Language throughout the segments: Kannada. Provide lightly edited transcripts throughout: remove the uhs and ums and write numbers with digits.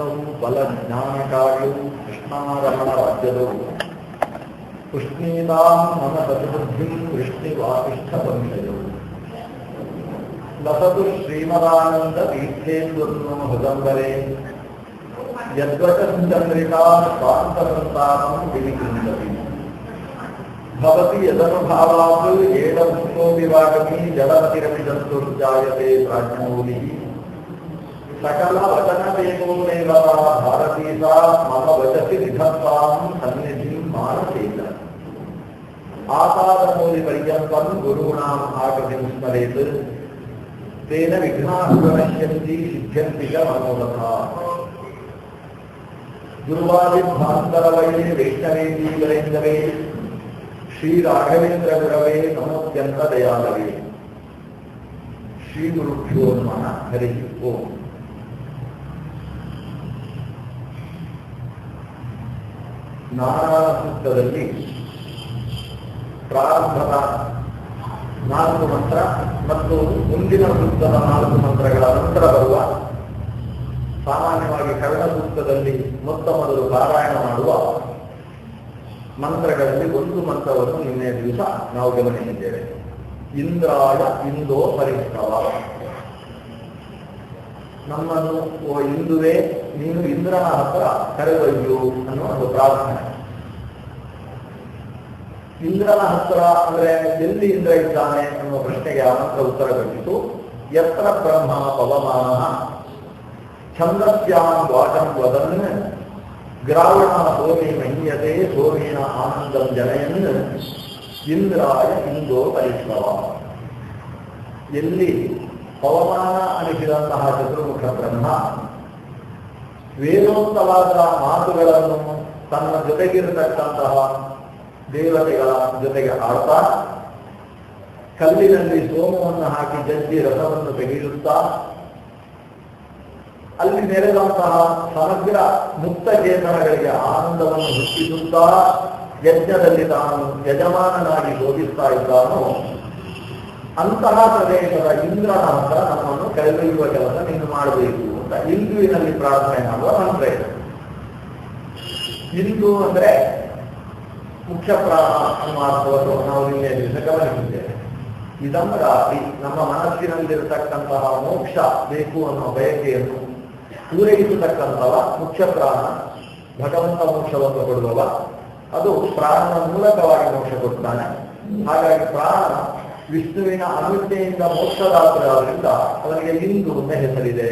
ಕೃಷ್ಣವು ಬಲ ಜ್ಞಾನಕಾರ್ಯವು ಕೃಷ್ಣಾರಮಣ ರಾಜ್ಯದವು ಪುಷ್ಣೀತಾಂ ಮನ ಸತಿಬುದ್ಧಿಂ ವೃಷ್ಣಿವಾಪಿಷ್ಠ ಸಂಶಯವು ಲಸತು ಶ್ರೀಮದಾನಂದ ತೀರ್ಥೇಂದ್ರನು ಹೃದಂಬರೆ ಯದ್ವಚಂದ್ರಿಕಾ ಸ್ವಾಂತಸಂತಾನಂ ವಿನಿಕೃಂದತಿ ಭವತಿ ಯದನುಭಾವಾತ್ ಏಡಮುಖೋ ವಿವಾಗಮಿ ಜಲಮತಿರಮಿದಂತುರ್ಜಾಯತೆ ಪ್ರಾಜ್ಞಮೌಲಿ ಸಕಲ ವಚನವೇಗೋಮೇವ ಭಾರತೀ ಸಾ ಮಮ ವಚಸಿ ನಿಧತ್ತಾಂ ಸನ್ನಿಧಿಂ ಮಾನಸೇತ ಆಪಾದಮೂಲಿ ಪರ್ಯಂತಂ ಗುರುಣಾಂ ಆಕೃತಿಂ ಸ್ಮರೇತ್ ತೇನ ವಿಘ್ನಾಃ ಪ್ರಣಶ್ಯಂತಿ ಸಿದ್ಧ್ಯಂತಿ ಚ ಮನೋರಥಾಃ ಗುರುವಾದಿಭ್ಯಾಂತರವಯೇ ವೈಷ್ಣವೇಂದೀವರೇಂದವೇ ಶ್ರೀ ರಾಘವೇಂದ್ರ ಗುರವೇ ನಮೋತ್ಯಂತ ದಯಾಲವೇ. ಶ್ರೀ ಗುರುಭ್ಯೋ ನಮಃ. ಹರಿ ಓಂ. ನಾರಾಯಣ ಸೂಕ್ತದಲ್ಲಿ ಪ್ರಾರಂಭದ 4 ಮಂತ್ರ ಮತ್ತು ಮುಂದಿನ ಸೂಕ್ತದ 4 ಮಂತ್ರಗಳ ನಂತರ ಬರುವ ಸಾಮಾನ್ಯವಾಗಿ ಕನ್ನಡ ಸೂಕ್ತದಲ್ಲಿ ಮೊದಲು ಪಾರಾಯಣ ಮಾಡುವ ಮಂತ್ರಗಳಲ್ಲಿ ಒಂದು ಮಂತ್ರವನ್ನು ನಿನ್ನೆ ದಿವಸ ನಾವು ಗಮನಿಸಿದ್ದೇವೆ. ಇಂದ್ರಾಯ ಇಂದೋ ಪರಿಶ್ರವ. ನಮ್ಮನ್ನು ಓ ಇಂದುವೇ ನೀನು ಇಂದ್ರನ ಹತ್ರ ಕರೆದೊಯ್ಯು ಅನ್ನುವ ಒಂದು ಪ್ರಾರ್ಥನೆ. ಇಂದ್ರನ ಹತ್ರ ಅಂದ್ರೆ ಎಲ್ಲಿ ಇಂದ್ರ ಇದ್ದಾನೆ ಅನ್ನುವ ಪ್ರಶ್ನೆಗೆ ಆ ಮಂತ್ರ ಉತ್ತರ ಕೊಟ್ಟಿತು. ಯತ್ರ ಬ್ರಹ್ಮ ಪವಮಾನ ಛಂದಸ್ಯಾಂ ವಾಚಂ ವದನ್ ಗ್ರಾವಣ ಸೋಮಿ ಮಹ್ಯತೆ ಸೋಮೇನ ಆನಂದಂ ಜನಯನ್ ಇಂದ್ರಾಯ ಇಂದೋ ಪರಿಶ್ರವ. ಎಲ್ಲಿ ಪವಮಾನ ಅನಿಸಿದಂತಹ ಚತುರ್ಮುಖ ಬ್ರಹ್ಮ ವೇದೋಕ್ತವಾದ ಮಾತುಗಳನ್ನು ತನ್ನ ಜೊತೆಗಿರತಕ್ಕಂತಹ ದೇವತೆಗಳ ಜೊತೆಗೆ ಆಡ್ತಾ ಕಲ್ಲಿನಲ್ಲಿ ಸೋಮವನ್ನು ಹಾಕಿ ಜಜ್ಜಿ ರಸವನ್ನು ತೆಗೆಯುತ್ತಾ ಅಲ್ಲಿ ನೆರೆದಂತಹ ಸಮಗ್ರ ಮುಕ್ತ ಚೇತನಗಳಿಗೆ ಆನಂದವನ್ನು ಹುಟ್ಟಿಸುತ್ತಾ ಯಜ್ಞದಲ್ಲಿ ತಾನು ಯಜಮಾನನಾಗಿ ಶೋಭಿಸ್ತಾ ಇದ್ದಾನೋ ಅಂತಹ ಪ್ರದೇಶದ ಇಂದ್ರನ ಹತ್ರ ನಮ್ಮನ್ನು ಕರೆದೊಯ್ಯುವ ಕೆಲಸ ನೀನು ಮಾಡಬೇಕು ಅಂತ ಇಂದುವಿನಲ್ಲಿ ಪ್ರಾರ್ಥನೆ ಮಾಡುವ ಮಂತ್ರ ಇದೆ. ಇಂದು ಅಂದ್ರೆ ಮುಖ್ಯ ಪ್ರಾಣ ಅನ್ನುವ ಅರ್ಥವನ್ನು ನಾವು ನಿನ್ನೆ ದಿವಸ ಗಮನಿಸಿದ್ದೇವೆ. ಇದನ್ನು ರಾತ್ರಿ ನಮ್ಮ ಮನಸ್ಸಿನಲ್ಲಿರತಕ್ಕಂತಹ ಮೋಕ್ಷ ಬೇಕು ಅನ್ನುವ ಬಯಕೆಯನ್ನು ಪೂರೈಸತಕ್ಕಂಥವ ಮುಖ್ಯ ಪ್ರಾಣ. ಭಗವಂತ ಮೋಕ್ಷವನ್ನು ಕೊಡುವವ. ಅದು ಪ್ರಾಣನ ಮೂಲಕವಾಗಿ ಮೋಕ್ಷ ಕೊಡ್ತಾನೆ. ಹಾಗಾಗಿ ಪ್ರಾಣ ವಿಷ್ಣುವಿನ ಅನುಜ್ಞೆಯಿಂದ ಮೋಕ್ಷದಾತರಾದ್ರಿಂದ ಅವನಿಗೆ ಇಂದು ಅಂತ ಹೆಸರಿದೆ.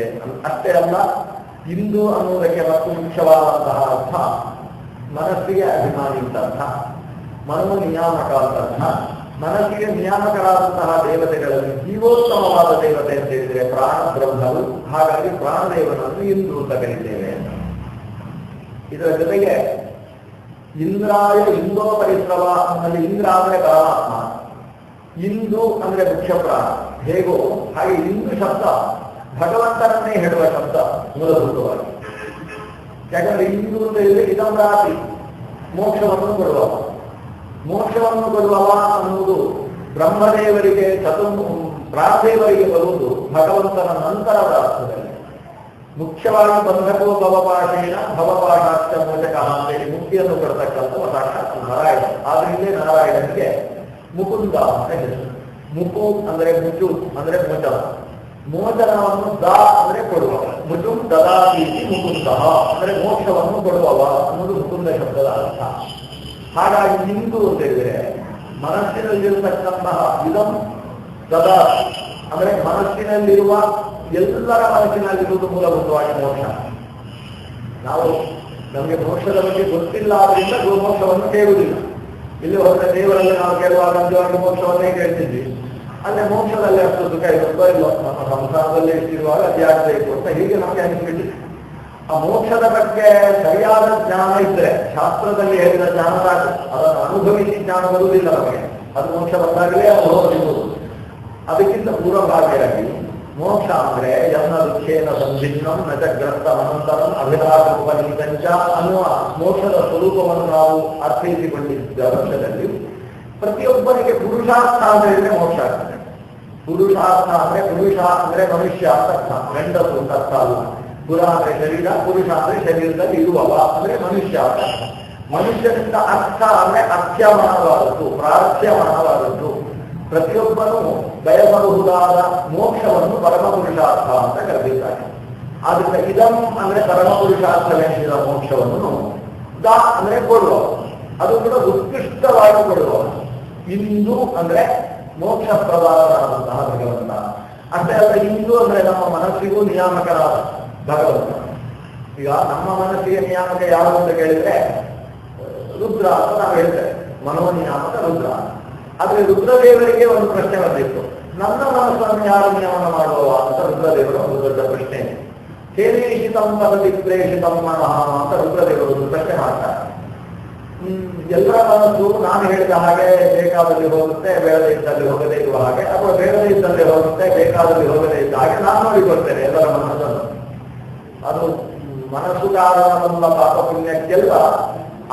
ಅಷ್ಟೇ ಅಲ್ಲ, ಇಂದು ಅನ್ನುವುದಕ್ಕೆ ಮತ್ತು ಮುಖ್ಯವಾದಂತಹ ಅರ್ಥ ಮನಸ್ಸಿಗೆ ಅಭಿಮಾನಿ ಅಂತ, ಮನೋ ನಿಯಾಮಕ ಅಂತ. ಮನಸ್ಸಿಗೆ ನಿಯಾಮಕರಾದಂತಹ ದೇವತೆಗಳಲ್ಲಿ ಜೀವೋತ್ತಮವಾದ ದೇವತೆ ಅಂತ ಹೇಳಿದರೆ ಪ್ರಾಣ ಬ್ರಹ್ಮರು. ಹಾಗಾಗಿ ಪ್ರಾಣದೇವನನ್ನು ಇಂದು ಅಂತ ಕರೀತೇವೆ. ಇದರ ಜೊತೆಗೆ ಇಂದ್ರಾಯ ಇಂದೋ ಪರಿಶ್ರವ ಅನ್ನಲ್ಲಿ ಇಂದ್ರ ಅಂದ್ರೆ ಪರಮಾತ್ಮ, ಇಂದು ಅಂದ್ರೆ ಮುಖ್ಯ ಪ್ರಾಣ. ಹೇಗೋ ಹಾಗೆ ಇಂದು ಶಬ್ದ ಭಗವಂತನನ್ನೇ ಹೇಳುವ ಶಬ್ದ ಮೂಲಭೂತವಾಗಿ. ಯಾಕಂದ್ರೆ ಇಂದು ಅಂತ ಹೇಳಿದ್ರೆ ಇದಮ್ರಾತಿ ಮೋಕ್ಷವನ್ನು ಕೊಡುವವ. ಮೋಕ್ಷವನ್ನು ಕೊಡುವವ ಅನ್ನುವುದು ಬ್ರಹ್ಮದೇವರಿಗೆ ಪ್ರಾಣದೇವರಿಗೆ ಬರುವುದು ಭಗವಂತನ ನಂತರದ ಅರ್ಥದಲ್ಲಿ. ಮುಖ್ಯವಾಗಿ ಬಂಧಕೋ ಭವಪಾಶೇನ ಭವಪಾಶಾಶ್ಚ ಮೋಚಕ ಅಂತೇಳಿ ಮುಕ್ತಿಯನ್ನು ಕೊಡತಕ್ಕಂಥ ಸಾಕ್ಷಾತ್ ನಾರಾಯಣ. ಆದ್ರಿಂದ ನಾರಾಯಣನಿಗೆ ಮುಕುಂದ ಅಂತ ಹೆಸರು. ಮುಕು ಅಂದ್ರೆ ಮುಚು ಅಂದ್ರೆ ಮೋಚನ. ಮೋಚನವನ್ನು ದ ಅಂದ್ರೆ ಕೊಡುವ. ಮುಚು ದದಾತಿ ಮುಕುಂದ ಅಂದ್ರೆ ಮೋಕ್ಷವನ್ನು ಕೊಡುವವ ಅನ್ನೋದು ಮುಕುಂದ ಶಬ್ದದ ಅರ್ಥ. ಹಾಗಾಗಿ ಇಂದು ಅಂತ ಹೇಳಿದ್ರೆ ಮನಸ್ಸಿನಲ್ಲಿರತಕ್ಕಂತಹ ಇದಂ ದದಾ ಅಂದ್ರೆ ಮನಸ್ಸಿನಲ್ಲಿರುವ ಎಲ್ಲರ ಮನಸ್ಸಿನಲ್ಲಿರುವುದು ಮೂಲಭೂತವಾಗಿ ಮೋಕ್ಷ. ನಾವು ನಮಗೆ ಮೋಕ್ಷದ ಬಗ್ಗೆ ಗೊತ್ತಿಲ್ಲ ಆದ್ರಿಂದ ಮೋಕ್ಷವನ್ನು ಕೇಳುವುದಿಲ್ಲ. ಇಲ್ಲಿ ಹೊರಟ ದೇವರಲ್ಲಿ ನಾವು ಕೇಳುವಾಗ ನಿಜವಾಗಿ ಮೋಕ್ಷವನ್ನೇ ಕೇಳ್ತಿದ್ವಿ. ಅಲ್ಲೇ ಮೋಕ್ಷದಲ್ಲಿ ಅಷ್ಟು ಸುಖ ಇರುತ್ತೋ ಇಲ್ಲೋ, ನಮ್ಮ ಸಂಸಾರದಲ್ಲಿ ಇರುವಾಗ ಅದ್ಯಾಗಬೇಕು ಅಂತ ಹೀಗೆ ನಮಗೆ ಅನಿಸ್ಬಿಟ್ಟಿದೆ. ಆ ಮೋಕ್ಷದ ಬಗ್ಗೆ ಸರಿಯಾದ ಜ್ಞಾನ ಇದ್ರೆ ಶಾಸ್ತ್ರದಲ್ಲಿ ಹೇಳಿದ ಜ್ಞಾನ ಸಾಕು. ಅದನ್ನು ಅನುಭವಿಸಿ ಜ್ಞಾನ ಬರುವುದಿಲ್ಲ ನಮಗೆ. ಅದು ಮೋಕ್ಷ ಬಂದಾಗಲೇ ಅನುಭವ ಸಿಗುವುದು. ಅದಕ್ಕಿಂತ ಪೂರ್ವಭಾವಿಯಾಗಿ ಮೋಕ್ಷ ಅಂದ್ರೆ ಯನ್ನ ದುಃಖೇನ ಸಂಧಿಗ್ನಂ ನಜಗ್ರಸ್ತ ಅನಂತರಂ ಅಭಿಲಾಷೋಪನಿತಂಚ ಅನ್ನುವ ಮೋಕ್ಷದ ಸ್ವರೂಪವನ್ನು ನಾವು ಅರ್ಥೈಸಿಕೊಂಡಿದ್ದ ವರ್ಷದಲ್ಲಿ ಪ್ರತಿಯೊಬ್ಬರಿಗೆ ಪುರುಷಾರ್ಥ ಅಂತ ಹೇಳಿದ್ರೆ ಮೋಕ್ಷ ಆಗ್ತದೆ. ಪುರುಷಾರ್ಥ ಅಂದ್ರೆ ಪುರುಷ ಅಂದ್ರೆ ಮನುಷ್ಯ ಅಂತ ಅರ್ಥ, ಗಂಡಸು ಅಂತ ಅರ್ಥ ಅಲ್ಲ. ಪುರ ಅಂದ್ರೆ ಶರೀರ, ಪುರುಷ ಅಂದ್ರೆ ಶರೀರದಲ್ಲಿ ಇರುವವ ಅಂದ್ರೆ ಮನುಷ್ಯ. ಮನುಷ್ಯನಿಂದ ಅರ್ಥ ಅಂದ್ರೆ ಅರ್ಥ್ಯಮಾನವಾದದ್ದು, ಪ್ರಾರ್ಥ್ಯಮಾನವಾದದ್ದು. ಪ್ರತಿಯೊಬ್ಬನು ಬಯಸಬಹುದಾದ ಮೋಕ್ಷವನ್ನು ಪರಮಪುರುಷಾರ್ಥ ಅಂತ ಕರೆದಿದ್ದಾರೆ. ಆದ್ರಿಂದ ಇದಂ ಅಂದ್ರೆ ಪರಮಪುರುಷಾರ್ಥವೆನಿಸಿದ ಮೋಕ್ಷವನ್ನು, ದ ಅಂದ್ರೆ ಕೊಡುವ, ಅದು ಕೂಡ ಉತ್ಕೃಷ್ಟವಾಗಿ ಕೊಡುವ. ಇಂದು ಅಂದ್ರೆ ಮೋಕ್ಷ ಪ್ರಧಾನರಾದಂತಹ ಭಗವಂತ. ಅಷ್ಟೇ ಅಲ್ಲ, ಇಂದು ಅಂದ್ರೆ ನಮ್ಮ ಮನಸ್ಸಿಗೂ ನಿಯಾಮಕರಾದ ಭಗವಂತ. ಈಗ ನಮ್ಮ ಮನಸ್ಸಿಗೆ ನಿಯಾಮಕ ಯಾರು ಅಂತ ಕೇಳಿದ್ರೆ ರುದ್ರ ಅಂತ ನಾವು ಹೇಳ್ತೇವೆ, ಮನೋನಿಯಾಮಕ ರುದ್ರ. ಆದ್ರೆ ರುದ್ರದೇವರಿಗೆ ಒಂದು ಪ್ರಶ್ನೆ ಬಂದಿತ್ತು, ನನ್ನ ಮನಸ್ಸನ್ನು ಯಾರು ನಿಯಮನ ಮಾಡುವ ಅಂತ ರುದ್ರದೇವರು ಒಂದು ದೊಡ್ಡ ಪ್ರಶ್ನೆ. ಸೇನೇಷಿತಂ ವದತಿ ಪ್ರೇಷಿತಂ ಮನಃ ಅಂತ ರುದ್ರದೇವರು ಒಂದು ಪ್ರಶ್ನೆ ಮಾಡ್ತಾರೆ. ಎಲ್ಲರ ಮನಸ್ಸು ನಾನು ಹೇಳಿದ ಹಾಗೆ ಬೇಕಾದಲ್ಲಿ ಹೋಗುತ್ತೆ, ಬೇಡದೇ ಇದ್ದಲ್ಲಿ ಹೋಗದೇ ಇರುವ ಹಾಗೆ, ಅಥವಾ ಬೇಡದೇ ಇದ್ದಲ್ಲಿ ಹೋಗುತ್ತೆ, ಬೇಕಾದಲ್ಲಿ ಹೋಗದೇ ಇದ್ದ ಹಾಗೆ ನಾನು ನೋಡಿಕೊಡ್ತೇನೆ ಎಲ್ಲರ ಮನಸ್ಸನ್ನು. ಅದು ಮನಸ್ಸು ಕಾರಣವಲ್ಲ ಪಾಪ ಪುಣ್ಯಕ್ಕೆಲ್ಲ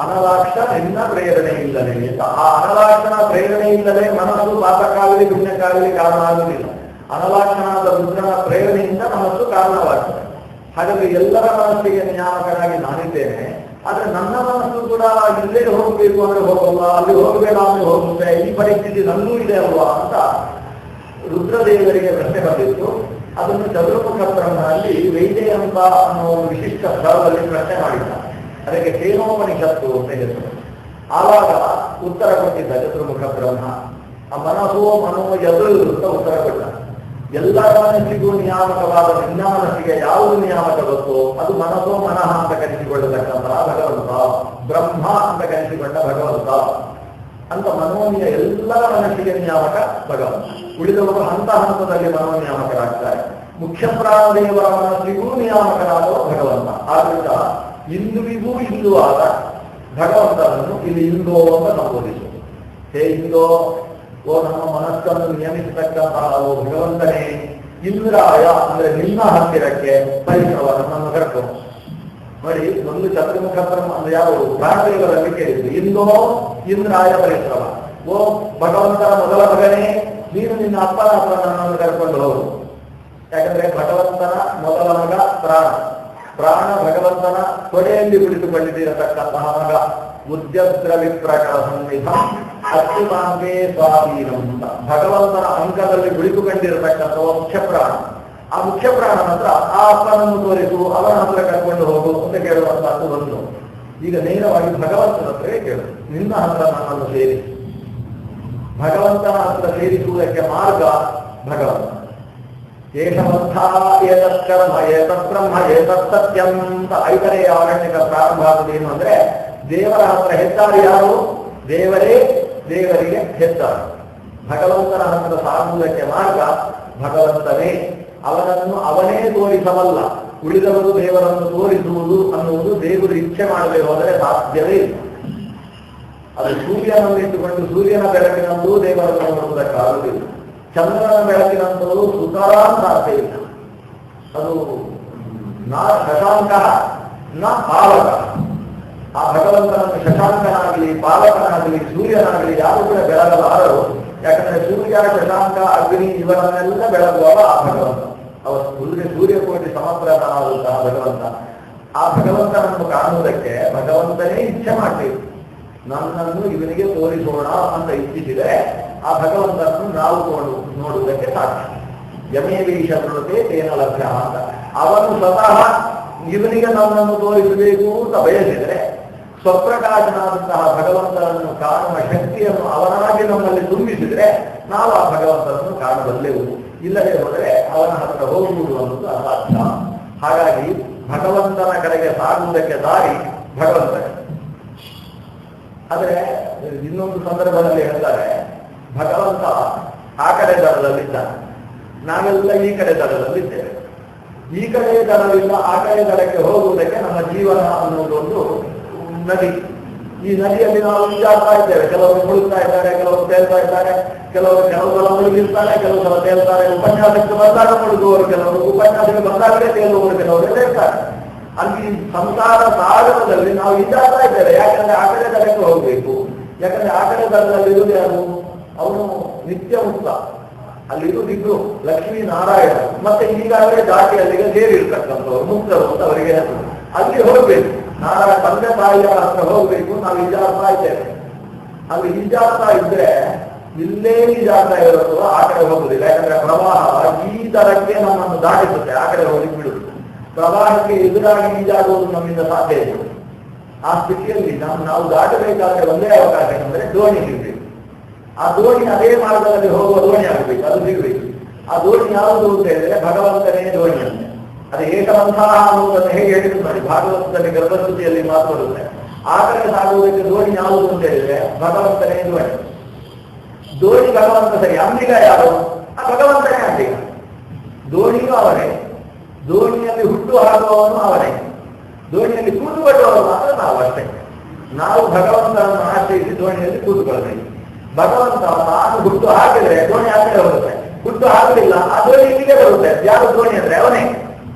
ಅನಲಾಕ್ಷ ನಿನ್ನ ಪ್ರೇರಣೆ ಇಲ್ಲದೆ ಅಂತ. ಆ ಅನಲಾಕ್ಷಣ ಪ್ರೇರಣೆ ಇಲ್ಲದೆ ಮನಸ್ಸು ಪಾಪಕ್ಕಾಗಲಿ ಪುಣ್ಯಕ್ಕಾಗಲಿ ಕಾರಣ ಆಗುವುದಿಲ್ಲ. ಅನಲಾಕ್ಷಣಾದ ರುದ್ರನ ಪ್ರೇರಣೆಯಿಂದ ಮನಸ್ಸು ಕಾರಣವಾಗ್ತದೆ. ಹಾಗಾಗಿ ಎಲ್ಲರ ಮನಸ್ಸಿಗೆ ನಿಯಾಮಕನಾಗಿ ನಾನಿದ್ದೇನೆ. ಆದ್ರೆ ನನ್ನ ಮನಸ್ಸು ಕೂಡ ಇಲ್ಲೇ ಹೋಗಬೇಕು ಅಂದ್ರೆ ಹೋಗಲ್ಲ, ಅಲ್ಲಿ ಹೋಗಬೇಡ ಅಂದ್ರೆ ಹೋಗುತ್ತೆ, ಈ ಪರಿಸ್ಥಿತಿ ನನ್ನೂ ಇದೆ ಅಲ್ವಾ ಅಂತ ರುದ್ರದೇವರಿಗೆ ಪ್ರಶ್ನೆ ಬಂದಿತ್ತು. ಅದನ್ನು ಚತುರ್ಮುಖ ಬ್ರಹ್ಮನಲ್ಲಿ ವೈಜಯಂತ ಅನ್ನೋ ಒಂದು ವಿಶಿಷ್ಟ ಸ್ಥಳದಲ್ಲಿ ಪ್ರಶ್ನೆ ಮಾಡಿದ್ದ. ಅದಕ್ಕೆ ಕೇನೋಪನಿಷತ್ತು ಅಂತ ಹೆಸರು. ಆವಾಗ ಉತ್ತರ ಕೊಟ್ಟಿದ್ದ ಚತುರ್ಮುಖ ಬ್ರಹ್ಮ. ಆ ಮನಸ್ಸೋ ಮನೋ ಎದುರು ಅಂತ ಉತ್ತರ ಕೊಟ್ಟ. ಎಲ್ಲ ಮನಸ್ಸಿಗೂ ನಿಯಾಮಕವಾದ ನಿನ್ನ ಮನಸ್ಸಿಗೆ ಯಾವುದು ನಿಯಾಮಕ ಗೊತ್ತೋ ಅದು ಮನಸ್ಸೋ ಮನಃ ಅಂತ ಕರೆಸಿಕೊಳ್ಳತಕ್ಕಂತಹ ಭಗವಂತ, ಬ್ರಹ್ಮ ಅಂತ ಕರೆಸಿಕೊಂಡ ಭಗವಂತ ಅಂತ. ಮನೋನಿಯ ಎಲ್ಲರ ಮನಸ್ಸಿಗೆ ನಿಯಾಮಕ ಭಗವಂತ. ಉಳಿದವರು ಹಂತ ಹಂತದಲ್ಲಿ ಮನೋನಿಯಾಮಕರಾಗ್ತಾರೆ. ಮುಖ್ಯ ಪ್ರಾಣದೇವರ ಮನಸ್ಸಿಗೂ ನಿಯಾಮಕರಾದ ಭಗವಂತ. ಆದ್ರಿಂದ ಇಂದುವಿಗೂ ಇಂದುವಾದ ಭಗವಂತನನ್ನು ಇಲ್ಲಿ ಇಂದೋ ಅಂತ ಸಂಬೋಧಿಸುವುದು. ಹೇ ಇಂದೋ, ಓ ನಮ್ಮ ಮನಸ್ಸನ್ನು ನಿಯಮಿಸತಕ್ಕಂತಹ ಓ ಭಗವಂತನೇ, ಇಂದ್ರಾಯ ಅಂದ್ರೆ ನಿನ್ನ ಹತ್ತಿರಕ್ಕೆ ಪರಿಶ್ರಮ ನಮ್ಮನ್ನು ಕರ್ಕೊ. ನೋಡಿ, ಒಂದು ಚತುರ್ಮುಖ ಬ್ರಹ್ಮ ಅಂದ್ರೆ ಯಾರು ಪ್ರಾಣದೇವರಲ್ಲಿ ಕೇಳಿದ್ರು, ಇಂದೋ ಇಂದ್ರಾಯ ಪರಿಶ್ರಮ. ಓ ಭಗವಂತನ ಮೊದಲ ಮಗನೇ, ನೀನು ನಿನ್ನ ಅಪ್ಪನ ಹತ್ರ ನನ್ನನ್ನು ಕರ್ಕೊಂಡು ಹೋಗು. ಯಾಕಂದ್ರೆ ಭಗವಂತನ ಮೊದಲ ಮಗ ಪ್ರಾಣ. ಪ್ರಾಣ ಭಗವಂತನ ತೊಡೆಯಲ್ಲಿ ಕುಳಿತುಕೊಂಡಿರತಕ್ಕಂತಹ ಮಗ. ಉದ್ಯದ್ರ ವಿಪ್ರಕರ ಸನ್ನಿಧ ಅತ್ಯುತಾಂಗೇ ಸ್ವಾಧೀನಂ ಅಂತ ಭಗವಂತನ ಅಂಗದಲ್ಲಿ ಕುಳಿತುಕೊಂಡಿರತಕ್ಕಂಥ ಮುಖ್ಯ ಪ್ರಾಣ. ಆ ಮುಖ್ಯ ಪ್ರಾಣನ ಹತ್ರ ಆ ಅಪ್ಪನನ್ನು ತೋರಿಸು, ಅವನ ಹತ್ರ ಕರ್ಕೊಂಡು ಹೋಗು ಅಂತ ಕೇಳುವಂತಹದ್ದು ಒಂದು. ಈಗ ನೇರವಾಗಿ ಭಗವಂತನ ಹತ್ರ ಕೇಳು, ನಿನ್ನ ಹತ್ರ ನನ್ನನ್ನು ಸೇರಿಸು. ಭಗವಂತನ ಹತ್ರ ಸೇರಿಸುವುದಕ್ಕೆ ಮಾರ್ಗ ಭಗವಂತ. ಏಷಮರ್ಥ ಏತತ್ಕರ್ಮ ಏತತ್ಬ್ರಹ್ಮ ಏತತ್ಸತ್ಯಂ ಅಂತ ಐದನೆಯ ಆರಣ್ಯಕ ಪ್ರಾರಂಭ ಆಗುವುದೇನು ಅಂದ್ರೆ, ದೇವರ ಹತ್ರ ಹೆದ್ದಾರಿ ಯಾರು? ದೇವರೇ ದೇವರಿಗೆ ಹೆದ್ದಾರಿ. ಭಗವಂತನ ಹತ್ರ ಸಾಗುವುದಕ್ಕೆ ಮಾರ್ಗ ಭಗವಂತನೇ. ಅವನನ್ನು ಅವನೇ ತೋರಿಸಬಲ್ಲ, ಉಳಿದವರು ದೇವರನ್ನು ತೋರಿಸುವುದು ಅನ್ನುವುದು ದೇವರು ಇಚ್ಛೆ ಮಾಡದೆ ಹೋದರೆ ಸಾಧ್ಯವೇ ಇಲ್ಲ. ಅದು ಸೂರ್ಯನನ್ನು ಇಟ್ಟುಕೊಂಡು ಸೂರ್ಯನ ಬೆಳಕಿನಂತೂ ದೇವರನ್ನು ನೋಡುವುದಕ್ಕಾಗುವುದಿಲ್ಲ. ಚಂದ್ರನ ಬೆಳಕಿನಂತಲೂ ಸುತರಾಂ ಸಾಧ್ಯ ಇಲ್ಲ. ಅದು ನಾ ಶಶಾಂಕ ನ ಪಾಲಕ. ಆ ಭಗವಂತನನ್ನು ಶಶಾಂಕನಾಗಲಿ ಪಾಲಕನಾಗಲಿ ಸೂರ್ಯನಾಗಲಿ ಯಾರು ಕೂಡ ಬೆಳಗಲಾರರು. ಯಾಕಂದ್ರೆ ಸೂರ್ಯ ಶಶಾಂಕ ಅಗ್ನಿ ಇವರನ್ನೆಲ್ಲ ಬೆಳಗುವವ ಆ ಭಗವಂತ. ಸೂರ್ಯಕೋಟಿ ಸಮಗ್ರನಾದಂತಹ ಭಗವಂತ. ಆ ಭಗವಂತನನ್ನು ಕಾಣುವುದಕ್ಕೆ ಭಗವಂತನೇ ಇಚ್ಛೆ ಮಾಡ್ತೀವಿ. ನನ್ನನ್ನು ಇವನಿಗೆ ತೋರಿಸೋಣ ಅಂತ ಇಚ್ಛಿಸಿದರೆ ಆ ಭಗವಂತನನ್ನು ನಾವು ನೋಡುವುದಕ್ಕೆ ಸಾಧ್ಯ. ಯಮೇವೀಶತೆ ತೇನ ಲಭ್ಯ ಅಂತ. ಅವನು ಸ್ವತಃ ಇವನಿಗೆ ನನ್ನನ್ನು ತೋರಿಸಬೇಕು ಅಂತ ಬಯಸಿದರೆ ಸ್ವಪ್ರಕಾಶನಾದಂತಹ ಭಗವಂತನನ್ನು ಕಾಣುವ ಶಕ್ತಿಯನ್ನು ಅವನಾಗಿ ನಮ್ಮಲ್ಲಿ ತುಂಬಿಸಿದ್ರೆ ನಾವು ಆ ಭಗವಂತನನ್ನು ಕಾಣಬಲ್ಲೆವು. ಇಲ್ಲದೆ ಹೋದರೆ ಅವನ ಹತ್ರ ಹೋಗುವುದು ಅನ್ನೋದು ಅಸಾಧ್ಯ. ಹಾಗಾಗಿ ಭಗವಂತನ ಕಡೆಗೆ ಸಾಗುವುದಕ್ಕೆ ದಾರಿ ಭಗವಂತನೇ. ಆದರೆ ಇನ್ನೊಂದು ಸಂದರ್ಭದಲ್ಲಿ ಹೇಳ್ತಾರೆ, ಭಗವಂತ ಆ ಕಡೆ ದಡದಲ್ಲಿದ್ದಾನೆ, ನಾವೆಲ್ಲ ಈ ಕಡೆ ದಡದಲ್ಲಿದ್ದೇವೆ. ಈ ಕಡೆ ದಡದಿಂದ ಆ ಕಡೆ ದಡಕ್ಕೆ ಹೋಗುವುದಕ್ಕೆ ನಮ್ಮ ಜೀವನ ಅನ್ನುವುದೊಂದು ನದಿ. ಈ ನದಿಯಲ್ಲಿ ನಾವು ಈಜಾಡ್ತಾ ಇದ್ದೇವೆ. ಕೆಲವರು ಮುಳುಗ್ತಾ ಇದ್ದಾರೆ, ಕೆಲವರು ತೇಲ್ತಾ ಇದ್ದಾರೆ, ಕೆಲವು ಸಲ ಮುಳುಗಿರ್ತಾರೆ, ಕೆಲವು ಸಲ ತೇಲ್ತಾರೆ. ಉಪನ್ಯಾಸಕ್ಕೆ ಬಂದಾಗ ಮುಳುಗುವವರು ಕೆಲವರು, ಉಪನ್ಯಾಸಕ್ಕೆ ಬಂದಾಗಲೇ ತೇಲುವವರು ಕೆಲವರು ಇರ್ತಾರೆ. ಅಲ್ಲಿ ಸಂಸಾರ ಸಾಗರದಲ್ಲಿ ನಾವು ಈಜಾಡ್ತಾ ಇದ್ದೇವೆ. ಯಾಕಂದ್ರೆ ಆ ಕಡೆ ದಡಕ್ಕೆ ಹೋಗ್ಬೇಕು. ಯಾಕಂದ್ರೆ ಆ ಕಡೆ ದಡದಲ್ಲಿ ಇರುವುದು ಯಾರು? ಅವನು ನಿತ್ಯ ಮುಕ್ತ. ಅಲ್ಲಿ ಇರುವುದಿದ್ರು ಲಕ್ಷ್ಮೀ ನಾರಾಯಣ ಮತ್ತೆ ಈಗಾಗಲೇ ದಾಟಿ ಅಲ್ಲಿಗೆ ಸೇರಿರ್ತಕ್ಕಂಥವ್ರು ಮುಕ್ತರು ಅಂತ ಅವರಿಗೆ ಹೆಸರು. ಅಲ್ಲಿ ಹೋಗ್ಬೇಕು, ನಾರಾಯಣ ತಂದೆ ತಾಯಿಯ ಹತ್ರ ಹೋಗ್ಬೇಕು. ನಾವು ಈಜಾಡ್ತಾ ಇದ್ದೇವೆ, ಅಲ್ಲಿ ಈಜಾಡ್ತಾ ಇದ್ರೆ ಇಲ್ಲೇ ಈಜಾಡ್ತಾ ಇರೋದು, ಆ ಕಡೆ ಹೋಗುದಿಲ್ಲ. ಯಾಕಂದ್ರೆ ಪ್ರವಾಹ ಈ ತರಕ್ಕೆ ನಮ್ಮನ್ನು ದಾಟಿಸುತ್ತೆ, ಆ ಕಡೆ ಹೋಗಿ ಬಿಡುದು. ಪ್ರವಾಹಕ್ಕೆ ಎದುರಾಗಿ ಈಜಾಡುವುದು ನಮ್ಮಿಂದ ಸಾಧ್ಯ ಇಲ್ಲ. ಆ ಸ್ಥಿತಿಯಲ್ಲಿ ನಾವು ದಾಟಬೇಕಾದ್ರೆ ಒಂದೇ ಅವಕಾಶ ಅಂದ್ರೆ ದೋಣಿ ಸಿಗ್ಬೇಕು. ಆ ದೋಣಿ ಅದೇ ಮಾರ್ಗದಲ್ಲಿ ಹೋಗುವ ದೋಣಿ ಆಗಬೇಕು, ಅದು ಸಿಗಬೇಕು. ಆ ದೋಣಿ ಯಾವುದು ಅಂತ ಹೇಳಿದ್ರೆ ಭಗವಂತನೇ ದೋಣಿ ಅಂತ. ಅದು ಏಕವಂತಹ ಅನ್ನುವುದನ್ನು ಹೇಗೆ ಹೇಳಿದ್ರು ನೋಡಿ, ಭಾಗವತದಲ್ಲಿ ಗರ್ಭಸ್ಥಿತಿಯಲ್ಲಿ ಮಾತು ಬರುತ್ತೆ. ಆ ಕಡೆ ಸಾಗುವುದಕ್ಕೆ ದೋಣಿ ಯಾವುದು ಅಂತ ಹೇಳಿದ್ರೆ ಭಗವಂತನೇ ದೋಣಿ. ದೋಣಿ ಭಗವಂತ ಸರಿ, ಅಂಬಿಗ ಯಾರು? ಆ ಭಗವಂತನೇ ಅಂಬಿಗ. ದೋಣಿಯೂ ಅವನೇ, ದೋಣಿಯಲ್ಲಿ ಹುಟ್ಟು ಹಾಕುವವನು ಅವನೇ, ದೋಣಿಯಲ್ಲಿ ಕೂತುಕೊಳ್ಳುವವರು ಮಾತ್ರ ನಾವು ಅಷ್ಟೇ. ನಾವು ಭಗವಂತನನ್ನು ಆಶ್ರಯಿಸಿ ದೋಣಿಯಲ್ಲಿ ಕೂತುಕೊಳ್ಬೇಕು. ಭಗವಂತ ನಾನು ಹುಟ್ಟು ಹಾಕಿದ್ರೆ ದೋಣಿ ಆ ಕಡೆ ಹೋಗುತ್ತೆ, ಹುಟ್ಟು ಹಾಕಲಿಲ್ಲ ಆ ದೋಣಿ ಇಲ್ಲಿಗೆ ಬರುತ್ತೆ. ಯಾರು ದೋಣಿ ಅಂದ್ರೆ ಅವನೇ.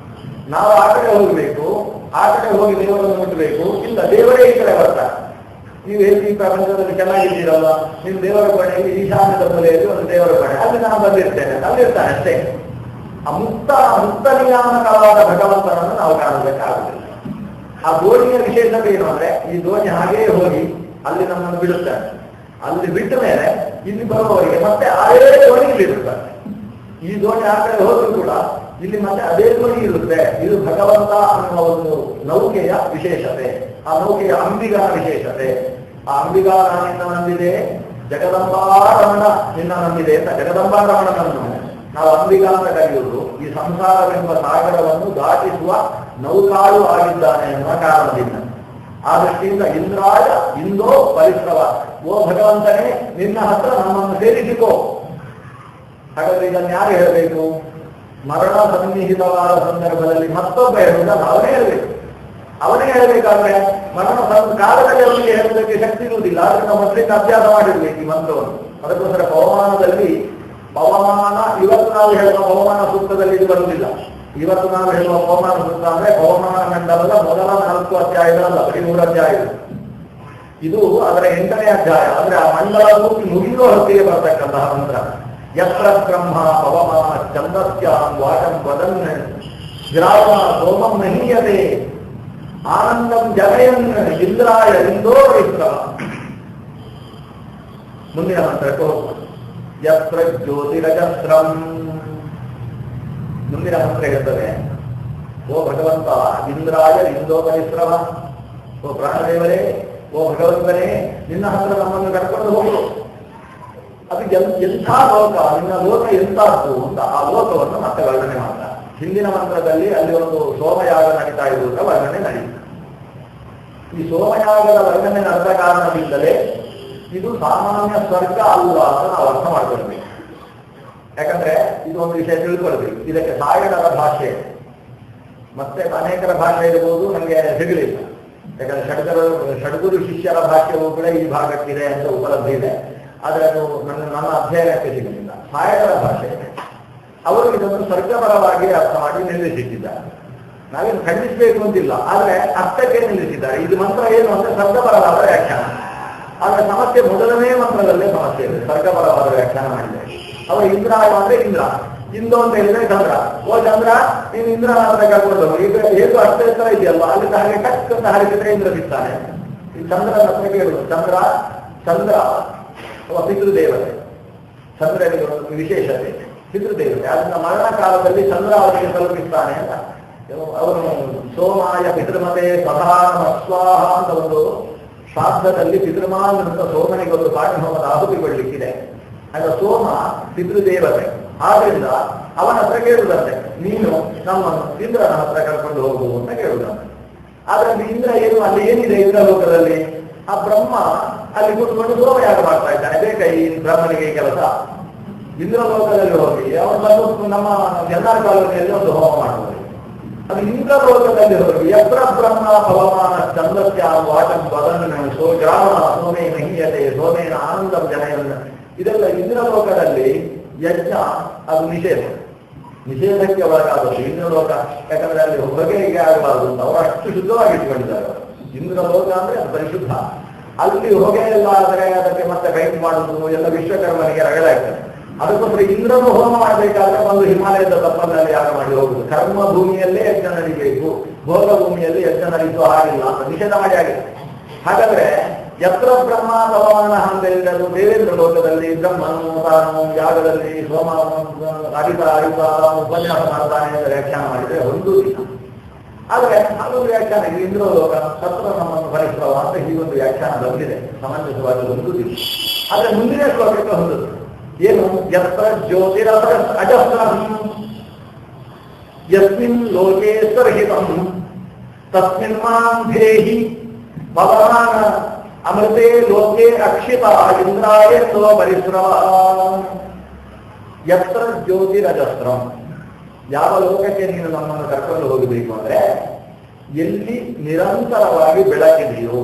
ನಾವು ಆ ಕಡೆ ಹೋಗ್ಬೇಕು, ಆ ಕಡೆ ಹೋಗಿ ದೇವರನ್ನು ಮುಟ್ಟಬೇಕು. ಇಲ್ಲ, ದೇವರೇ ಈ ಕಡೆ ಬರ್ತಾರೆ. ನೀವು ಎಲ್ಲಿ ಈ ಪ್ರಪಂಚದಲ್ಲಿ ಚೆನ್ನಾಗಿದ್ದೀರಲ್ಲ, ನೀವು ದೇವರ ಕೋಣೆಯಲ್ಲಿ ಈಶಾನ್ಯದ ಮೂಲೆಯಲ್ಲಿ ಒಂದು ದೇವರ ಕೋಣೆ, ಅಲ್ಲಿ ನಾನು ಬಂದಿರ್ತೇನೆ, ಅಲ್ಲಿರ್ತಾನೆ ಅಷ್ಟೇ. ಆ ಮುಕ್ತ ನಿಯಾಮಕವಾದ ಭಗವಂತನನ್ನು ನಾವು ಕಾಣಬೇಕಾಗುದಿಲ್ಲ. ಆ ದೋಣಿಯ ವಿಶೇಷತೆ ಏನು ಅಂದ್ರೆ, ಈ ದೋಣಿ ಹಾಗೇ ಹೋಗಿ ಅಲ್ಲಿ ನಮ್ಮನ್ನು ಬಿಡುತ್ತಾರೆ. ಅಲ್ಲಿ ಬಿಟ್ಟ ಮೇಲೆ ಇಲ್ಲಿ ಬರುವವರಿಗೆ ಮತ್ತೆ ಅದೇ ದೋಣಿ ಇಲ್ಲಿ ಇರುತ್ತಾರೆ. ಈ ದೋಣಿ ಆ ಕಡೆ ಹೋದ್ರು ಕೂಡ ಇಲ್ಲಿ ಮತ್ತೆ ಅದೇ ದೋಣಿ ಇರುತ್ತೆ. ಇದು ಭಗವಂತ ಅನ್ನುವ ಒಂದು ನೌಕೆಯ ವಿಶೇಷತೆ, ಆ ನೌಕೆಯ ಅಂಬಿಗನ ವಿಶೇಷತೆ. ಆ ಅಂಬಿಗಾ ನಿನ್ನ ನಂಬಿದೆ, ಜಗದಂಬಾ ರಮಣ ನಿನ್ನ ನಂಬಿದೆ ಅಂತ ಜಗದಂಬಾ ರಮಣನನ್ನು ನಾವು ಅಂಬಿಗಾ ಅಂತ ಕರೆಯುವುದು. ಈ ಸಂಸಾರವೆಂಬ ಸಾಗರವನ್ನು ದಾಟಿಸುವ ನೌಕಾಳು ಆಗಿದ್ದಾನೆ ಎನ್ನುವ ಕಾರಣದಿಂದ. ಆ ದೃಷ್ಟಿಯಿಂದ ಇಂದ್ರಾಯ ಇಂದೋ ಪರಿಶ್ರಮ, ಓ ಭಗವಂತನೇ ನಿನ್ನ ಹತ್ರ ನಮ್ಮನ್ನು ಸೇರಿಸಿಕೋ. ಹಾಗಾದ್ರೆ ಇದನ್ನು ಯಾರು ಹೇಳಬೇಕು? ಮರಣ ಸನ್ನಿಹಿತವಾದ ಸಂದರ್ಭದಲ್ಲಿ ಮತ್ತೊಬ್ಬ ಹೇಳುವುದಲ್ಲ, ಅವನೇ ಹೇಳಬೇಕು. ಅವನೇ ಹೇಳಬೇಕಾದ್ರೆ ಮರಣ ಕಾಲದಲ್ಲಿ ಅವನಿಗೆ ಹೇಳುವುದಕ್ಕೆ ಶಕ್ತಿ ಇರುವುದಿಲ್ಲ. ಆದ್ರಿಂದ ಮೊದಲಿಗೆ ಅಭ್ಯಾಸ ಮಾಡಿರ್ಬೇಕು ಈ ಮಂತ್ರವನ್ನು. ಅದಕ್ಕೋಸ್ಕರ ಪವಮಾನದಲ್ಲಿ ಪವಮಾನ, ಇವತ್ತು ನಾವು ಹೇಳುವ ಪವಮಾನ ಸೂಕ್ತದಲ್ಲಿ ಇದು ಬರುವುದಿಲ್ಲ. ಇವತ್ತು ನಾವು ಹೇಳುವ ಪವಮಾನ ಸೂಕ್ತ ಅಂದ್ರೆ ಪವಮಾನ ಮಂಡಲದ ಮೊದಲ 4 ಅಧ್ಯಾಯಗಳಲ್ಲ, 13 ಅಧ್ಯಾಯಗಳು. ಇದು ಅದರ 8ನೇ ಅಧ್ಯಾಯ. ಅಂದ್ರೆ ಆ ಮಂಡಲ ಮುಗಿಯುವ ಹೊತ್ತಿಗೆ ಬರ್ತಕ್ಕಂತಹ ಮಂತ್ರ. ಯತ್ರ ಬ್ರಹ್ಮ ಪವಮಾನ ಛಂದಸ್ಯಾಂ ವಾಚಂ ವದನ್ ಗ್ರಾಮ ಸೋಮಂ ಮಹೀಯತೆ ಆನಂದಂ ಜನಯನ್ ಇಂದ್ರಾಯ ಇಂದೋ ವಿಶ್ವ. ಮುಂದಿನ ಮಂತ್ರಕ್ಕೆ ಹೋಗುವ. ಯತ್ರ ಜ್ಯೋತಿರಜಸ್ರಂ. ಮುಂದಿನ ಮಂತ್ರ ಹೇಳ್ತದೆ, ಓ ಭಗವಂತ ಇಂದ್ರಾಯ ಇಂದೋ ಪರಿಶ್ರಮ, ಓ ಪ್ರಾಣದೇವರೇ, ಓ ಭಗವಂತನೇ ನಿನ್ನ ಹತ್ರ ನಮ್ಮನ್ನು ಕರ್ಕೊಂಡು ಹೋಗು. ಅದು ಎಂಥ ಲೋಕ, ನಿನ್ನ ಲೋಕ ಎಂಥದ್ದು ಅಂತ ಆ ಲೋಕವನ್ನು ಮತ್ತೆ ವರ್ಣನೆ ಮಾಡ್ತಾರೆ. ಹಿಂದಿನ ಮಂತ್ರದಲ್ಲಿ ಅಲ್ಲಿ ಒಂದು ಸೋಮಯಾಗ ನಡೀತಾ ಇರುವುದರ ವರ್ಣನೆ ನಡೀತು. ಈ ಸೋಮಯಾಗದ ವರ್ಣನೆ ನಡೆದ ಕಾರಣದಿಂದಲೇ ಇದು ಸಾಮಾನ್ಯ ಸ್ವರ್ಗ ಅಲ್ಲ ಅಂತ ನಾವು ಅರ್ಥ ಮಾಡ್ಕೊಳ್ಬೇಕು. ಯಾಕಂದ್ರೆ ಇದು ಒಂದು ವಿಷಯ ತಿಳ್ಕೊಳ್ಬೇಕು. ಇದಕ್ಕೆ ಸಾಯಣರ ಭಾಷೆ ಮತ್ತೆ ಅನೇಕರ ಭಾಷೆ ಇರಬಹುದು, ನನಗೆ ಸಿಗಲಿಲ್ಲ. ಯಾಕಂದ್ರೆ ಷಡ್ಗುರು ಶಿಷ್ಯರ ಭಾಷೆಯೂ ಕೂಡ ಈ ಭಾಗಕ್ಕಿದೆ ಅಂತ ಉಪಲಬ್ಧಿ ಇದೆ. ಆದರೆ ಅದು ನನ್ನ ಅಧ್ಯಯನಕ್ಕೆ ಸಿಗಲಿಲ್ಲ. ಸಾಯಣರ ಭಾಷೆ ಅವರು ಇದನ್ನು ಸ್ವರ್ಗಪರವಾಗಿ ಅರ್ಥ ಮಾಡಿ ನಿಲ್ಲಿಸಿಟ್ಟಿದ್ದಾರೆ. ನಾವೇನು ಖಂಡಿಸಬೇಕು ಅಂತಿಲ್ಲ, ಆದ್ರೆ ಅರ್ಥಕ್ಕೆ ನಿಲ್ಲಿಸಿದ್ದಾರೆ. ಇದು ಮಂತ್ರ ಏನು ಅಂದ್ರೆ ಸ್ವರ್ಗಪರವಾದ ವ್ಯಾಖ್ಯಾನ. ಆದ್ರೆ ಸಮಸ್ಯೆ ಮೊದಲನೇ ಮಂತ್ರದಲ್ಲೇ ಸಮಸ್ಯೆ ಇದೆ. ಸ್ವರ್ಗಪರವಾದ ವ್ಯಾಖ್ಯಾನ ಮಾಡಿದ್ದಾರೆ. ಅವರು ಇಂದ್ರ ಅಂದ್ರೆ ಇಂದ್ರ, ಇಂದು ಅಂತ ಹೇಳಿದ್ರೆ ಚಂದ್ರ. ಓ ಚಂದ್ರ ನೀನು ಇಂದ್ರನ ಹತ್ರ ಕರ್ಕೊಂಡು ಈಗ ಹೇಗೂ ಅರ್ಥ ಎತ್ತರ ಇದೆಯಲ್ಲ, ಅಲ್ಲಿಂದ ಹಾಗೆ ಟಕ್ ಅಂತ ಹಾರಿಸಿದ್ರೆ ಇಂದ್ರ ಸಿಗ್ತಾನೆ. ಈ ಚಂದ್ರನ ಹತ್ರ ಕೇಳುದು. ಚಂದ್ರ ಪಿತೃದೇವತೆ. ಚಂದ್ರನಿಗೆ ಒಂದು ವಿಶೇಷತೆ, ಪಿತೃದೇವತೆ. ಅದನ್ನ ಮರಣ ಕಾಲದಲ್ಲಿ ಚಂದ್ರ ಅವರಿಗೆ ತಲುಪಿಸ್ತಾನೆ ಅಂತ. ಅವನು ಸೋಮಾಯ ಪಿತೃಮತೆ ಸಧಾನ ಸ್ವಾಹ ಅಂತ ಒಂದು ಶ್ರಾದ್ದದಲ್ಲಿ ಪಿತೃಮಾನ್ ಅಂತ ಸೋಮನಿಗೆ ಒಂದು ಕಾಠಿಣೋಮದ ಆಹುತಿಗೊಳ್ಳಿಕ್ಕಿದೆ. ಆಗ ಸೋಮ ಪಿತೃದೇವತೆ. ಆದ್ರಿಂದ ಅವನ ಹತ್ರ ಕೇಳುದಂತೆ, ನೀನು ನಮ್ಮನ್ನು ಇಂದ್ರನ ಹತ್ರ ಕರ್ಕೊಂಡು ಹೋಗು ಅಂತ ಕೇಳುದಂತೆ. ಆದ್ರೆ ಇಂದ್ರ ಏನು, ಅಲ್ಲಿ ಏನಿದೆ ಇಂದ್ರಲೋಕದಲ್ಲಿ? ಆ ಬ್ರಹ್ಮ ಅಲ್ಲಿ ಕೂತ್ಕೊಂಡು ಸೋಮಯಾಗ ಮಾಡ್ತಾ ಇದ್ದಾನೆ. ಬೇಕಾ ಈ ಬ್ರಹ್ಮನಿಗೆ ಈ ಕೆಲಸ? ಇಂದ್ರಲೋಕದಲ್ಲಿ ಹೋಗಿ ಅವನು ಬಂದು ನಮ್ಮ ಎಲ್ಲರ ಕಾಲೋನಿಯಲ್ಲಿ ಒಂದು ಹೋಮ ಮಾಡುವುದು. ಅದು ಇಂದ್ರಲೋಕದಲ್ಲಿ ಹೋಗಿ ಯತ್ರ ಬ್ರಹ್ಮ ಪವಮಾನ ಚಂದ್ರಸ್ಯ ವಾಚಂ ವದನ್ ಗ್ರಾಮ ಸೋಮೇ ಮಹೀಯತೆ ಸೋಮೇನ ಆನಂದಂ ಜನಯನ್. ಇದೆಲ್ಲ ಇಂದ್ರಲೋಕದಲ್ಲಿ ಯಜ್ಞ, ಅದು ನಿಷೇಧಕ್ಕೆ ಒಳಗಾದದ್ದು ಇಂದ್ರಲೋಕ. ಯಾಕಂದ್ರೆ ಅಲ್ಲಿ ಹೊಗೆಗೆ ಆಗಬಾರದು ಅಂತ ಅವರು ಅಷ್ಟು ಶುದ್ಧವಾಗಿ ಇಟ್ಕೊಂಡಿದ್ದಾರೆ. ಇಂದ್ರಲೋಕ ಅಂದ್ರೆ ಅದು ಪರಿಶುದ್ಧ. ಅಲ್ಲಿ ಹೊಗೆ ಎಲ್ಲ ಆದರೆ ಅದಕ್ಕೆ ಮತ್ತೆ ಪೈಂಟ್ ಮಾಡುವುದು ಎಲ್ಲ ವಿಶ್ವಕರ್ಮನಿಗೆ ರಗಡಾಗ್ತದೆ. ಅದಕ್ಕೋಸ್ಕರ ಇಂದ್ರನು ಹೋಮ ಮಾಡಬೇಕಾದ್ರೆ ಒಂದು ಹಿಮಾಲಯದ ತಪ್ಪಲಲ್ಲಿ ಯಾಗ ಮಾಡಿ ಹೋಗುದು. ಕರ್ಮ ಭೂಮಿಯಲ್ಲೇ ಯಜ್ಞ ನಡಿಬೇಕು, ಭೋಗ ಭೂಮಿಯಲ್ಲಿ ಯಜ್ಞ ನಡೀತು ಹಾಗಿಲ್ಲ ಅಂತ ನಿಷೇಧ ಮಾಡಿ ಆಗಿದೆ. ಹಾಗಾದ್ರೆ ಯತ್ರ ಬ್ರಹ್ಮ ಭಗವಾನ ಅಂತೇಳಿದರು ದೇವೇಂದ್ರ ಲೋಕದಲ್ಲಿ ಬ್ರಹ್ಮನು ತಾನು ಯಾಗದಲ್ಲಿ ಸೋಮ ಅರಿತ ಉಪನ್ಯಾಸ ಮಾಡ್ತಾನೆ ಅಂತ ವ್ಯಾಖ್ಯಾನ ಮಾಡಿದ್ರೆ ಒಂದು ದಿನ. ಆದ್ರೆ ಅದೊಂದು ವ್ಯಾಖ್ಯಾನ ಇದು ಇಂದ್ರ ಲೋಕ ತತ್ರ ನಮ್ಮನ್ನು ಭರಿಸುವ ಅಂತ ಹೀಗೊಂದು ವ್ಯಾಖ್ಯಾನ ಬಂದಿದೆ ಸಮಂಜಸವಾದ ಒಂದು ದಿನ. ಆದ್ರೆ ಮುಂದಿನ ಶ್ಲೋಕಕ್ಕೆ ಹೊಂದುದು ಏನು? ಯತ್ರ ಜ್ಯೋತಿರಥ ಅಜಸ್ರಂ ಯಸ್ಮಿನ್ ಲೋಕೆ ಸರ್ಹಿತಂ ತಸ್ಮಿನ್ ಮಾಂ ಧೇಹಿ ಭಗವಾನ್ ಅಮೃತೆ ಲೋಕೆ ಅಕ್ಷಿತ ಇಂದ್ರಾಯ ತವ ಪರಿಶ್ರಮ. ಯತ್ರ ಜ್ಯೋತಿರಜಸ್ರಂ, ಯಾವ ಲೋಕಕ್ಕೆ ನೀನು ನಮ್ಮನ್ನು ಕರ್ಕೊಂಡು ಹೋಗಬೇಕು ಅಂದ್ರೆ ಎಲ್ಲಿ ನಿರಂತರವಾಗಿ ಬೆಳಕಿದೆಯೋ,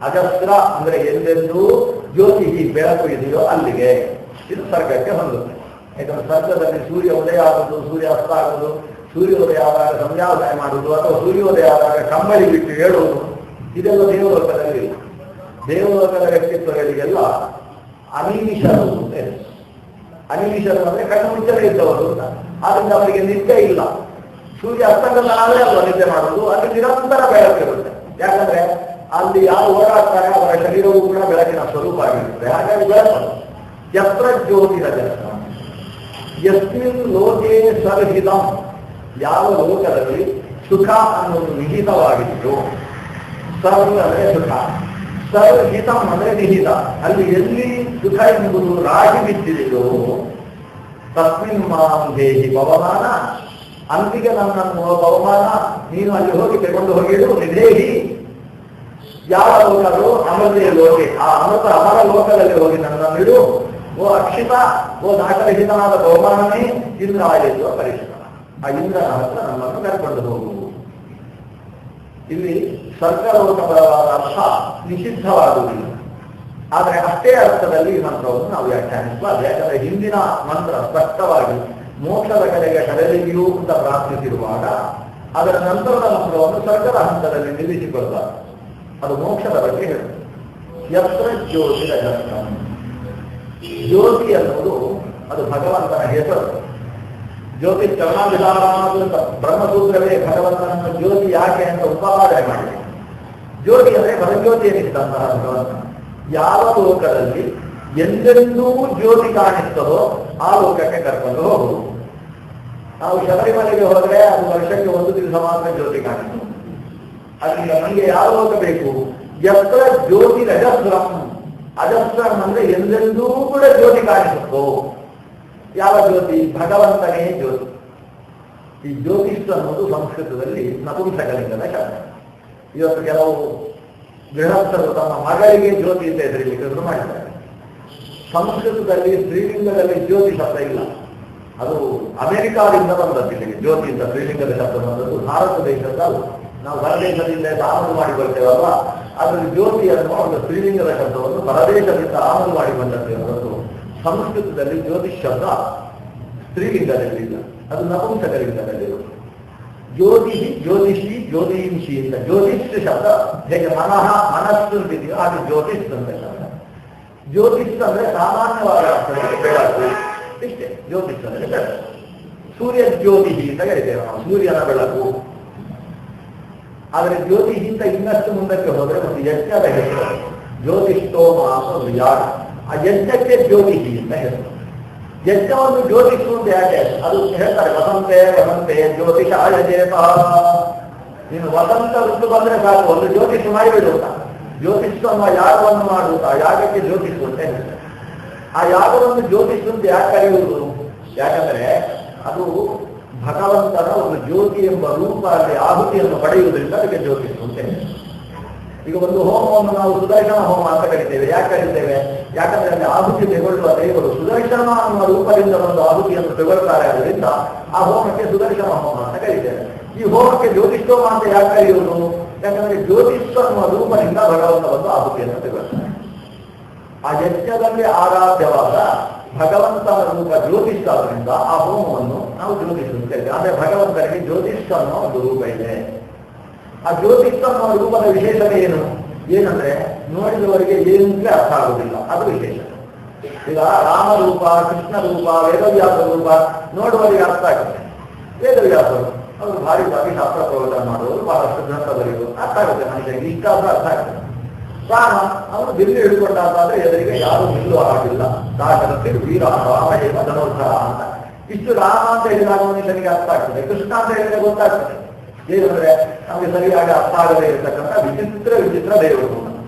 ಅಜಸ್ರ ಅಂದ್ರೆ ಎಲ್ಲೆಂದೂ ಜ್ಯೋತಿ ಬೆಳಕು ಇದೆಯೋ ಅಲ್ಲಿಗೆ, ಇದು ಸ್ವರ್ಗಕ್ಕೆ ಹೊಂದುತ್ತೆ. ಯಾಕಂದ್ರೆ ಸ್ವರ್ಗದಲ್ಲಿ ಸೂರ್ಯ ಉದಯ ಆಗುವುದು, ಸೂರ್ಯ ಅಸ್ತ ಆಗುವುದು, ಸೂರ್ಯೋದಯ ಆದಾಗ ಸಂಧ್ಯಾವದಯ ಮಾಡುವುದು ಅಥವಾ ಸೂರ್ಯೋದಯ ಆದಾಗ ಕಂಬಳಿ ಬಿಟ್ಟು ಹೇಳುವುದು, ಇದೆಲ್ಲ ದೇವಲೋಕದಲ್ಲಿ ಇಲ್ಲ. ದೇವಲೋಕದ ವ್ಯಕ್ತಿತ್ವಗಳಿಗೆಲ್ಲ ಅನಿಮಿಷರು ಅಂತ ಇದೆ. ಅನಿಮಿಷರು ಅಂದ್ರೆ ಕಣ್ಣು ಮುಚ್ಚಲೇ ಇದ್ದವರು ಅಂತ. ಆದ್ರಿಂದ ಅವರಿಗೆ ನಿದ್ದೆ ಇಲ್ಲ. ಸೂರ್ಯ ಅಸ್ತಂಗದ ನಾವೇ ಅಲ್ವಾ ನಿದ್ದೆ ಮಾಡೋದು, ಅಲ್ಲಿ ನಿರಂತರ ಬೆಳಕಿರುತ್ತೆ. ಯಾಕಂದ್ರೆ ಅಲ್ಲಿ ಯಾರು ಓಡಾಡ್ತಾರೆ ಅವರ ಶರೀರವೂ ಕೂಡ ಬೆಳಕಿನ ಸ್ವರೂಪ ಆಗಿರುತ್ತೆ. ಹಾಗಾಗಿ ಬೆಳಕದು. ಯತ್ರ ಜ್ಯೋತಿರಜಸ್ರ ಯಸ್ಮಿನ್ ಲೋಕೆ ಸರ್ಹಿತಂ, ಯಾವ ಲೋಕದಲ್ಲಿ ಸುಖ ಅನ್ನೋದು ನಿಹಿತವಾಗಿತ್ತು. ಸರ್ವ ಅಂದ್ರೆ ಸುಖ, ಸರ್ಹಿತಂ ಅಂದ್ರೆ ನಿಹಿತ, ಅಲ್ಲಿ ಎಲ್ಲಿ ಸುಖ ಎಂಬುದು ರಾಶಿ ಬಿದ್ದಿದೆಯೋ ತಸ್ಮಿನ್ ಮಾಂ ದೇಹಿ ಭವಮಾನ, ಅಂತಿಗೆ ನನ್ನನ್ನು ಭವಮಾನ ನೀನು ಅಲ್ಲಿ ಹೋಗಿ ತಗೊಂಡು ಹೋಗಿಡು ನಿಧೇಹಿ. ಯಾವ ಲೋಕರು? ಅಮೃತೆಯ ಲೋಕೆ, ಆ ಅಮೃತ ಅಮರ ಲೋಕದಲ್ಲಿ ಹೋಗಿ ನನ್ನನ್ನು ಇಡು. ಓ ಅಕ್ಷಿತ, ಓ ನಾಟರಹಿತನಾದ ಬಹುಮಾನನೇ ಇಂದ್ರ ಆಯುವ ಪರಿಶ್ರಮ. ಆ ಇಂದ್ರನ ಹತ್ರ ನಮ್ಮನ್ನು ಕರ್ಕೊಂಡು ಹೋಗುವುದು. ಇಲ್ಲಿ ಸ್ವರ್ಗಲೋಕಪರವಾದ ಅರ್ಥ ನಿಷಿದ್ಧವಾಗುವುದಿಲ್ಲ. ಆದರೆ ಅಷ್ಟೇ ಅರ್ಥದಲ್ಲಿ ಈ ಮಂತ್ರವನ್ನು ನಾವು ವ್ಯಾಖ್ಯಾನಿಸಬಾರದು. ಯಾಕಂದ್ರೆ ಹಿಂದಿನ ಮಂತ್ರ ಸ್ಪಷ್ಟವಾಗಿ ಮೋಕ್ಷದ ಕಡೆಗೆ ಕರೆದೆಯೂ ಅಂತ ಪ್ರಾರ್ಥಿಸಿರುವಾಗ ಅದರ ನಂತರದ ಮಂತ್ರವನ್ನು ಸ್ವರ್ಗದ ಹಂತದಲ್ಲಿ ನಿಲ್ಲಿಸಿಕೊಳ್ಳಬಾರದು. ಅದು ಮೋಕ್ಷದ ಬಗ್ಗೆ ಹೇಳುತ್ತದೆ. ಯತ್ರ ಜ್ಯೋತಿರಜಸ್ರ, ಜ್ಯೋತಿ ಅನ್ನುವುದು ಅದು ಭಗವಂತನ ಹೆಸರು. ಜ್ಯೋತಿ ಚರಣಾಭಿಧಾನ ಅಂತ ಬ್ರಹ್ಮಸೂತ್ರವೇ ಭಗವಂತನನ್ನು ಜ್ಯೋತಿ ಯಾಕೆ ಅಂತ ಉಪಾದನೆ ಮಾಡಿದೆ. ಜ್ಯೋತಿ ಅಂದ್ರೆ ಪರಜ್ಯೋತಿಯನ್ನಿದ್ದಂತಹ ಭಗವಂತ. ಯಾವ ಲೋಕದಲ್ಲಿ ಎಂದೆಂದೂ ಜ್ಯೋತಿ ಕಾಣಿಸ್ತದೋ ಆ ಲೋಕಕ್ಕೆ ಕರ್ಕೊಂಡು ಹೋಗುವುದು. ನಾವು ಶಬರಿಮಲೆಗೆ ಹೋದರೆ ಅದು ವರ್ಷಕ್ಕೆ ಒಂದು ದಿವಸ ಮಾತ್ರ ಜ್ಯೋತಿ ಕಾಣಿಸ್ತದೆ. ಅದರಿಂದ ನಮಗೆ ಯಾವ ಲೋಕ ಬೇಕು? ಯತ್ರ ಜ್ಯೋತಿ ಅಜಸ್ರಂ, ಅಜಸ್ರಂ ಅಂದ್ರೆ ಎಂದೆಂದೂ ಕೂಡ ಜ್ಯೋತಿ ಕಾಣಿಸುತ್ತೋ. ಯಾವ ಜ್ಯೋತಿ? ಭಗವಂತನೇ ಜ್ಯೋತಿ. ಈ ಜ್ಯೋತಿಷ್ ಅನ್ನೋದು ಸಂಸ್ಕೃತದಲ್ಲಿ ನಪುಂಸಕಲಿಂಗದ ಶಬ್ದ. ಇವತ್ತು ಕೆಲವು ಗೃಹಸ್ಥರು ತಮ್ಮ ಮಗಳಿಗೆ ಜ್ಯೋತಿ ಅಂತ ಹೆಸರಿಲಿಕ್ಕೆ ಶುರು ಮಾಡಿದ್ದಾರೆ. ಸಂಸ್ಕೃತದಲ್ಲಿ ಸ್ತ್ರೀಲಿಂಗದಲ್ಲಿ ಜ್ಯೋತಿ ಶಬ್ದ ಇಲ್ಲ. ಅದು ಅಮೆರಿಕಾದಿಂದ ಬಂದದ್ದು. ಜ್ಯೋತಿ ಅಂತ ಸ್ತ್ರೀಲಿಂಗದ ಶಬ್ದ ಬಂದದ್ದು ಭಾರತ ದೇಶದ ಅಲ್ಲ. ನಾವು ಹೊರದೇಶದಿಂದ ಆಮದು ಮಾಡಿಕೊಳ್ತೇವಲ್ಲ, ಅದರಲ್ಲಿ ಜ್ಯೋತಿ ಅನ್ನುವ ಒಂದು ಸ್ತ್ರೀಲಿಂಗದ ಶಬ್ದವನ್ನು ಹೊರದೇಶದಿಂದ ಆಮದು ಮಾಡಿಕೊಂಡದ್ದು ಅನ್ನೋದು. ಸಂಸ್ಕೃತದಲ್ಲಿ ಜ್ಯೋತಿಷ್ ಶಬ್ದ ಸ್ತ್ರೀಲಿಂಗದಲ್ಲಿ ಇಲ್ಲ, ಅದು ನಪುಂಸಕಲಿಂಗದಲ್ಲಿ. ಜ್ಯೋತಿಷಿ, ಜ್ಯೋತಿಷಿ, ಜ್ಯೋತಿಷಿ ಅಂತ ಜ್ಯೋತಿಷ್ ಶಬ್ದ ಹೇಗೆ ಮನಃ ಮನಸ್ಸು ಅಂತಿದೆಯೋ ಹಾಗೆ ಜ್ಯೋತಿಷ್ ಅಂತ ಶಬ್ದ. ಜ್ಯೋತಿಷ್ ಅಂದ್ರೆ ಸಾಮಾನ್ಯವಾದ ಅರ್ಥದಲ್ಲಿ ಬೆಳಕು, ಇಷ್ಟೇ. ಜ್ಯೋತಿಷ್ ಅಂದ್ರೆ ಬೆಳಕು. ಸೂರ್ಯ ಜ್ಯೋತಿಷಿ ಅಂತ ಹೇಳಿದ್ದೇವೆ ನಾವು, ಸೂರ್ಯನ ಬೆಳಕು. ಆದರೆ ಜ್ಯೋತಿಷಿಂತ ಇನ್ನಷ್ಟು ಮುಂದಕ್ಕೆ ಹೋದರೆ ಒಂದು ಯಜ್ಞದ ಹೆಸರು ಜ್ಯೋತಿಷ್ಠೋಮ ಒಂದು ಯಾಗ. ಆ ಯಜ್ಞಕ್ಕೆ ಜ್ಯೋತಿಷಿ ಅಂತ ಹೆಸರು. ಯಜ್ಞವನ್ನು ಜ್ಯೋತಿಷು ಅಂತ ಯಾಕೆ? ಅದು ಹೇಳ್ತಾರೆ ವಸಂತೆ ವಸಂತೆ ಜ್ಯೋತಿಷಾಯ ಜೇತ. ನೀನು ವಸಂತ ಋತು ಬಂದ್ರೆ ಸಾಕು, ಒಂದು ಜ್ಯೋತಿಷು ಮಾಡಿಬಿಡುತ್ತಾ. ಜ್ಯೋತಿಷು ಅನ್ನುವ ಯಾಗವನ್ನು ಮಾಡುತ್ತಾ, ಯಾಗಕ್ಕೆ ಜ್ಯೋತಿಷು ಅಂತ ಹೇಳ್ತಾರೆ. ಆ ಯಾಗವನ್ನು ಜ್ಯೋತಿಷು ಅಂತ ಯಾಕೆ ಕರೆಯುವುದು? ಯಾಕಂದ್ರೆ ಅದು ಭಗವಂತನ ಒಂದು ಜ್ಯೋತಿ ಎಂಬ ರೂಪ ಅಲ್ಲಿ ಆಹುತಿಯನ್ನು ಪಡೆಯುವುದರಿಂದ ಅದಕ್ಕೆ ಜ್ಯೋತಿಷು ಅಂತ ಹೇಳ್ತಾರೆ. ಈಗ ಒಂದು ಹೋಮವನ್ನು ನಾವು ಸುದರ್ಶನ ಹೋಮ ಅಂತ ಕರಿತೇವೆ. ಯಾಕೆ ಕರಿತೇವೆ? ಯಾಕಂದ್ರೆ ಅಲ್ಲಿ ಆಹುತಿ ತೆಗೊಳ್ಳುವ ದೇವರು ಸುದರ್ಶನ ಅನ್ನುವ ರೂಪದಿಂದ ಒಂದು ಆಹುತಿಯನ್ನು ತೆಗೊಳ್ತಾರೆ. ಅದರಿಂದ ಆ ಹೋಮಕ್ಕೆ ಸುದರ್ಶನ ಹೋಮ ಅಂತ ಕರಿತೇವೆ. ಈ ಹೋಮಕ್ಕೆ ಜ್ಯೋತಿಷ್ಠೋಮ ಅಂತ ಯಾಕೆ ಕರೆಯುವುದು? ಯಾಕಂದ್ರೆ ಜ್ಯೋತಿಷ್ಠ ಅನ್ನುವ ರೂಪದಿಂದ ಭಗವಂತ ಒಂದು ಆಹುತಿಯನ್ನು ತೆಗೊಳ್ತಾರೆ. ಆ ಯಜ್ಞದಲ್ಲಿ ಆರಾಧ್ಯವಾದ ಭಗವಂತನ ರೂಪ ಜ್ಯೋತಿಷ್ಠ ಆದ್ರಿಂದ ಆ ಹೋಮವನ್ನು ನಾವು ಜ್ಯೋತಿಷ್ ಅಂತ ಕರಿತೇವೆ. ಆದ್ರೆ ಭಗವಂತನಿಗೆ ಜ್ಯೋತಿಷ್ಠ ಅನ್ನೋ ಒಂದು ರೂಪ ಇದೆ. ಆ ಜ್ಯೋತಿಷ್ಠ ಅನ್ನೋ ರೂಪದ ವಿಶೇಷತೆ ಏನು? ಏನಂದ್ರೆ ನೋಡಿದವರಿಗೆ ಏನಂದ್ರೆ ಅರ್ಥ ಆಗುವುದಿಲ್ಲ, ಅದು ವಿಶೇಷ. ಈಗ ರಾಮರೂಪ, ಕೃಷ್ಣ ರೂಪ, ವೇದವ್ಯಾಸ ರೂಪ ನೋಡುವವರಿಗೆ ಅರ್ಥ ಆಗುತ್ತೆ. ವೇದವ್ಯಾಸರು ಅವರು ಭಾರಿ ಶಾಸ್ತ್ರ ಪ್ರವಚನ ಮಾಡೋರು, ಬಹಳಷ್ಟು ಗ್ರಂಥ ಬರೆಯೋರು, ಅರ್ಥ ಆಗುತ್ತೆ ಮನುಷ್ಯನಿಗೆ, ಇಷ್ಟ ಆದ್ರೂ ಅರ್ಥ ಆಗ್ತದೆ. ರಾಮ ಅವನು ಬಿಲ್ಲು ಹಿಡ್ಕೊಂಡಾದ್ರೆ ಎದುರಿಗೆ ಯಾರು ನಿಲ್ಲುವ ಹಾಗಿಲ್ಲ, ದಾಟದಂತೆ ವೀರ ರಾಮ ಏವ ಧನುರ್ಧರ ಅಂತ. ಇಷ್ಟು ರಾಮ ಅಂತ ಹೇಳಿದಾಗ ಮನುಷ್ಯನಿಗೆ ಅರ್ಥ ಆಗ್ತದೆ. ಕೃಷ್ಣ ಅಂತ ಹೇಳಿದ್ರೆ ಗೊತ್ತಾಗ್ತದೆ. ಏನಂದ್ರೆ ನಮಗೆ ಸರಿಯಾಗಿ ಅರ್ಥ ಆಗದೇ ಇರತಕ್ಕಂಥ ವಿಚಿತ್ರ ದೇವರು,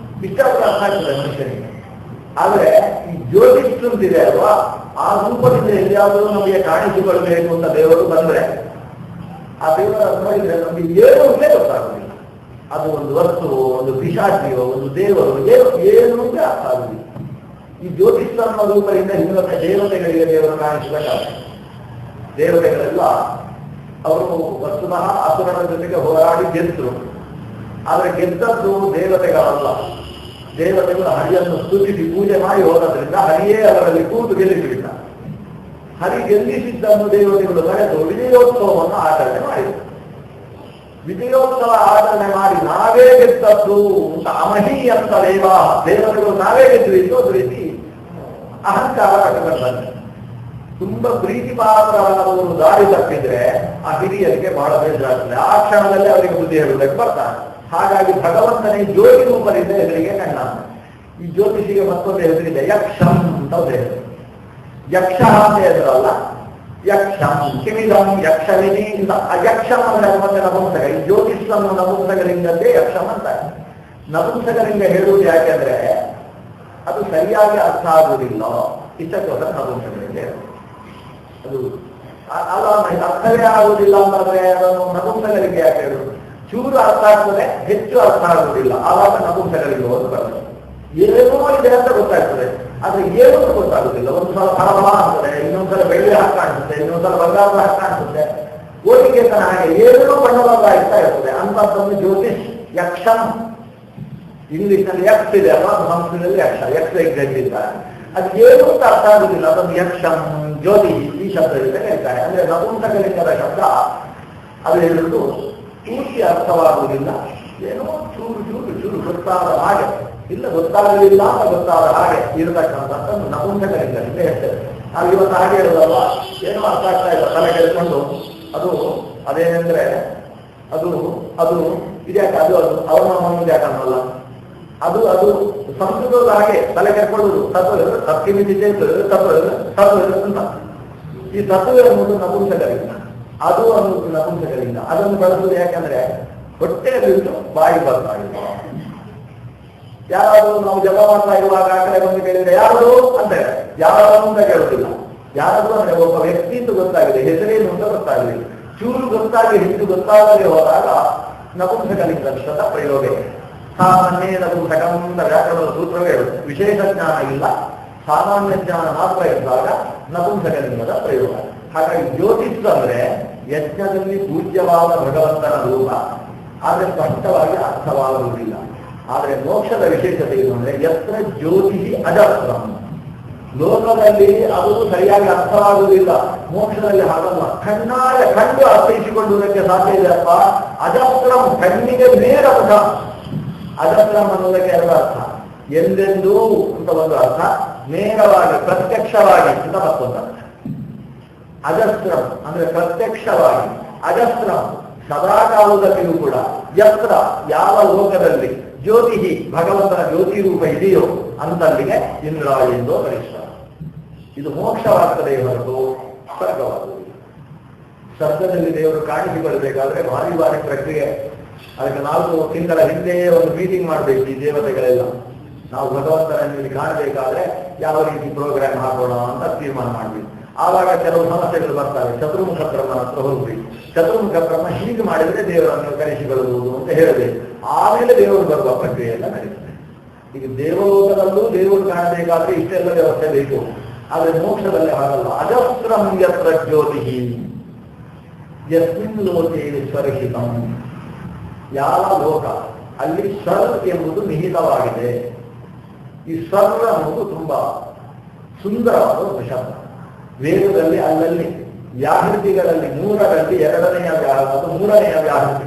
ಇಷ್ಟಾದ್ರೂ ಅರ್ಥ ಆಗ್ತದೆ ಮನುಷ್ಯನಿಗೆ. ಆದ್ರೆ ಈ ಜ್ಯೋತಿಷ್ ಅಂತಿದೆ ಅಲ್ವಾ, ಆ ರೂಪದಿಂದ ಎಲ್ಲಿಯಾದರೂ ನಮಗೆ ಕಾಣಿಸಿಕೊಳ್ಬೇಕು ಅಂತ ದೇವರು ಬಂದ್ರೆ ಆ ದೇವರ ನೋಡಿದ್ರೆ ನಮಗೆ ಏನೂ ಗೊತ್ತಾಗುದಿಲ್ಲ. ಅದು ಒಂದು ವಸ್ತು, ಒಂದು ಪಿಶಾಚಿಯೋ, ಒಂದು ದೇವರು, ಏನು ಅರ್ಥ ಆಗುದಿಲ್ಲ. ಈ ಜ್ಯೋತಿಷ್ ಅನ್ನೋ ರೂಪದಿಂದ ಹಿಂದಿನ ದೇವತೆಗಳಿಗೆ ದೇವರು ಕಾಣಿಸಬೇಕಾಗ್ತದೆ. ದೇವತೆಗಳೆಲ್ಲ ಅವರು ವಸ್ತುತಃ ಅಸುರನ ಜೊತೆಗೆ ಹೋರಾಡಿ ಗೆದ್ದರು. ಆದರೆ ಗೆದ್ದದ್ದು ದೇವತೆಗಳಲ್ಲ. ದೇವತೆಗಳು ಹರಿಯನ್ನು ಸ್ತುತಿಸಿ ಪೂಜೆ ಮಾಡಿ ಹೋಗೋದ್ರಿಂದ ಹರಿಯೇ ಅವರಲ್ಲಿ ಕೂತು ಗೆಲ್ಲಿಸಿಬಿಟ್ಟ. ಹರಿ ಗೆಲ್ಲಿಸಿದ್ದನ್ನು ದೇವತೆಗಳು ಕರೆದು ವಿಜಯೋತ್ಸವವನ್ನು ಆಚರಣೆ ಮಾಡಿದರು. ವಿಜಯೋತ್ಸವ ಆಚರಣೆ ಮಾಡಿ ನಾವೇ ಗೆದ್ದದ್ದು ಅಂತ ಅಮಹಿ ಅಂತ ದೇವತೆಗಳು ನಾವೇ ಗೆದ್ವಿ ಒಂದು ರೀತಿ ಅಹಂಕಾರ ಕಟ್ಟಬಂದಂತೆ. ತುಂಬಾ ಪ್ರೀತಿ ಪಾತ್ರರಾದವರು ದಾರಿ ತಪ್ಪಿದ್ರೆ ಆ ಹಿರಿಯರಿಗೆ ಬಹಳ ಬೇಜಾರಾಗ್ತದೆ. ಆ ಕ್ಷಣದಲ್ಲಿ ಅವರಿಗೆ ಬುದ್ಧಿ ಹೇಳುವುದಕ್ಕೆ ಬರ್ತಾನೆ. ಹಾಗಾಗಿ ಭಗವಂತನೇ ಜ್ಯೋತಿ ರೂಪದಿಂದ ಎದುರಿಗೆ ಕಣ್ಣ. ಈ ಜ್ಯೋತಿಷಿಗೆ ಮತ್ತೊಂದು ಹೆಸರಿದೆ, ಯಕ್ಷಂ ಅಂತ ಹೆಸರು. ಯಕ್ಷ ಅಂತ ಹೆಸರಲ್ಲ, ಯಕ್ಷಂ ಕಿಮಿದಂ ಯಕ್ಷವಿಧಿ ಅಂತ. ಆ ಯಕ್ಷಂ ಅಂದ್ರೆ ಮತ್ತೆ ನಪುಂಸಕ. ಈ ಜ್ಯೋತಿಷನ್ನು ನಪುಂಸಕಲಿಂಗದ್ದೇ ಯಕ್ಷಂ ಅಂತಾರೆ. ನಪುಂಸಕಲಿಂಗ ಹೇಳುವುದು ಯಾಕೆಂದ್ರೆ ಅದು ಸರಿಯಾಗಿ ಅರ್ಥ ಆಗುವುದಿಲ್ಲ, ಇಷ್ಟಕ್ಕೋಸ್ಕರ ನಪುಂಸಕಲಿಂಗ. ಅದು ಅಲ್ಲ, ಅರ್ಥವೇ ಆಗುವುದಿಲ್ಲ ಅಂತಂದ್ರೆ ಅದನ್ನು ನಪುಂಸಕಲಿಂಗ ಯಾಕೆ ಹೇಳುವುದು? ಚೂರು ಅರ್ಥ ಆಗ್ತದೆ, ಹೆಚ್ಚು ಅರ್ಥ ಆಗುವುದಿಲ್ಲ, ಆವಾಗ ನಪುಂಸಕಲಿಂಗ ಒಂದು ಬರ್ತದೆ. ಏನೋ ಇದೆ ಅಂತ ಗೊತ್ತಾಗ್ತದೆ, ಆದ್ರೆ ಏನೂ ಗೊತ್ತಾಗುದಿಲ್ಲ. ಒಂದು ಸಲ ಹರಮ ಆಗ್ತದೆ, ಇನ್ನೊಂದ್ಸಲ ಬೆಳ್ಳಿ ಹಾಕಿ ಕಾಣಿಸುತ್ತೆ, ಇನ್ನೊಂದ್ಸಲ ಬಂಗಾರದ ಹಾಕಿ ಕಾಣಿಸುತ್ತೆ. ಓದಿಗೆ ಹಾಗೆ ಏನೋ ಬಣ್ಣವಾದ ಆಗ್ತಾ ಇರ್ತದೆ. ಅಂತದ್ದೊಂದು ಜ್ಯೋತಿಷ್ ಯಕ್ಷಂ. ಇಂಗ್ಲಿಷ್ ನಲ್ಲಿ ಯಕ್ಷ ಇದೆ ಅಲ್ವಾ, ಸಂಸ್ಕೃತದಲ್ಲಿ ಯಕ್ಷ ಇದ್ದಾರೆ. ಅದು ಏನು ಅಂತ ಅರ್ಥ ಆಗುದಿಲ್ಲ. ಅದೊಂದು ಯಕ್ಷಂ ಜ್ಯೋತಿ ಈ ಶಬ್ದದಿಂದ ಹೇಳ್ತಾರೆ. ಅಂದ್ರೆ ನಪುಂಸಕಲಿಂಗದ ಶಬ್ದ ಅದು ಹೇಳುವುದು ಪೂರ್ತಿ ಅರ್ಥವಾಗುವುದಿಲ್ಲ. ಏನೋ ಚೂರು ಚೂರು ಚೂರು ಗೊತ್ತಾದ ಹಾಗೆ, ಇಲ್ಲ ಗೊತ್ತಾಗಲಿಲ್ಲ ಅಂತ ಗೊತ್ತಾದ ಹಾಗೆ ಇರತಕ್ಕಂಥ ನಪುಂಸಕಲಿಂಗದಿಂದ ಹೇಳ್ತೇವೆ. ನಾವು ಇವತ್ತು ಹಾಗೆ ಹೇಳೋದಲ್ವ, ಏನೋ ಅರ್ಥ ಆಗ್ತಾ ಇಲ್ಲ, ತಲೆ ಕೆಳ್ಕೊಂಡು ಅದು ಅದೇನೆಂದ್ರೆ ಅದು ಅದು ಇದ್ಯಾಕೆ ಅದು ಅದು ಅವನ ಯಾಕನ್ನಲ್ಲ, ಅದು ಅದು ಸಂಸ್ಕೃತದ ಹಾಗೆ ತಲೆ ಕೆರ್ಕೊಳ್ಳುವುದು. ಸತ್ಯಮಿತಿದೆ ಅಂತ. ಈ ತತ್ವ ಅನ್ನೋದು ನಪುಂಸಕಲಿಂಗ, ಅದು ಅನ್ನೋದು ನಪುಂಸಕಲಿಂಗ. ಅದನ್ನು ಬಳಸುವುದು ಯಾಕಂದ್ರೆ ಹೊಟ್ಟೆಯಲ್ಲಿಟ್ಟು ಬಾಯಿ ಬರ್ತಾ ಇಲ್ಲ. ಯಾರಾದರೂ ನಾವು ಜಪ ಮಾಡ್ತಾ ಇರುವಾಗ ಆ ಕಡೆ ಬಂದು ಕೇಳಿದ್ರೆ ಯಾರು ಅಂತ ಯಾರು ಅಂತ ಕೇಳುವುದಿಲ್ಲ. ಯಾರಾದ್ರೂ ಅಂದ್ರೆ ಒಬ್ಬ ವ್ಯಕ್ತಿ ಅಂತ ಗೊತ್ತಾಗಿದೆ, ಹೆಸರೇನು ಅಂತ ಗೊತ್ತಾಗಲಿ, ಚೂರು ಗೊತ್ತಾಗಿ ಹೆಚ್ಚು ಗೊತ್ತಾಗದೆ ಹೋದಾಗ ನಪುಂಸಕಲಿಂಗದ ಪ್ರಯೋಗ. ಸಾಮಾನ್ಯ ನಪುಂಸಕಂ ಅಂತ ವ್ಯಾಕರಣದ ಸೂತ್ರವೇ ಹೇಳುತ್ತೆ. ವಿಶೇಷ ಜ್ಞಾನ ಇಲ್ಲ, ಸಾಮಾನ್ಯ ಜ್ಞಾನ ಮಾತ್ರ ಇದ್ದಾಗ ನಪುಂಸಕಲಿಂಗದ ಪ್ರಯೋಗ. ಹಾಗಾಗಿ ಜ್ಯೋತಿಷ್ ಅಂದ್ರೆ ಯಜ್ಞದಲ್ಲಿ ಪೂಜ್ಯವಾದ ಭಗವಂತನ ರೂಪ, ಆದ್ರೆ ಸ್ಪಷ್ಟವಾಗಿ ಅರ್ಥವಾಗುವುದಿಲ್ಲ. ಆದರೆ ಮೋಕ್ಷದ ವಿಶೇಷತೆ ಏನು ಅಂದ್ರೆ ಯತ್ರ ಜ್ಯೋತಿಷಿ ಅಜಸ್ರಂ. ಲೋಕದಲ್ಲಿ ಅದು ಸರಿಯಾಗಿ ಅರ್ಥವಾಗುವುದಿಲ್ಲ, ಮೋಕ್ಷದಲ್ಲಿ ಹಾಗಲ್ಲ. ಕಣ್ಣಾರೆ ಕಂಡು ಅರ್ಥೈಸಿಕೊಳ್ಳುವುದಕ್ಕೆ ಸಾಧ್ಯ ಇದೆ ಅಪ್ಪ. ಅಜಸ್ರಂ ಕಣ್ಣಿಗೆ ನೇರ ಮುಖ. ಅಜಸ್ರಂ ಅನ್ನೋದಕ್ಕೆ ಎರಡು ಅರ್ಥ, ಎಂದೆಂದೂ ಅಂತ ಒಂದು ಅರ್ಥ, ನೇರವಾಗಿ ಪ್ರತ್ಯಕ್ಷವಾಗಿ ಅಂತ ಮತ್ತೊಂದು ಅರ್ಥ. ಅಜಸ್ರಂ ಅಂದ್ರೆ ಪ್ರತ್ಯಕ್ಷವಾಗಿ, ಅಜಸ್ರಂ ಸದಾಕಾಲದಲ್ಲಿಯೂ ಕೂಡ. ಯತ್ರ ಯಾವ ಲೋಕದಲ್ಲಿ ಜ್ಯೋತಿ ಭಗವಂತನ ಜ್ಯೋತಿ ರೂಪ ಇದೆಯೋ ಅಂತಲ್ಲಿಗೆ ಇಂದ್ರ ಎಂದೋ ಪರಿಶ್ರಮ. ಇದು ಮೋಕ್ಷವಾಗ್ತದೆ ಹೊರತು ಸ್ವರ್ಗವಾಗುವುದಿಲ್ಲ. ಸ್ವರ್ಗದಲ್ಲಿ ದೇವರು ಕಾಣಿಸಿಕೊಳ್ಳಬೇಕಾದ್ರೆ ಭಾರಿ ಭಾರಿ ಪ್ರಕ್ರಿಯೆ. ಅದಕ್ಕೆ 4 ತಿಂಗಳ ಹಿಂದೆ ಒಂದು ಮೀಟಿಂಗ್ ಮಾಡಬೇಕು ಈ ದೇವತೆಗಳೆಲ್ಲ. ನಾವು ಭಗವಂತನಲ್ಲಿ ಕಾಣಬೇಕಾದ್ರೆ ಯಾವ ರೀತಿ ಪ್ರೋಗ್ರಾಮ್ ಹಾಕೋಣ ಅಂತ ತೀರ್ಮಾನ ಮಾಡಬೇಕು. ಆವಾಗ ಕೆಲವು ಸಮಸ್ಯೆಗಳು ಬರ್ತವೆ. ಚತುರ್ಮುಖ ಬ್ರಹ್ಮನ ಹತ್ರ ಹೋಗ್ಬೇಕು. ಚತುರ್ಮುಖ ಬ್ರಹ್ಮ ಹೀಗೆ ಮಾಡಿದ್ರೆ ದೇವರನ್ನು ಕರೆಸಿಕೊಳ್ಳಬಹುದು ಅಂತ ಹೇಳಬೇಕು. ಆಮೇಲೆ ದೇವರು ಬರುವ ಪ್ರಕ್ರಿಯೆ ಎಲ್ಲ ನಡೀತದೆ. ಈಗ ದೇವಲೋಕದಲ್ಲೂ ದೇವರು ಕಾಣಬೇಕಾದ್ರೆ ಇಷ್ಟೆಲ್ಲ ವ್ಯವಸ್ಥೆ ಬೇಕು. ಆದ್ರೆ ಮೋಕ್ಷದಲ್ಲಿ ಹಾಗಲ್ಲ. ಅಜಸ್ರಂ ಯತ್ರ ಜ್ಯೋತಿ ಯಸ್ಮಿನ್ ಲೋಕೆ ಸ್ವರ್ಹಿತಂ. ಯಾವ ಲೋಕ ಅಲ್ಲಿ ಸ್ವರ್ ಎಂಬುದು ನಿಹಿತವಾಗಿದೆ. ಈ ಸ್ವರ್ ಅನ್ನುವುದು ತುಂಬಾ ಸುಂದರವಾದ ಒಂದು ಶಬ್ದ. ವೇದದಲ್ಲಿ ಅಲ್ಲಲ್ಲಿ ವ್ಯಾಹೃತಿಗಳಲ್ಲಿ 3ರಲ್ಲಿ 2ನೆಯ ವ್ಯಾಹೃತಿ, 3ನೆಯ ವ್ಯಾಹೃತಿ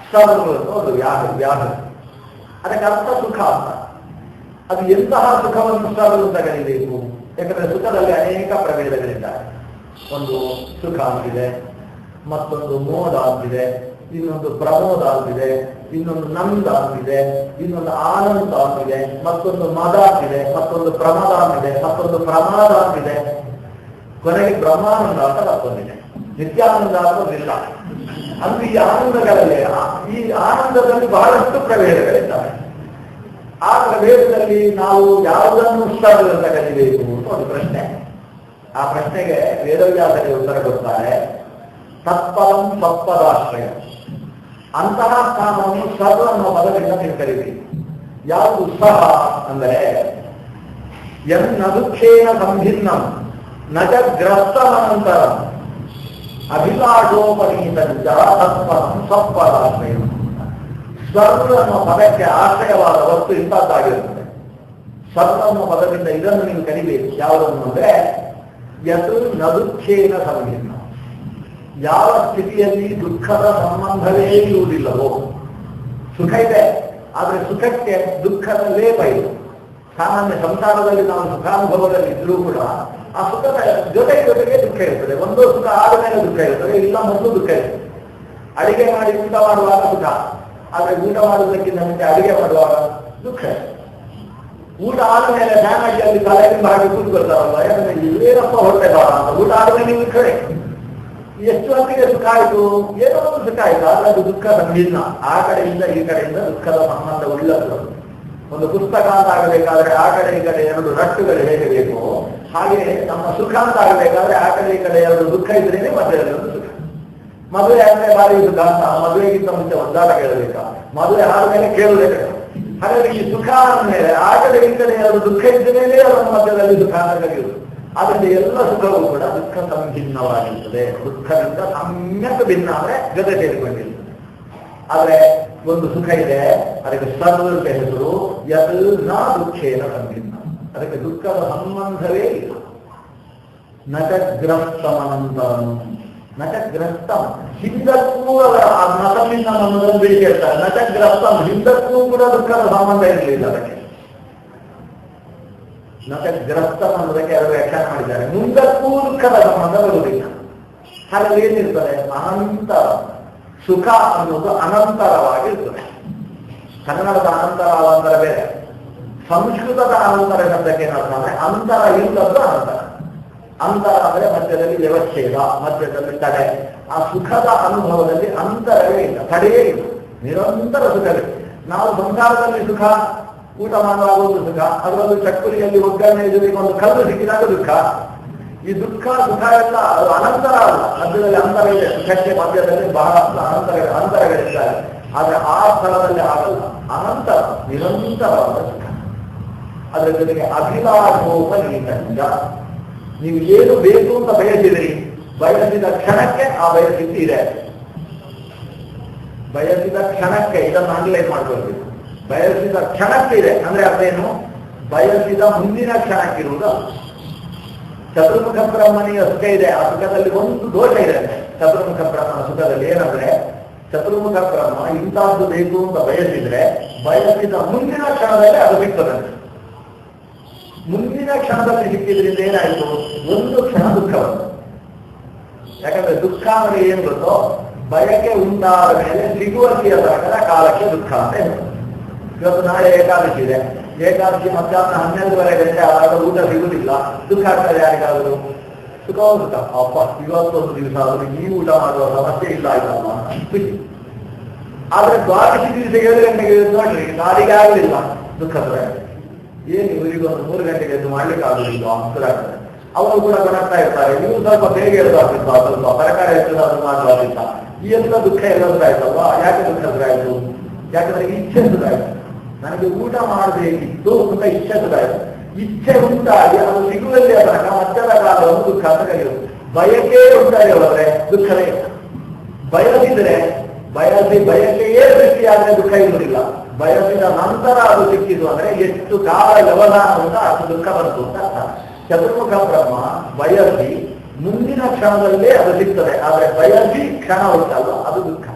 ಸ್ವರ್ ಅನ್ನೋದು ವ್ಯಾಹೃತಿ. ಅದಕ್ಕೆ ಅರ್ಥ ಸುಖ ಅಂತ. ಅದು ಎಂತಹ ಸುಖವನ್ನು ಸಾಧಲು ತಗಲಿಬೇಕು. ಯಾಕಂದ್ರೆ ಸುಖದಲ್ಲಿ ಅನೇಕ ಪ್ರಭೇದಗಳಿದ್ದಾರೆ. ಒಂದು ಸುಖ ಅಂತಿದೆ, ಮತ್ತೊಂದು ಮೋದ ಅಂತಿದೆ, ಇನ್ನೊಂದು ಪ್ರಮೋದ ಅಂತಿದೆ, ಇನ್ನೊಂದು ನಂದ ಅಂತಿದೆ, ಇನ್ನೊಂದು ಆನಂದ ಅಂತಿದೆ, ಮತ್ತೊಂದು ಮದ ಅಂತಿದೆ, ಮತ್ತೊಂದು ಪ್ರಮದ ಅಂತಿದೆ, ಮತ್ತೊಂದು ಪ್ರಮಾದ ಅಂತಿದೆ, ಕೊನೆಗೆ ಬ್ರಹ್ಮಾನಂದ ಅಂತ ಮತ್ತೊಂದಿದೆ. ನಿತ್ಯಾನಂದ ಅನ್ನೋದಿಲ್ಲ. ಅಂದ್ರೆ ಈ ಆನಂದಗಳಲ್ಲಿ ಈ ಆನಂದದಲ್ಲಿ ಬಹಳಷ್ಟು ಪ್ರಭೇದಗಳಿದ್ದಾವೆ. ಆ ಪ್ರಭೇದದಲ್ಲಿ ನಾವು ಯಾವುದನ್ನು ಸಾಧನೆ ಕಲಿಬೇಕು ಅಂತ ಒಂದು ಪ್ರಶ್ನೆ. ಆ ಪ್ರಶ್ನೆಗೆ ವೇದವ್ಯಾಸರಿಗೆ ಉತ್ತರ ಕೊಡ್ತಾರೆ. ತತ್ಪದಂ ತತ್ಪದಾಶ್ರಯ. ಅಂತಹ ಸ್ಥಾನವನ್ನು ಸದ ಅನ್ನೋ ಪದದಿಂದ ನೀವು ಕರೀತೀವಿ. ಯಾವುದು ಸಹ ಅಂದರೆ ದುಃಖೇನ ಸಂಭಿನ್ನಂ ನಜಗ್ರಸ್ತಮನಂತರ ಅಭಿಲಾಷೋಪನೀತಂಚ ತತ್ಪದಂ ತತ್ಪದಾಶ್ರಯ. ಸರ್ವ ಅನ್ನೋ ಪದಕ್ಕೆ ಆಶ್ರಯವಾದ ವಸ್ತು ಇಂಥದ್ದಾಗಿರುತ್ತದೆ. ಸರ್ವ ಅನ್ನೋ ಪದದಿಂದ ಇದನ್ನು ನೀವು ಕಲಿಬೇಕು. ಯಾವುದನ್ನು ಅಂದ್ರೆ ಯತ್ ದುಃಖೇನ ಸಂಭಿನ್ನ. ಯಾವ ಸ್ಥಿತಿಯಲ್ಲಿ ದುಃಖದ ಸಂಬಂಧವೇ ಇರುವುದಿಲ್ಲವೋ. ಸುಖ ಇದೆ, ಆದರೆ ಸುಖಕ್ಕೆ ದುಃಖದ ಲೇಪ ಇದೆ. ಸಾಮಾನ್ಯ ಸಂಸಾರದಲ್ಲಿ ನಾವು ಸುಖಾನುಭವದಲ್ಲಿ ಇದ್ರೂ ಕೂಡ ಆ ಸುಖದ ಜೊತೆಗೆ ದುಃಖ ಇರ್ತದೆ. ಒಂದು ಸುಖ ಆದ ಮೇಲೆ ದುಃಖ ಇರ್ತದೆ, ಇಲ್ಲ ಮೊದಲು ದುಃಖ ಇರ್ತದೆ. ಅಡಿಗೆ ಮಾಡಿ ಊಟ ಮಾಡುವಾಗ ಸುಖ, ಆದರೆ ಊಟ ಮಾಡುವುದಕ್ಕಿಂತ ಮುಂಚೆ ಅಡಿಗೆ ಮಾಡುವಾಗ ದುಃಖ. ಊಟ ಆದ್ಮೇಲೆ ಫ್ಯಾನ್ ಅಲ್ಲಿ ತಲೆಯಿಂದ ಹಾಕಿ ಕೂತ್ಕೊಳ್ತಾರಲ್ಲ, ಯಾಕಂದ್ರೆ ಇಲ್ಲೇನಪ್ಪ ಹೊಟ್ಟೆ ಬಾರ ಅಂತ. ಊಟ ಆದ್ಮೇಲೆ ನೀವು ಕಡೆ ಎಷ್ಟು ಹೊತ್ತಿಗೆ ಸುಖ ಆಯಿತು, ಏನೋ ಒಂದು ಸುಖ ಆಯ್ತು, ಆದ್ರೆ ಅದು ದುಃಖ ಸಂಭಿನ್ನ. ಆ ಕಡೆಯಿಂದ ಈ ಕಡೆಯಿಂದ ದುಃಖದ ಸಂಬಂಧ ಉಳ್ಳದ್ದು. ಒಂದು ಪುಸ್ತಕ ಅಂತ ಆಗಬೇಕಾದ್ರೆ ಆ ಕಡೆ ಈ ಕಡೆ ಎರಡು ರಟ್ಟುಗಳು ಹೇಗೆ ಬೇಕು, ಹಾಗೆ ನಮ್ಮ ಸುಖ ಅಂತ ಆಗಬೇಕಾದ್ರೆ ಆ ಕಡೆ ಈ ಕಡೆ ಎರಡು ದುಃಖ ಇದ್ರೇನೆ ಮಧ್ಯದಲ್ಲಿ ಒಂದು ಸುಖ. ಮದುವೆ ಆದ್ಮೇಲೆ ಭಾರಿ ಸುಖ ಅಂತ ಮದುವೆಗಿಂತ ಮುಂಚೆ ಒದ್ದಾಟ ಕೇಳಬೇಕಾ, ಮದುವೆ ಆದ್ಮೇಲೆ ಕೇಳುವುದೇ ಬೇಡ. ಹಾಗಾಗಿ ಈ ಸುಖ ಅಂದ್ಮೇಲೆ ಆ ಕಡೆ ಈ ಕಡೆ ಎರಡು ದುಃಖ ಇದ್ರೇನೆ ಅದರ ಮಧ್ಯದಲ್ಲಿ ಸುಖ ಅಂತ ಕರೆಯುವುದು. ಅದರಿಂದ ಎಲ್ಲ ಸುಖವೂ ಕೂಡ ದುಃಖ ಸಂಭಿನ್ನವಾಗಿರ್ತದೆ. ದುಃಖದಿಂದ ಸಮ್ಯಕ್ ಭಿನ್ನ ಅಂದ್ರೆ ಜೊತೆ ಸೇರಿಕೊಂಡಿರ್ತದೆ. ಆದ್ರೆ ಒಂದು ಸುಖ ಇದೆ, ಅದಕ್ಕೆ ಸರ್ವದ ಹೆಸರು ಯತ್ ದುಃಖೇನ ಸಂಭಿನ್ನ. ಅದಕ್ಕೆ ದುಃಖದ ಸಂಬಂಧವೇ ಇಲ್ಲ. ನಟಗ್ರಸ್ತಮನಂತರಂ. ನಟಗ್ರಸ್ತಂ ಹಿಂದಕ್ಕೂ ನಟಮಿಂದ ನಮ್ಮದನ್ನು ಬಿಡಿ ಕೇಳ್ತಾರೆ. ನಟಗ್ರಸ್ತಂ ಹಿಂದಕ್ಕೂ ಕೂಡ ದುಃಖದ ಸಂಬಂಧ ಇರಲಿಲ್ಲ. ಅದಕ್ಕೆ ನಟಗ್ರಸ್ತ ಅನ್ನೋದಕ್ಕೆ ಎರಡು ವ್ಯಾಖ್ಯಾನ ಮಾಡಿದ್ದಾರೆ. ಮುಂದಕ್ಕೂ ದುಃಖದ ಸಂಬಂಧ ಬರುವುದಿಲ್ಲ. ಹಾಗಾಗಿ ಏನಿರ್ತದೆ, ಅನಂತರ ಸುಖ ಅನ್ನೋದು ಅನಂತರವಾಗಿರ್ತದೆ. ಕನ್ನಡದ ಅನಂತರ ಅವಾಂತರ ಬೇರೆ, ಸಂಸ್ಕೃತದ ಅನಂತರ ಶಬ್ದಕ್ಕೆ ಏನರ್ಥ ಅಂದ್ರೆ ಅಂತರ ಇಲ್ಲದ್ದು ಅನಂತರ. ಅಂತರ ಅಂದ್ರೆ ಮಧ್ಯದಲ್ಲಿ ವ್ಯವಚ್ಛೇದ, ಮಧ್ಯದಲ್ಲಿ ತಡೆ. ಆ ಸುಖದ ಅನುಭವದಲ್ಲಿ ಅಂತರವೇ ಇಲ್ಲ, ತಡೆಯೇ ಇಲ್ಲ, ನಿರಂತರ ಸುಖವೇ. ನಾವು ಸಂಸಾರದಲ್ಲಿ ಸುಖ, ಊಟ ಮಾಡುವಾಗ ಒಂದು ಸುಖ, ಅದರಲ್ಲೂ ಚಕ್ಕುಲಿಯಲ್ಲಿ ಒಗ್ಗರಣೆ ಜೊತೆಗೆ ಒಂದು ಕಲ್ಲು ಸಿಕ್ಕಿದಾಗ ದುಃಖ. ಈ ದುಃಖ ಸುಖ ಎಲ್ಲ ಅದು ಅನಂತರ ಅಲ್ಲ, ಮಧ್ಯದಲ್ಲಿ ಅಂತರ ಇದೆ. ಸುಖಕ್ಕೆ ಮಧ್ಯದಲ್ಲಿ ಬಹಳಷ್ಟು ಅಂತರಗಳಿದ್ದಾರೆ. ಆದ್ರೆ ಆ ಸ್ಥಳದಲ್ಲಿ ಆಗಲ್ಲ, ಅನಂತರ ನಿರಂತರವಾದ ಸುಖ. ಅದರ ಜೊತೆಗೆ ಅಭಿಲಾಷೋಪನೀತಂಚ. ನೀವು ಏನು ಬೇಕು ಅಂತ ಬಯಸಿದ್ರಿ, ಬಯಸಿದ ಕ್ಷಣಕ್ಕೆ ಆ ಬಯಸಿದ್ದು ಇದೆ. ಬಯಸಿದ ಕ್ಷಣಕ್ಕೆ ಇದನ್ನು ಅಂಡರ್ಲೈನ್ ಮಾಡ್ಕೊಳ್ಬೇಕು. ಬಯಸಿದ ಕ್ಷಣಕ್ಕೆ ಇದೆ ಅಂದ್ರೆ ಅದೇನು, ಬಯಸಿದ ಮುಂದಿನ ಕ್ಷಣಕ್ಕಿರುವುದು. ಚತುರ್ಮುಖ ಬ್ರಹ್ಮನಿಯ ಸುಖ ಇದೆ, ಆ ಸುಖದಲ್ಲಿ ಒಂದು ದೋಷ ಇದೆ. ಚತುರ್ಮುಖ ಬ್ರಹ್ಮನ ಸುಖದಲ್ಲಿ ಏನಂದ್ರೆ, ಚತುರ್ಮುಖ ಬ್ರಹ್ಮ ಇಂಥದ್ದು ಬೇಕು ಅಂತ ಬಯಸಿದ್ರೆ ಬಯಸಿದ ಮುಂದಿನ ಕ್ಷಣದಲ್ಲಿ ಅದು ಸಿಗ್ತದಂತೆ. ಮುಂದಿನ ಕ್ಷಣದಲ್ಲಿ ಸಿಕ್ಕಿದ್ರಿಂದ ಏನಾಯಿತು, ಒಂದು ಕ್ಷಣ ದುಃಖ ಬಂತು. ಯಾಕಂದ್ರೆ ದುಃಖ ಅಂದ್ರೆ ಏನು ಗೊತ್ತೋ, ಬಯಕೆ ಉಂಟಾದ ಮೇಲೆ ಸಿಗುವಲ್ಲಿಯ ತನಕ ಕಾಲಕ್ಕೆ ದುಃಖ ಅಂತ ಹೇಳ್ತಾರೆ. ಇವತ್ತು ನಾಳೆ ಏಕಾದಶಿ ಇದೆ, ಏಕಾದಶಿ ಮಧ್ಯಾಹ್ನ 12:30 ಗಂಟೆ ಆದಾಗ ಊಟ ಸಿಗುವುದಿಲ್ಲ, ದುಃಖ ಆಗ್ತದೆ. ಯಾರಿಗಾದ್ರು ಸುಖವೋ ಸುಖ, ಅಪ್ಪ ಇವತ್ತೊಂದು ದಿವಸ ಆದರೂ ಈ ಊಟ ಮಾಡುವ ಸಮಸ್ಯೆ ಇಲ್ಲ ಆಯ್ತಲ್ಲ ಖುಷಿ. ಆದ್ರೆ ದ್ವಾದಶಿ ದಿವಸ 7 ಗಂಟೆಗೆ ನೋಡ್ರಿ, ನಾಲಿಗೆ ಆಗಲಿಲ್ಲ, ದುಃಖ ಏನು ಇವರಿಗೊಂದು 3 ಗಂಟೆಗೆ ಎದ್ದು ಮಾಡ್ಲಿಕ್ಕೆ ಆಗುದಿಲ್ಲ ಅಂತ ಆಗ್ತದೆ. ಅವರು ಕೂಡ ಕೊಡಕ್ತಾ ಇರ್ತಾರೆ, ನೀವು ಸ್ವಲ್ಪ ಬೇಗ ಹೇಳ್ಬಾರ್ದಿತ್ತ, ಸ್ವಲ್ಪ ತರಕಾರಿ ಹೆಚ್ಚು ಮಾಡಬಾರ್ದಿತ್ತ. ಈ ಎಲ್ಲ ದುಃಖ ಎಲ್ಲದಾಯ್ತಲ್ವಾ. ಯಾಕೆ ದುಃಖ ಎದುರಾಯ್ತು? ಯಾಕಂದ್ರೆ ಇಚ್ಛೆ ಎದುರಾಯ್ತು. ನನಗೆ ಊಟ ಮಾಡಬೇಕಿತ್ತು ಅಂತ ಇಚ್ಛೆ ಎದುರಾಯ್ತು. ಇಚ್ಛೆ ಉಂಟಾಗಿ ಅದು ಸಿಗುವಲ್ಲಿ ತನಕ ಮಧ್ಯದ ಕಾಲವನ್ನು ದುಃಖ ಅಂತ ಕರೆಯುವುದು. ಬಯಕೆ ಉಂಟಾಗಿ ಹೋದ್ರೆ ದುಃಖವೇ. ಬಯಸಿದ್ರೆ ಬಯಕೆಯೇ ಸೃಷ್ಟಿಯಾದ್ರೆ ದುಃಖ ಇರುವುದಿಲ್ಲ. ಬಯಸಿದ ನಂತರ ಅದು ಸಿಕ್ಕಿತು ಅಂದ್ರೆ ಎಷ್ಟು ಕಾಲ ವ್ಯವಧಾನ ಅಂತ ಅದು ದುಃಖ ಬಂತು ಅಂತ ಅರ್ಥ. ಚತುರ್ಮುಖ ಬ್ರಹ್ಮ ಬಯಸಿ ಮುಂದಿನ ಕ್ಷಣದಲ್ಲೇ ಅದು ಸಿಗ್ತದೆ, ಆದ್ರೆ ಬಯಸಿ ಕ್ಷಣ ಉಂಟಲ್ಲ ಅದು ದುಃಖ.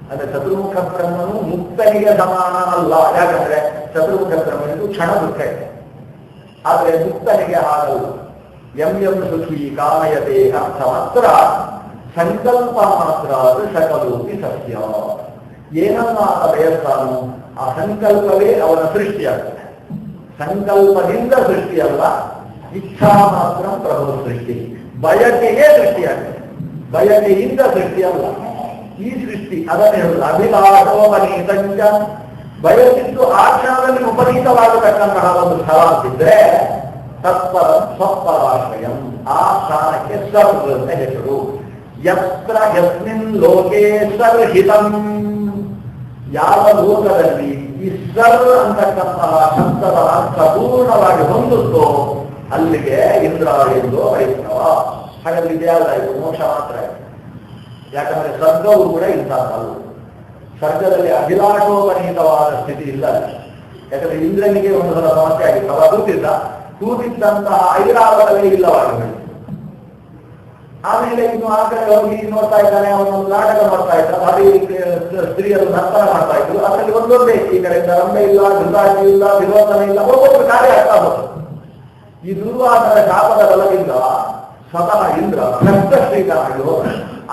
ಅಂದ್ರೆ ಚತುರ್ಮುಖ ಬ್ರಹ್ಮನು ಮುಕ್ತನಿಗೆ ಸಮಾನ ಅಲ್ಲ. ಯಾಕಂದ್ರೆ ಚತುರ್ಮುಖ ಬ್ರಹ್ಮನಿಗೂ ಕ್ಷಣ ದುಃಖ ಇದೆ. ಆದರೆ ಮುಕ್ತನಿಗೆ ಹಾಗಲ್ಲ. ಎಂ ಸುಖಿ ಕಾಮಯತೆ ಅರ್ಥ ಮಾತ್ರ ಸಂಕಲ್ಪ ಮಾತ್ರ ಸಕಲೋಪಿ ಸತ್ಯ. ಏನನ್ನ ಬಯಸ್ತಾನೋ ಆ ಸಂಕಲ್ಪವೇ ಅವನ ಸೃಷ್ಟಿಯಾಗ್ತದೆ. ಸಂಕಲ್ಪದಿಂದ ಸೃಷ್ಟಿಯಲ್ಲ, ಇಚ್ಛಾ ಮಾತ್ರ ಪ್ರಭು ಸೃಷ್ಟಿ. ಬಯಕೆಗೆ ಸೃಷ್ಟಿಯಾಗ್ತದೆ, ಬಯಕೆಯಿಂದ ಸೃಷ್ಟಿಯಲ್ಲ. ಈ ಸೃಷ್ಟಿ ಅದನ್ನು ಹೇಳುದು ಅಭಿಲಾಷೋಪನೀತಂಚ. ಬಯಸಿದ್ದು ಆ ಕ್ಷಣದಲ್ಲಿ ಉಪನೀತವಾಗತಕ್ಕಂತಹ ಒಂದು ಸ್ಥಳ ಅಂತಿದ್ರೆ ತತ್ಪರ ಸ್ವಪರಾಶ್ರಯಂ. ಆ ಸ್ಥಾನಕ್ಕೆ ಸರ್ ಅಂತ ಹೆಸರು. ಯತ್ರ ಯಸ್ಮಿನ್ ಲೋಕೆ ಸರ್ಹಿತಂ. ಯಾವ ಲೋಕದಲ್ಲಿ ಈ ಸರ್ ಅಂತಕ್ಕಂತಹ ಶಬ್ದದ ಅರ್ಥ ಪೂರ್ಣವಾಗಿ ಹೊಂದುತ್ತೋ ಅಲ್ಲಿಗೆ ಇಂದ್ರ ಎಂದು ವೈಷ್ಣವ. ಹಾಗಾದ್ರೆ ಇದ್ಯಾವುದಾಯಿತು? ಮೋಕ್ಷ ಮಾತ್ರ ಆಯಿತು. ಯಾಕಂದ್ರೆ ಸ್ವರ್ಗವು ಕೂಡ ಇಂಥದ್ದಲ್ಲ. ಸ್ವರ್ಗದಲ್ಲಿ ಅಭಿಲಾಷೋಪನೀತವಾದ ಸ್ಥಿತಿ ಇಲ್ಲ. ಯಾಕಂದ್ರೆ ಇಂದ್ರನಿಗೆ ಒಂದು ಸಲ ಸಮಸ್ಯೆ ಆಗಿತ್ತು. ಅವ ಕೂತಿದ್ದಂತಹ ಐರಾವತವೇ ಇಲ್ಲವಾಗಿ. ಆಮೇಲೆ ಇನ್ನು ಆ ಕಡೆ ಹೋಗಿ ನೋಡ್ತಾ ಇದ್ದಾನೆ, ಅವನೊಂದು ನಾಟಕ ಮಾಡ್ತಾ ಇದ್ದ. ಅಲ್ಲಿ ಸ್ತ್ರೀಯರು ನರ್ತನ ಮಾಡ್ತಾ ಇದ್ರು. ಅದರಲ್ಲಿ ಒಂದೊಂದೇ, ಈ ಕಡೆಯಿಂದ ರಂಬೆ ಇಲ್ಲ, ದುರ್ಗಾಟಿ ಇಲ್ಲ, ವಿರೋಧನ ಇಲ್ಲ, ಒಬ್ಬೊಬ್ಬರು ಕಾರ್ಯ ಆಗ್ತಾ ಹೋದ್ರು. ಈ ದುರ್ವಾಸನ ಶಾಪದ ಬಲದಿಂದ ಸ್ವತಃ ಇಂದ್ರ ಭಕ್ತ ಶ್ರೀಕಾರಗಳು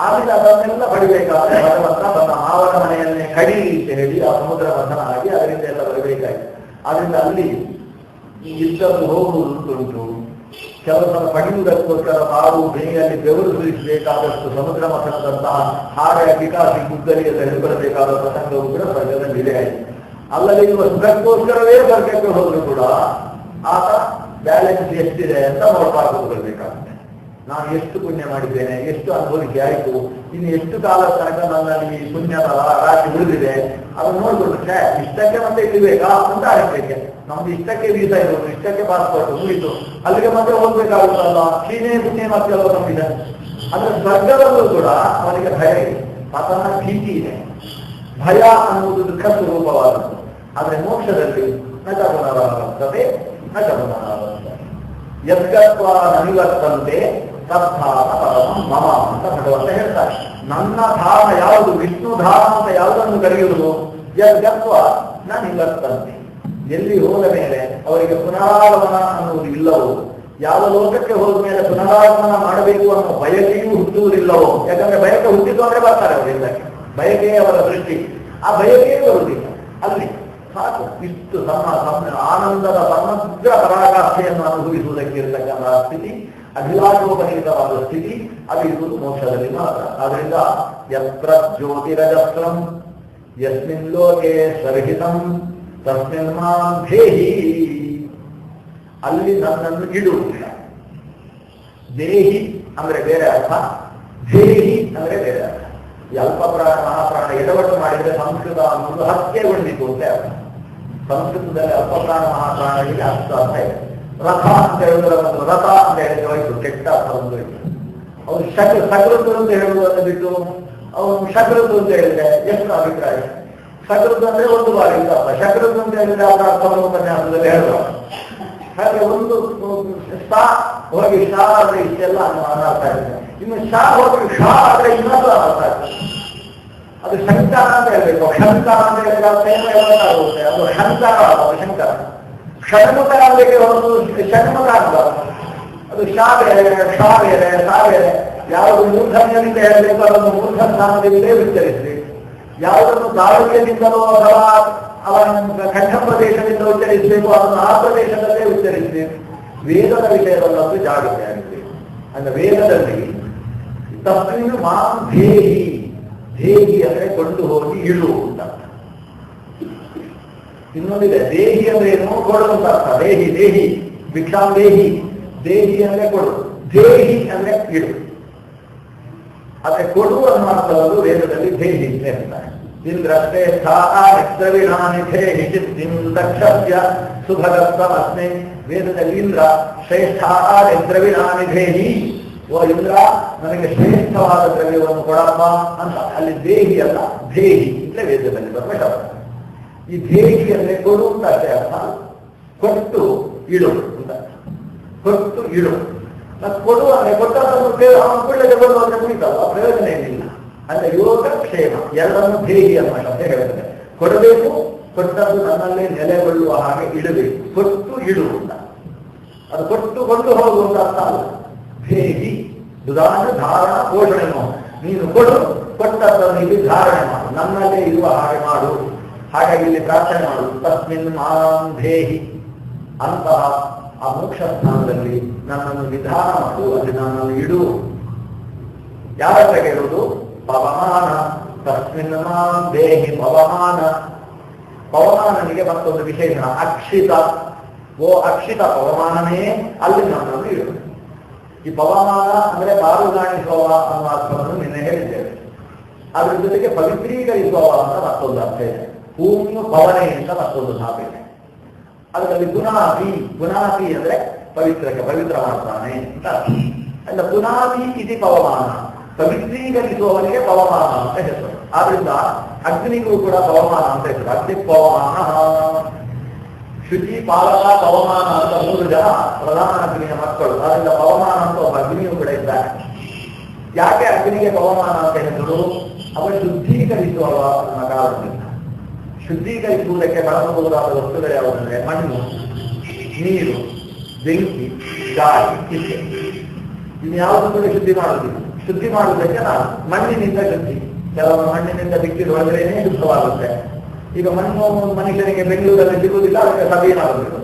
ಆಮೇಲೆ ಅದನ್ನೆಲ್ಲ ಪಡಿಬೇಕಾದ್ರೆ ಭಗವಂತ ತನ್ನ ಮಾವನ ಮನೆಯನ್ನೇ ಕಡಿ ಅಂತ ಹೇಳಿ ಆ ಸಮುದ್ರ ಬಂಧನ ಆಗಿ ಅದರಿಂದ ಎಲ್ಲ ಬರಬೇಕಾಯಿತು. ಆದ್ರಿಂದ ಅಲ್ಲಿ ಈ ಇದ್ದದ್ದು ಹೋಗುವುದು ಉಂಟು. ಕೆಲಸದ ಪಡೆಯುವುದಕ್ಕೋಸ್ಕರ ತಾವು ಬೇಯಲ್ಲಿ ಬೆವರು ಸುರಿಸಬೇಕಾದಷ್ಟು ಸಮುದ್ರ ಮಥನದಂತಹ ಹಾಗೆ ವಿಕಾಸಿ ಗುದ್ದಲಿಯೆಲ್ಲ ಹಿಡಿಬರಬೇಕಾದ ಪ್ರಸಂಗವು ಕೂಡ ಸ್ವರ್ಗದಲ್ಲಿ ಇದೆ ಆಯಿತು. ಅಲ್ಲದೆ ಇರುವ ಸುಖಕ್ಕೋಸ್ಕರವೇ ಸ್ವರ್ಗಕ್ಕೆ ಹೋದ್ರು ಕೂಡ ಆತ ಬ್ಯಾಲೆನ್ಸ್ ಎಷ್ಟಿದೆ ಅಂತ ನೋಡ್ಬಾರ್ದು ಬರಬೇಕಾಗುತ್ತೆ. ನಾನು ಎಷ್ಟು ಪುಣ್ಯ ಮಾಡಿದ್ದೇನೆ, ಎಷ್ಟು ಅನುಭವಿಸಿ ಆಯಿತು, ಇನ್ನು ಎಷ್ಟು ಕಾಲ ತನಕ ನನ್ನಲ್ಲಿ ಪುಣ್ಯದ ರಾಶಿ ಉಳಿದಿದೆ, ಅದನ್ನು ನೋಡ್ಬಿಟ್ಟು ಇಷ್ಟಕ್ಕೆ ಮತ್ತೆ ಇಳಿಬೇಕಾ ಅಂತ ಆಗಬೇಕು. ನಮ್ದು ಇಷ್ಟಕ್ಕೆ ವೀಸಾ ಇರೋದು, ಇಷ್ಟಕ್ಕೆ ಪಾಸ್ಪೋರ್ಟ್ ಮುಗಿತು, ಅಲ್ಲಿಗೆ ಮತ್ತೆ ಹೋಗ್ಬೇಕಾಗುತ್ತಲ್ಲ. ಕ್ಷೀಣೆ ಪುಣ್ಯ ಮತ್ತೆ ನಂಬಿದೆ. ಅಂದ್ರೆ ಸ್ವರ್ಗದಲ್ಲೂ ಕೂಡ ಅವನಿಗೆ ಭಯ ಇದೆ, ಪತನ ಭೀತಿ ಇದೆ. ಭಯ ಅನ್ನುವುದು ದುಃಖ ಸ್ವರೂಪವಾದದ್ದು. ಆದ್ರೆ ಮೋಕ್ಷದಲ್ಲಿ ನಟ ಪುನರಾವರ್ತತೆ, ನಟ ಪುನರಾವರ್ತತೆ. ಯದ್ಗತ್ವ ನನಿವರ್ತಂತೆ ತತ್ಥಾನ ಪರಮಂ ಮಮ ಅಂತ ಭಗವಂತ ಹೇಳ್ತಾರೆ. ನನ್ನ ಧಾಮ ಯಾವುದು, ವಿಷ್ಣು ಧಾಮ ಅಂತ ಯಾವುದನ್ನು ಕರೆಯುವುದು? ಯದ್ಗತ್ವ ನನಿವರ್ತಂತೆ. ಎಲ್ಲಿ ಹೋದ ಮೇಲೆ ಅವರಿಗೆ ಪುನರಾಗಮನ ಅನ್ನುವುದು ಇಲ್ಲವೋ, ಯಾವ ಲೋಕಕ್ಕೆ ಹೋದ ಮೇಲೆ ಪುನರಾಗಮನ ಮಾಡಬೇಕು ಅನ್ನೋ ಬಯಕೆಯೂ ಹುಟ್ಟುವುದಿಲ್ಲವೋ. ಯಾಕಂದ್ರೆ ಬಯಕೆ ಹುಟ್ಟಿದ್ದು ಅಂದ್ರೆ ಬರ್ತಾರೆ ಅವರಿಂದ, ಬಯಕೆಯೇ ಅವರ ದೃಷ್ಟಿ. ಆ ಬಯಕೆಯೇ ಬರುವುದಿಲ್ಲ. ಅಲ್ಲಿ ಸಾಕು, ಇಷ್ಟು ಆನಂದದ ಸಮಗ್ರ ಪರಾಕಾಷ್ಠೆಯನ್ನು ಅನುಭವಿಸುವುದಕ್ಕೆ ಇರತಕ್ಕಂತಹ ಸ್ಥಿತಿ, ಅಭಿಲಾಷೋಪನೀತವಾದ ಸ್ಥಿತಿ, ಅದು ಇರುವುದು ಮೋಕ್ಷದಲ್ಲಿ ಮಾತ್ರ. ಆದ್ರಿಂದ ಯತ್ರ ಜ್ಯೋತಿರಜಸ್ರಂ ಯಸ್ಮಿನ್ ಲೋಕೆ ಸರ್ಹಿತಂ ತಸ್ಮಿನ್ ಮಾಂ ಧೇಹಿ. ಅಲ್ಲಿ ನನ್ನನ್ನು ಇಡುವುದಿಲ್ಲ. ದೇಹಿ ಅಂದ್ರೆ ಬೇರೆ ಅರ್ಥ, ಧೇಹಿ ಅಂದ್ರೆ ಬೇರೆ ಅರ್ಥ. ಈ ಅಲ್ಪ ಪ್ರಾಣ ಮಹಾಪ್ರಾಣ ಎಡವಟ್ಟು ಮಾಡಿದ್ರೆ ಸಂಸ್ಕೃತ ಅನ್ನೋದು ಹತ್ಯೆಗೊಂಡಿತು ಅಂತ ಅರ್ಥ. ಸಂಸ್ಕೃತದಲ್ಲಿ ಅಲ್ಪ ಪ್ರಾಣ ಮಹಾಪ್ರಾಣಗಳಿಗೆ ಅರ್ಥ ಅರ್ಥ ಇದೆ. ರಥ ಅಂತ ಹೇಳಿದ್ರೆ ಒಂದು ರಥ ಅಂತ ಹೇಳಿದ್ರೆ ಹೋಯ್ತು, ಕೆಟ್ಟ ಅರ್ಥ ಒಂದು ಇತ್ತು. ಅವನು ಸಕೃತು ಅಂತ ಹೇಳುವುದನ್ನು ಬಿಟ್ಟು ಅವನು ಶಕೃತು ಅಂತ ಹೇಳಿದ್ರೆ ಎಷ್ಟು ಅಭಿಪ್ರಾಯ? ಶಕೃತು ಅಂದ್ರೆ ಒಂದು ಬಾರಿ ಇಲ್ಲ, ಶಕೃತು ಅಂತ ಹೇಳಿದ್ರೆ ಅವರ ಅರ್ಥವನ್ನು ಉಪನ್ಯಾಸದಲ್ಲಿ ಹೇಳುವ ಹಾಗೆ ಒಂದು ಶಾ ಹೋಗಿ ಶಾ ಆದ್ರೆ ಇಷ್ಟೆಲ್ಲ ಅರ್ಥ ಇದೆ. ಇನ್ನು ಶಾ ಹೋಗಿ ಶಾ ಆದ್ರೆ ಇನ್ನೊಂದು ಅರ್ಥ ಆಗ್ತದೆ. ಅದು ಶಂಕರ ಅಂತ ಹೇಳ್ಬೇಕು. ಶಂಕರ ಅಂತ ಹೇಳಿದ್ರೆ ಆಗುತ್ತೆ, ಅದು ಶಂಕರ, ಅದು ಶಂಕರ. ಷಣ್ಮುಖ ಆಗಲಿಕ್ಕೆ ಒಂದು ಷಣ್ಮುಖ ಆಗಬಾರ್ದು. ಅದು ಶಾ ಬೇರೆ, ಶಾ ಬೇರೆ, ಶಾ ಬೇರೆ. ಯಾವುದು ಮೂರ್ಧನ್ಯದಿಂದ ಹೇಳಬೇಕು ಅದನ್ನು ಮೂರ್ಧ ಸ್ಥಾನದಿಂದಲೇ ಉಚ್ಚರಿಸಿ. ಯಾವುದನ್ನು ತಾಳುಕ್ಯದಿಂದಲೋ ಅಥವಾ ಅವನ ಕಂಠ ಪ್ರದೇಶದಿಂದ ಉಚ್ಚರಿಸಬೇಕು ಅದನ್ನು ಆ ಪ್ರದೇಶದಲ್ಲೇ ಉಚ್ಚರಿಸಿ. ವೇದದ ವಿಷಯದಲ್ಲಂತೂ ಜಾಗೃತಿ ಆಗಿದೆ. ಅಂದ್ರೆ ವೇದದಲ್ಲಿ ತಸ್ಮಿನ್ ಮಾಂ ಧೇಹಿ, ಧೇಹಿ ಅಂದ್ರೆ ಕೊಂಡು ಹೋಗಿ ಇಳು ಅಂತ. ಇನ್ನೊಂದಿದೆ ದೇಹಿ ಅಂದ್ರೆ ಏನು, ಕೊಡು ಅಂತ ಅರ್ಥ. ದೇಹಿ ದೇಹಿ ಭಿಕ್ಷಾಂ ದೇಹಿ, ದೇಹಿ ಅಂದ್ರೆ ಕೊಡು, ದೇಹಿ ಅಂದ್ರೆ ಇಡು. ಆದ್ರೆ ಕೊಡು ಅನ್ನೋ ಅರ್ಥವನ್ನು ವೇದದಲ್ಲಿ ದೇಹಿ ಅಂತ ಹೇಳ್ತಾರೆ. ಇಂದ್ರಶ್ರೇಷ್ಠ ಸುಭಗಸ್ತಮಸ್ಮೆ. ವೇದದಲ್ಲಿ ಇಂದ್ರ ಶ್ರೇಷ್ಠ ದ್ರವಿಣಾನಿಧೇಹಿ, ಓ ಇಂದ್ರ ನನಗೆ ಶ್ರೇಷ್ಠವಾದ ದ್ರವ್ಯವನ್ನು ಕೊಡಪ್ಪ ಅಂತ. ಅಲ್ಲಿ ದೇಹಿ ಅಲ್ಲ, ದೇಹಿ ಅಂದ್ರೆ ವೇದದಲ್ಲಿ ಬರುವ ಶಬ್ದ. ಈ ದೇಹಿ ಅಂದ್ರೆ ಕೊಡು ಅಂತ ಅಷ್ಟೇ ಅರ್ಥ. ಕೊಟ್ಟು ಇಡು ಅಂತ, ಕೊಟ್ಟು ಇಡು. ಕೊಡು ಅಂದ್ರೆ ಕೊಟ್ಟದನ್ನು ಅವನು ಕೊಳ್ಳದೆ ಕೊಡು ಅಂದ್ರೆ ಕುಳಿತಲ್ಲ, ಪ್ರಯೋಜನ ಏನಿಲ್ಲ. ಅಂದ್ರೆ ಯೋಗ ಕ್ಷೇಮ ಎರಡನ್ನು ದೇಹಿ ಅನ್ನೋ ಶಬ್ದ ಹೇಳ್ತದೆ. ಕೊಡಬೇಕು, ಕೊಟ್ಟದ್ದು ನನ್ನಲ್ಲೇ ನೆಲೆಗೊಳ್ಳುವ ಹಾಗೆ ಇಡಬೇಕು. ಕೊಟ್ಟು ಇಡು ಅಂತ, ಅದು ಕೊಟ್ಟುಕೊಂಡು ಹೋಗುವಂತ ಅರ್ಥ ಅಲ್ಲ. ಹೇಗಿ ದುದಾನ ಧಾರಣ ಪೋಷಣೆ ಮಾಡು, ನೀನು ಕೊಡು, ಕೊಟ್ಟದ್ದನ್ನು ಇಲ್ಲಿ ಧಾರಣೆ ಮಾಡು, ನನ್ನಲ್ಲೇ ಇರುವ ಹಾಗೆ ಮಾಡು. ಹಾಗಾಗಿ ಇಲ್ಲಿ ಪ್ರಾರ್ಥನೆ ಮಾಡು, ತಸ್ಮಿನ್ ಮಾಂ ಧೇಹಿ, ಅಂತಹ ಆ ಮೋಕ್ಷ ಸ್ಥಾನದಲ್ಲಿ ನನ್ನನ್ನು ವಿಧಾನ ಮಾಡು, ಅಲ್ಲಿ ನನ್ನನ್ನು ಇಡು. ಯಾರತ್ರ ಕೇಳುವುದು? ಪವಮಾನ, ತಸ್ಮಿನ್ ಮಾಂ ದೇಹಿ ಪವಮಾನ. ಪವಮಾನನಿಗೆ ಮತ್ತೊಂದು ವಿಶೇಷಣ ಅಕ್ಷಿತ. ಓ ಅಕ್ಷಿತ ಪವಮಾನನೇ, ಅಲ್ಲಿ ನನ್ನನ್ನು ಇಡು. ಈ ಪವಮಾನ ಅಂದ್ರೆ ಬಾರುಗಾಣಿಸುವ ಅನ್ನುವ ಅರ್ಥವನ್ನು ನಿನ್ನೆ ಹೇಳಿದ್ದೇವೆ. ಅದ್ರ ಜೊತೆಗೆ ಪವಿತ್ರೀಕರಿಸುವ ಅಂತ ಮತ್ತೊಂದು ಅರ್ಥ ಇದೆ. ಭೂಮಿಯು ಪವನೆ ಅಂತ ಮತ್ತೊಂದು ಧಾತು ಇದೆ. ಅದರಲ್ಲಿ ಪುನಾತಿ, ಪುನಾತಿ ಅಂದ್ರೆ ಪವಿತ್ರಕ್ಕೆ ಪವಿತ್ರ ಮಾಡ್ತಾನೆ ಅಂತ ಅಲ್ಲ. ಪುನಾತಿ ಇದು ಪವಮಾನ, ಪವಿತ್ರೀಕರಿಸುವವನಿಗೆ ಪವಮಾನ ಅಂತ ಹೆಸರು. ಆದ್ರಿಂದ ಅಗ್ನಿಗೂ ಕೂಡ ಪವಮಾನ ಅಂತ ಹೆಸರು. ಅಗ್ನಿ ಪವಮಾನ, ಶುಚಿ, ಪಾಲಕ, ಪವಮಾನ ಅಂತ 3 ಜನ ಪ್ರಧಾನ ಅಗ್ನಿಯ ಮಕ್ಕಳು. ಅದರಿಂದ ಪವಮಾನ ಅಂತ ಒಬ್ಬ ಅಗ್ನಿಯೂ ಕೂಡ ಇದ್ದಾರೆ. ಯಾಕೆ ಅಗ್ನಿಗೆ ಪವಮಾನ ಅಂತ ಹೆಸರು? ಅವ ಶುದ್ಧೀಕರಿಸುವವ ಅನ್ನೋ ಕಾರಣದಿಂದ. ಶುದ್ಧೀಕರಿಸುವುದಕ್ಕೆ ಬಳಸಬಹುದಾದ ವಸ್ತುಗಳು ಯಾವುದಂದ್ರೆ ಮಣ್ಣು, ನೀರು, ಬೆಂಕಿ, ಗಾಳಿ, ಇಷ್ಟೇ. ಇನ್ಯಾವುದು ಕೂಡ ಶುದ್ಧಿ ಮಾಡುವುದಿಲ್ಲ. ಶುದ್ಧಿ ಮಾಡುವುದಕ್ಕೆ ನಾವು ಮಣ್ಣಿನಿಂದ ಶುದ್ಧಿ. ಕೆಲವು ಮಣ್ಣಿನಿಂದ ಬಿಕ್ಕಿದ ಹೊರಗಡೆನೇ ಶುದ್ಧವಾಗುತ್ತೆ. ಈಗ ಮಣ್ಣು ಮನುಷ್ಯನಿಗೆ ಬೆಂಗಳೂರಲ್ಲಿ ಸಿಗುವುದಿಲ್ಲ, ಅದಕ್ಕೆ ಸಬೀನಾಗಬೇಕು.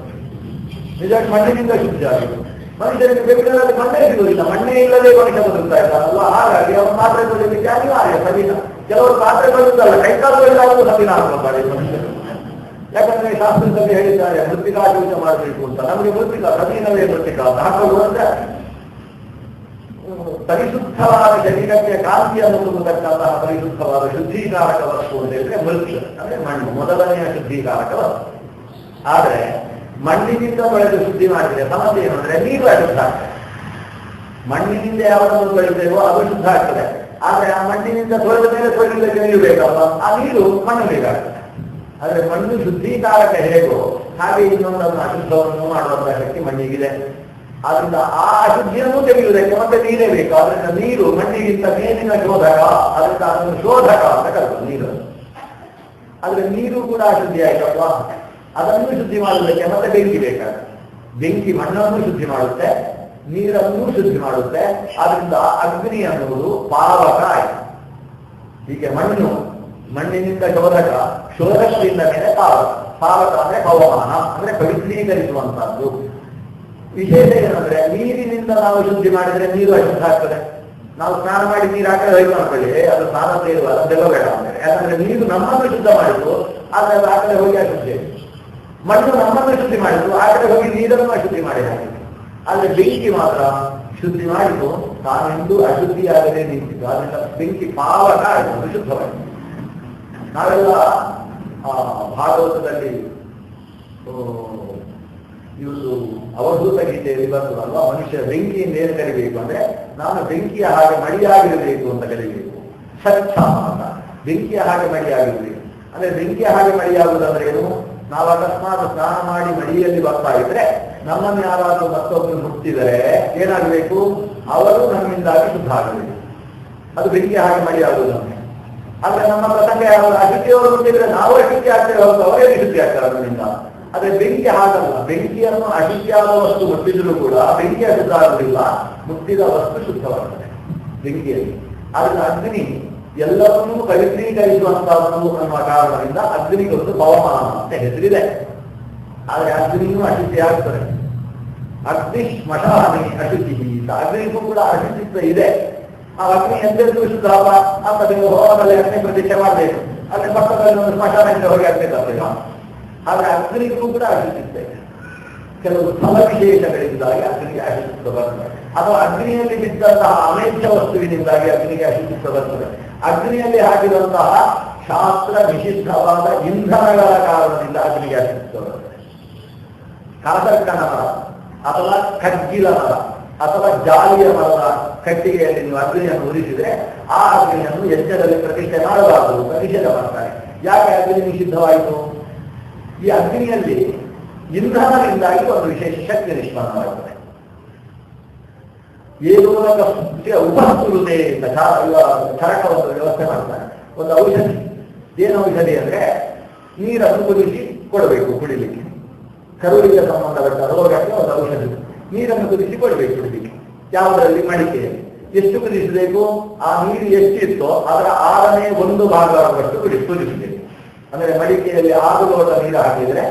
ನಿಜವಾಗಿ ಮಣ್ಣಿನಿಂದ ಶುದ್ಧಿ ಆಗಿದೆ. ಮನುಷ್ಯನಿಗೆ ಬೆಂಗಳೂರಲ್ಲಿ ಮಣ್ಣೇ ಸಿಗುವುದಿಲ್ಲ, ಮಣ್ಣೇ ಇಲ್ಲದೆ ಮನುಷ್ಯ ಬದುಕ್ತಾ ಇದ್ದಾರಲ್ಲ. ಹಾಗಾಗಿ ಅವರು ಪಾತ್ರೆ ತೊಳಿಲಿಕ್ಕೆ ಅನಿವಾರ್ಯ ಸಬೀನ. ಕೆಲವರು ಪಾತ್ರೆ ತೊಳೆಯುತ್ತಲ್ಲ, ಕೈಕಾಲುಗಳಿಗಾದರೂ ಸಬೀನ ಹಾಕ್ತಾರೆ ಮನುಷ್ಯರು. ಯಾಕಂದ್ರೆ ಶಾಸ್ತ್ರದಲ್ಲಿ ಹೇಳಿದ್ದಾರೆ ಮೃತ್ತಿಕಾ ಶೌಚ ಮಾಡಬೇಕು ಅಂತ. ನಮಗೆ ಮೃತ್ತಿಕ ಸಬೀನವೇ ಮೃತ್ತಿಕ ಹಾಕಲು ಅಂದ್ರೆ ಪರಿಶುದ್ಧವಾದ ಶರೀರಕ್ಕೆ ಕಾಂತಿಯನ್ನು ತುಂಬತಕ್ಕಂತಹ ಪರಿಶುದ್ಧವಾದ ಶುದ್ಧೀಕಾರಕ ವಸ್ತು ಅಂತ ಹೇಳಿದ್ರೆ ಮೃತ್ಯು ಅಂದ್ರೆ ಮಣ್ಣು ಮೊದಲನೆಯ ಶುದ್ಧೀಕಾರಕ ವಸ್ತು. ಆದ್ರೆ ಮಣ್ಣಿನಿಂದ ಬೆಳೆದು ಶುದ್ಧಿ ಮಾಡಿದ್ರೆ ಸಮಸ್ಯೆ ಏನಂದ್ರೆ ನೀರು ಅಶುದ್ಧ ಆಗ್ತದೆ. ಮಣ್ಣಿನಿಂದ ಯಾವುದನ್ನು ಬೆಳೆದೇವೋ ಅದು ಶುದ್ಧ ಆಗ್ತದೆ. ಆದ್ರೆ ಆ ಮಣ್ಣಿನಿಂದ ತೊಳೆದ ಮೇಲೆ ತೊಳೆಯಲಿಕ್ಕೆ ನೀರು ಬೇಕಲ್ವ, ಆ ನೀರು ಮಣ್ಣು ಬೇಕಾಗ್ತದೆ. ಆದ್ರೆ ಮಣ್ಣು ಶುದ್ಧೀಕಾರಕ ಹೇಗೋ ಹಾಗೆ ಇನ್ನೊಂದನ್ನು ಅಶುದ್ಧವನ್ನು ಮಾಡುವಂತಹ ಶಕ್ತಿ ಮಣ್ಣಿಗಿದೆ. ಆದ್ರಿಂದ ಆ ಅಶುದ್ಧಿಯನ್ನು ತೆಗೆಯುವುದಕ್ಕೆ ಮತ್ತೆ ನೀರೇ ಬೇಕು. ಅದರಿಂದ ನೀರು ಮಣ್ಣಿಗಿಂತ ಮೇಲಿನ ಶೋಧಕ, ಅದರಿಂದ ಅದನ್ನು ಶೋಧಕ ಅಂತ ಕರೆದು ನೀರು. ಆದ್ರೆ ನೀರು ಕೂಡ ಅಶುದ್ಧಿ ಆಯ್ತಲ್ವಾ, ಅದನ್ನು ಶುದ್ಧಿ ಮಾಡುವುದಕ್ಕೆ ಮತ್ತೆ ಬೆಂಕಿ ಬೇಕಾಗುತ್ತೆ. ಬೆಂಕಿ ಮಣ್ಣನ್ನು ಶುದ್ಧಿ ಮಾಡುತ್ತೆ, ನೀರನ್ನು ಶುದ್ಧಿ ಮಾಡುತ್ತೆ. ಆದ್ರಿಂದ ಅಗ್ನಿ ಅನ್ನುವುದು ಪಾವಕ ಆಯ್ತು. ಹೀಗೆ ಮಣ್ಣು ಮಣ್ಣಿನಿಂದ ಶೋಧಕ, ಶೋಧಕದಿಂದ ಮೇಲೆ ಪಾವಕ. ಪಾವಕ ಅಂದ್ರೆ ಪವಮಾನ ಅಂದ್ರೆ ಪವಿತ್ರೀಕರಿಸುವಂತಹದ್ದು. ವಿಶೇಷ ಏನಂದ್ರೆ ನೀರಿನಿಂದ ನಾವು ಶುದ್ಧಿ ಮಾಡಿದ್ರೆ ನೀರು ಅಶುದ್ಧ ಆಗ್ತದೆ. ನಾವು ಸ್ನಾನ ಮಾಡಿ ನೀರು ಹಾಕಿ ಹೋಗಿ ಮಾಡ್ಕೊಳ್ಳಿ, ಅದು ಸ್ನಾನ ಸೇರುವ ಅದೆಲ್ಲ ಬೇಡ ಅಂದ್ರೆ. ಯಾಕಂದ್ರೆ ನೀರು ನಮ್ಮನ್ನು ಶುದ್ಧ ಮಾಡಿದ್ದು, ಆದ್ರೆ ಅದು ಆ ಕಡೆ ಹೋಗಿ ಅಶುದ್ಧಿ. ಮಣ್ಣು ನಮ್ಮನ್ನು ಶುದ್ಧಿ ಮಾಡಿದ್ದು, ಆ ಕಡೆ ಹೋಗಿ ನೀರನ್ನು ಅಶುದ್ಧಿ ಮಾಡಿ ಹಾಕಿದ್ದು. ಆದ್ರೆ ಬೆಂಕಿ ಮಾತ್ರ ಶುದ್ಧಿ ಮಾಡಿದ್ದು, ತಾನೆಂದು ಅಶುದ್ಧಿಯಾಗದೆ ನಿಂತಿದ್ದು. ಅದರಿಂದ ಬೆಂಕಿ ಪಾವಕ ಆಯಿತು, ಅದು ಶುದ್ಧವಾಯಿತು. ನಾವೆಲ್ಲ ಭಾಗವತದಲ್ಲಿ ಇವತ್ತು ಅವಧೂತ ಗೀತೆಯಲ್ಲಿ ಬರ್ತದಲ್ವಾ, ಮನುಷ್ಯ ಬೆಂಕಿಯಿಂದ ಏನು ಕರಿಬೇಕು ಅಂದ್ರೆ ನಾನು ಬೆಂಕಿಯ ಹಾಗೆ ಮಡಿಯಾಗಿರಬೇಕು ಅಂತ ಕರಿಬೇಕು. ಸ್ವಚ್ಛ ಅಂತ ಬೆಂಕಿಯ ಹಾಗೆ ಮಡಿಯಾಗಿರ್ಬೇಕು ಅಂದ್ರೆ ಬೆಂಕಿಯ ಹಾಗೆ ಮಡಿಯಾಗುವುದಂದ್ರೆ ಏನು? ನಾವು ಅಕಸ್ಮಾತ್ ಸ್ನಾನ ಮಾಡಿ ಮಡಿಯಲ್ಲಿ ಬರ್ತಾ ಇದ್ರೆ ನಮ್ಮನ್ನು ಯಾರಾದರೂ ಮತ್ತೊಬ್ಬರು ಮುಟ್ಟಿದರೆ ಏನಾಗಬೇಕು? ಅವರು ನಮ್ಮಿಂದಾಗಿ ಶುದ್ಧ ಆಗಬೇಕು. ಅದು ಬೆಂಕಿಯ ಹಾಗೆ ಮಡಿಯಾಗುವುದು ನಮಗೆ. ಆದ್ರೆ ನಮ್ಮ ಪ್ರಸಂಗ ಯಾರು ಅಶುದ್ಧಿಯವರು ಮುಟ್ಟಿದ್ರೆ ನಾವು ಅಶುದ್ಧಿ ಆಗ್ತೇವೆ ಹೊರತು ಅವರೇ ಶುದ್ಧಿ ಆಗ್ತಾರೆ ನಮ್ಮಿಂದ. ಆದ್ರೆ ಬೆಂಕಿ ಹಾಗಲ್ಲ. ಬೆಂಕಿಯನ್ನು ಅಶುದ್ಧಿಯಾದ ವಸ್ತು ಮುಟ್ಟಿದ್ರು ಕೂಡ ಬೆಂಕಿ ಅಶುದ್ಧ ಆಗುವುದಿಲ್ಲ, ಮುಟ್ಟಿದ ವಸ್ತು ಶುದ್ಧವಾಗ್ತದೆ ಬೆಂಕಿಯಲ್ಲಿ. ಆದ್ರೆ ಅಗ್ನಿ ಎಲ್ಲವನ್ನೂ ಪವಿತ್ರೀಕರಿಸುವಂತಹದ್ದು ಅನ್ನುವ ಕಾರಣದಿಂದ ಅಗ್ನಿಗೊಂದು ಪವಮಾನ ಅಂತ ಹೆಸರಿದೆ. ಆದ್ರೆ ಅಗ್ನಿಯೂ ಅಶುದ್ಧಿ ಆಗ್ತದೆ. ಅಗ್ನಿ ಶ್ಮಶಾನಿ ಅಶುದ್ಧಿ ಅಂತ ಅಗ್ನಿಗೂ ಕೂಡ ಅಶುದ್ಧಿತ್ವ ಇದೆ. ಆ ಅಗ್ನಿ ಎಂದೆಂದೂ ಶುದ್ಧ ಅಂತ ನೀವು ಹೋಮದಲ್ಲಿ ಅಗ್ನಿ ಪ್ರತಿಷ್ಠೆ ಮಾಡಬೇಕು. ಅಲ್ಲಿ ಪಕ್ಕದಲ್ಲಿ ಒಂದು ಸ್ಮಶಾನದಿಂದ ಹೋಗಿ ಅಗ್ನಿ ತರಬೇಕು. ಆದ್ರೆ ಅಗ್ನಿಗೂ ಕೂಡ ಅಶುದ್ಧಿತ್ವ ಇದೆ. ಕೆಲವು ಫಲ ವಿಶೇಷಗಳಿಂದಾಗಿ ಅಗ್ನಿಗೆ ಅಶುದ್ಧಿತ್ವ ಬರ್ತದೆ, ಅಥವಾ ಅಗ್ನಿಯಲ್ಲಿ ಬಿದ್ದಂತಹ ಅಮೇಚ್ಛ ವಸ್ತುವಿನಿಂದಾಗಿ ಅಗ್ನಿಗೆ ಅಶುದ್ಧಿತ್ವ ಬರ್ತದೆ. ಅಗ್ನಿಯಲ್ಲಿ ಹಾಕಿದಂತಹ ಶಾಸ್ತ್ರ ನಿಷಿದ್ಧವಾದ ಇಂಧನಗಳ ಕಾರಣದಿಂದ ಅಗ್ನಿಗೆ ಅಶುದ್ಧಿತ್ವ ಬರ್ತದೆ. ಕಾಸರ್ಕನ ಮರ ಅಥವಾ ಕಜ್ಜಿಲ ಮರ ಅಥವಾ ಜಾಲಿಯ ಮರದ ಕಟ್ಟಿಗೆಯಲ್ಲಿ ನೀವು ಅಗ್ನಿಯನ್ನು ಉರಿಸಿದ್ರೆ ಆ ಅಗ್ನಿಯನ್ನು ಯಜ್ಞದಲ್ಲಿ ಪ್ರತಿಷ್ಠೆ ಮಾಡಬಾರದು, ಪ್ರತಿಷೇಧ ಮಾಡ್ತಾರೆ. ಯಾಕೆ ಅಗ್ನಿ ನಿಷಿದ್ಧವಾಯಿತು? ಈ ಅಗ್ನಿಯಲ್ಲಿ ಇಂಧನದಿಂದಾಗಿ ಒಂದು ವಿಶೇಷ ಶಕ್ತಿ ನಿಷ್ಪನ್ನವಾಗುತ್ತದೆ. ಏನೋ ಉಪಸ್ತುರುತೆ ಅಂತ ಚರಕವನ್ನು ವ್ಯವಸ್ಥೆ ಮಾಡ್ತಾರೆ. ಒಂದು ಔಷಧಿ. ಏನು ಔಷಧಿ ಅಂದ್ರೆ ನೀರನ್ನು ಕುದಿಸಿ ಕೊಡಬೇಕು ಕುಡಿಲಿಕ್ಕೆ. ಕರುಳಿಗೆ ಸಂಬಂಧಪಟ್ಟ ರೋಗಕ್ಕೆ ಒಂದು ಔಷಧಿ. ನೀರನ್ನು ಕುದಿಸಿ ಕೊಡಬೇಕು ಕುಡಿಲಿಕ್ಕೆ. ಯಾವುದರಲ್ಲಿ? ಮಡಿಕೆಯಲ್ಲಿ. ಎಷ್ಟು ಕುದಿಸಬೇಕು? ಆ ನೀರು ಎಷ್ಟಿತ್ತೋ ಅದರ 1/6 ಭಾಗವಷ್ಟು ಕುದಿಸಬೇಕು. ಅಂದರೆ ಮಡಿಕೆಯಲ್ಲಿ 6 ಲೋಟ ನೀರು ಹಾಕಿದ್ರೆ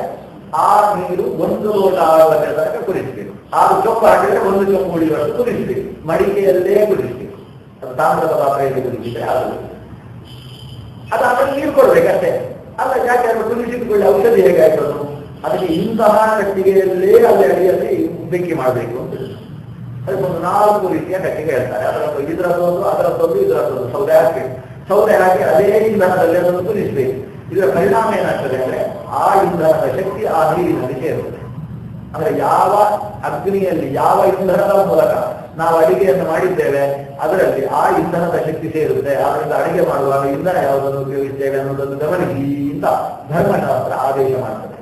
ಆ ನೀರು 1 ಲೋಟ ಆಗುವ ತನಕ ಕುದಿಸಬೇಕು. 6 ಚೊಂಬು ಹಾಕಿದ್ರೆ 1 ಚೊಂಬು ಉಳಿಯುವಷ್ಟು ಕುದಿಸಬೇಕು. ಮಡಿಕೆಯಲ್ಲೇ ಕುದಿಸಬೇಕು. ಅದು ತಾಮ್ರದ ಪಾತ್ರೆಯಲ್ಲಿ ಕುದಿಸಿದ್ರೆ ಅದಾದ್ಮೇಲೆ ನೀರು ಕೊಡ್ಬೇಕಷ್ಟೇ. ಅಲ್ಲ, ಯಾಕೆ ಅದು ಕುದಿಸಿದ್ಕೊಳ್ಳಿ ಔಷಧಿ ಹೇಗಾಯ್ತು? ಅದಕ್ಕೆ ಇಂತಹ ಕಟ್ಟಿಗೆಯಲ್ಲೇ ಅಲ್ಲಿ ಅಡಿಯಲ್ಲಿ ಬೆಂಕಿ ಮಾಡಬೇಕು ಅಂತ. ಅದಕ್ಕೊಂದು 4 ರೀತಿಯ ಕಟ್ಟಿಗೆ ಹೇಳ್ತಾರೆ. ಇದರದ್ದೊಂದು, ಇದರದ್ದೊಂದು ಸೌದೆ ಹಾಕಿ ಅದೇ ಇಂಧನದಲ್ಲಿ ಅದನ್ನು ಕುದಿಸಬೇಕು. ಇದರ ಪರಿಣಾಮ ಏನಾಗ್ತದೆ ಅಂದ್ರೆ ಆ ಇಂಧನದ ಶಕ್ತಿ ಆ ನೀರಿನಲ್ಲಿ ಸೇರುತ್ತದೆ. ಅಂದ್ರೆ ಯಾವ ಅಗ್ನಿಯಲ್ಲಿ ಯಾವ ಇಂಧನದ ಮೂಲಕ ನಾವು ಅಡಿಗೆಯನ್ನು ಮಾಡಿದ್ದೇವೆ ಅದರಲ್ಲಿ ಆ ಇಂಧನದ ಶಕ್ತಿ ಸೇರುತ್ತೆ. ಆದ್ದರಿಂದ ಅಡಿಗೆ ಮಾಡುವಾಗ ಇಂಧನ ಯಾವುದನ್ನು ಉಪಯೋಗಿಸ್ತೇವೆ ಅನ್ನೋದನ್ನು ಗಮನಿಸಿ ಅಂತ ಧರ್ಮಶಾಸ್ತ್ರ ಆದೇಶ ಮಾಡ್ತದೆ.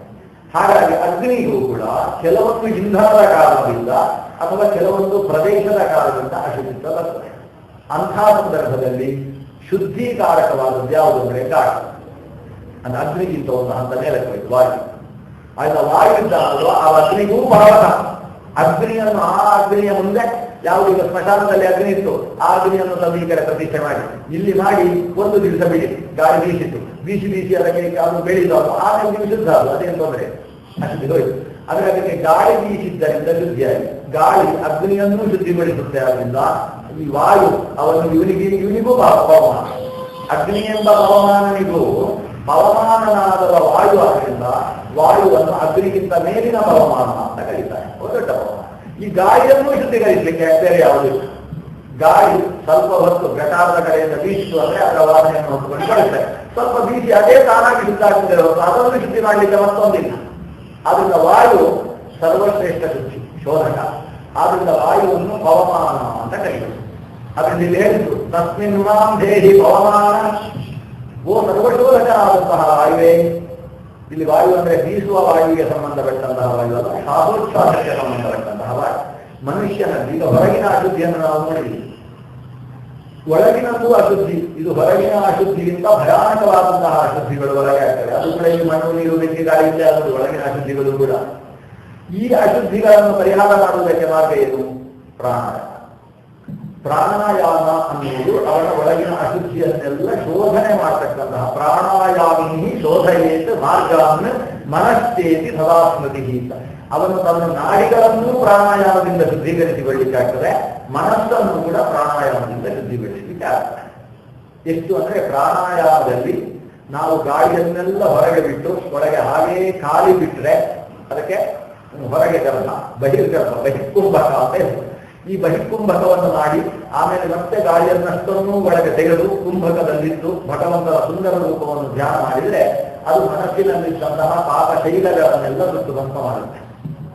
ಹಾಗಾಗಿ ಅಗ್ನಿಗೂ ಕೂಡ ಕೆಲವೊಂದು ಇಂಧನದ ಕಾರಣದಿಂದ ಅಥವಾ ಕೆಲವೊಂದು ಪ್ರದೇಶದ ಕಾರಣದಿಂದ ಅಶುದ್ಧಿತ್ವ ಬರ್ತದೆ. ಅಂಥ ಸಂದರ್ಭದಲ್ಲಿ ಶುದ್ಧೀಕಾರಕವಾದದ್ದು ಯಾವುದು ಅಂದರೆ ಗಾಳಿ. ಅಂದ್ರೆ ಅಗ್ನಿಗಿಂತ ಒಂದು ಹಂತ ಮೇಲೆ ಹೋಯ್ತು ವಾಯು. ಆಯ್ತಾ? ವಾಯು ಇದ್ದಾಗಲೂ ಆ ಅಗ್ನಿಗೂ ಪರ್ವತ. ಅಗ್ನಿಯನ್ನು ಆ ಅಗ್ನಿಯ ಮುಂದೆ ಯಾವುದು ಈಗ ಸ್ಮಶಾನದಲ್ಲಿ ಅಗ್ನಿ ಇತ್ತು, ಆ ಅಗ್ನಿಯನ್ನು ತಂದು ಈ ಕಡೆ ಪ್ರತಿಷ್ಠೆ ಮಾಡಿ ಇಲ್ಲಿ ಮಾಡಿ 1 ದಿವಸ ಬಿಡಿ, ಗಾಳಿ ಬೀಸಿತ್ತು, ಬೀಸಿ ಅದಕ್ಕೆ ಅದು ಬೆಳೆದು ಆಮೇಲೆ ನೀವು ಶುದ್ಧ ಅದು ಅದೇನು ತೊಂದರೆ, ಅಶುದ್ಧಿ ಹೋಯ್ತು. ಆದರೆ ಅದಕ್ಕೆ ಗಾಳಿ ಬೀಸಿದ್ದರಿಂದ ಶುದ್ಧಿಯಾಗಿ ಗಾಳಿ ಅಗ್ನಿಯನ್ನು ಶುದ್ಧಿಗೊಳಿಸುತ್ತೆ. ಅದರಿಂದ ಈ ವಾಯು ಅವನು ಇವನಿಗೂ ಪವಮಾನ. ಅಗ್ನಿ ಎಂಬ ಪವಮಾನನಿಗೂ ಪವಮಾನನಾದ ವಾಯು ಆದ್ದರಿಂದ ವಾಯುವನ್ನು ಅಗ್ನಿಗಿಂತ ಮೇಲಿನ ಪವಮಾನ ಅಂತ ಕರೀತಾರೆ. ದೊಡ್ಡ ಪವಮಾನ. ಈ ಗಾಳಿಯನ್ನು ಶುದ್ಧೀಕರಿಸಲಿಕ್ಕೆ ಬೇರೆ ಯಾವುದು? ಗಾಳಿ ಸ್ವಲ್ಪ ಹೊತ್ತು ಘಟಾರದ ಕಡೆಯಿಂದ ಬೀಸಿತು ಅಂದ್ರೆ ಅದರ ವಾಸನೆಯನ್ನು ಹೊತ್ತುಕೊಂಡು ಕಳಿಸ್ತಾರೆ. ಸ್ವಲ್ಪ ಬೀಸಿ ಅದೇ ತಾನಾಗಿ ಶುದ್ಧ ಆಗ್ತದೆ ಹೊರತು ಅದನ್ನು ಶುದ್ಧಿ ಮಾಡಲಿಕ್ಕೆ ಮತ್ತೊಂದಿಲ್ಲ. ಆದ್ರಿಂದ ವಾಯು ಸರ್ವಶ್ರೇಷ್ಠ ಶುದ್ಧಿ ಶೋಧಕ. ಆದ್ರಿಂದ ವಾಯುವನ್ನು ಪವಮಾನ ಅಂತ ಕರೀತಾರೆ. ಅದರಿಂದ ಇಲ್ಲಿ ಹೇಳಿದ್ರು ತಸ್ಮಿನ್ ಮಾಂ ದೇಹಿ ಪವಮಾನ. ಓ ಸರ್ವಶೋಧಕನಾದಂತಹ ವಾಯುವೇ. ಇಲ್ಲಿ ವಾಯು ಅಂದ್ರೆ ಬೀಸುವ ವಾಯುವಿಗೆ ಸಂಬಂಧಪಟ್ಟಂತಹ ವಾಯು ಅಲ್ಲ, ಶ್ವಾಸೋಚ್ಛ್ವಾಸಕ್ಕೆ ಸಂಬಂಧಪಟ್ಟಂತಹ ವಾಯು. ಮನುಷ್ಯನಲ್ಲಿ ಈಗ ಹೊರಗಿನ ಅಶುದ್ಧಿಯನ್ನು ನಾವು ನೋಡಿದ್ದೀವಿ. ಒಳಗಿನದ್ದು ಅಶುದ್ಧಿ. ಇದು ಹೊರಗಿನ ಅಶುದ್ಧಿಗಿಂತ ಭಯಾನಕವಾದಂತಹ ಅಶುದ್ಧಿಗಳು ಹೊರಗೆ ಆಗ್ತವೆ. ಅದು ಕೂಡ ಈ ಮಣ್ಣು ನೀರು ಬೆಂಕಿ ಗಾಳಿ ಇಲ್ಲದೆ ಆದರೂ ಒಳಗಿನ ಅಶುದ್ಧಿಗಳು ಕೂಡ. ಈ ಅಶುದ್ಧಿಗಳನ್ನು ಪರಿಹಾರ ಮಾಡುವುದಕ್ಕೆ ಮಾರ್ಗ ಏನು? ಪ್ರಾಣಾಯಾಮ. ಪ್ರಾಣಾಯಾಮ ಅನ್ನುವುದು ಅವನ ಒಳಗಿನ ಅಶುದ್ಧಿಯನ್ನೆಲ್ಲ ಶೋಧನೆ ಮಾಡತಕ್ಕಂತಹ. ಪ್ರಾಣಾಯಾಮಿ ಶೋಧಯೇತ್ ಮಾರ್ಗಾನ್ ಮನಶ್ಚೇತಿ ಸದಾ ಸ್ಮೃತಿ. ಅವನು ತನ್ನ ನಾಡಿಗಳನ್ನೂ ಪ್ರಾಣಾಯಾಮದಿಂದ ಶುದ್ಧೀಕರಿಸಿಕೊಳ್ಳಿಕ್ಕಾಗ್ತದೆ, ಮನಸ್ಸನ್ನು ಕೂಡ ಪ್ರಾಣಾಯಾಮದಿಂದ ಶುದ್ಧಿಗೊಳಿಸಲಿಕ್ಕೆ ಆಗ್ತದೆ. ಎಷ್ಟು ಅಂದ್ರೆ ಪ್ರಾಣಾಯಾಮದಲ್ಲಿ ನಾವು ಗಾಳಿಯನ್ನೆಲ್ಲ ಹೊರಗೆ ಬಿಟ್ಟು ಒಳಗೆ ಹಾಗೇ ಖಾಲಿ ಬಿಟ್ಟರೆ ಅದಕ್ಕೆ ಹೊರಗೆ ಗರ್ಭ, ಬಹಿರ್ಗರ್ಭ, ಬಹಿರ್ಕುಂಭಕ ಅಂತ ಹೇಳ್ತಾರೆ. ಈ ಬಹಿರ್ಕುಂಭಕವನ್ನು ಮಾಡಿ ಆಮೇಲೆ ಮತ್ತೆ ಗಾಳಿಯನ್ನಷ್ಟನ್ನು ಒಳಗೆ ತೆಗೆದು ಕುಂಭಕದಲ್ಲಿದ್ದು ಭಗವಂತನ ಸುಂದರ ರೂಪವನ್ನು ಧ್ಯಾನ ಮಾಡಿದರೆ ಅದು ಮನಸ್ಸಿನಲ್ಲಿದ್ದಂತಹ ಪಾಪ ಶೈಲಗಳನ್ನೆಲ್ಲ ಸುಟ್ಟು ಧ್ವಂಸ ಮಾಡುತ್ತೆ.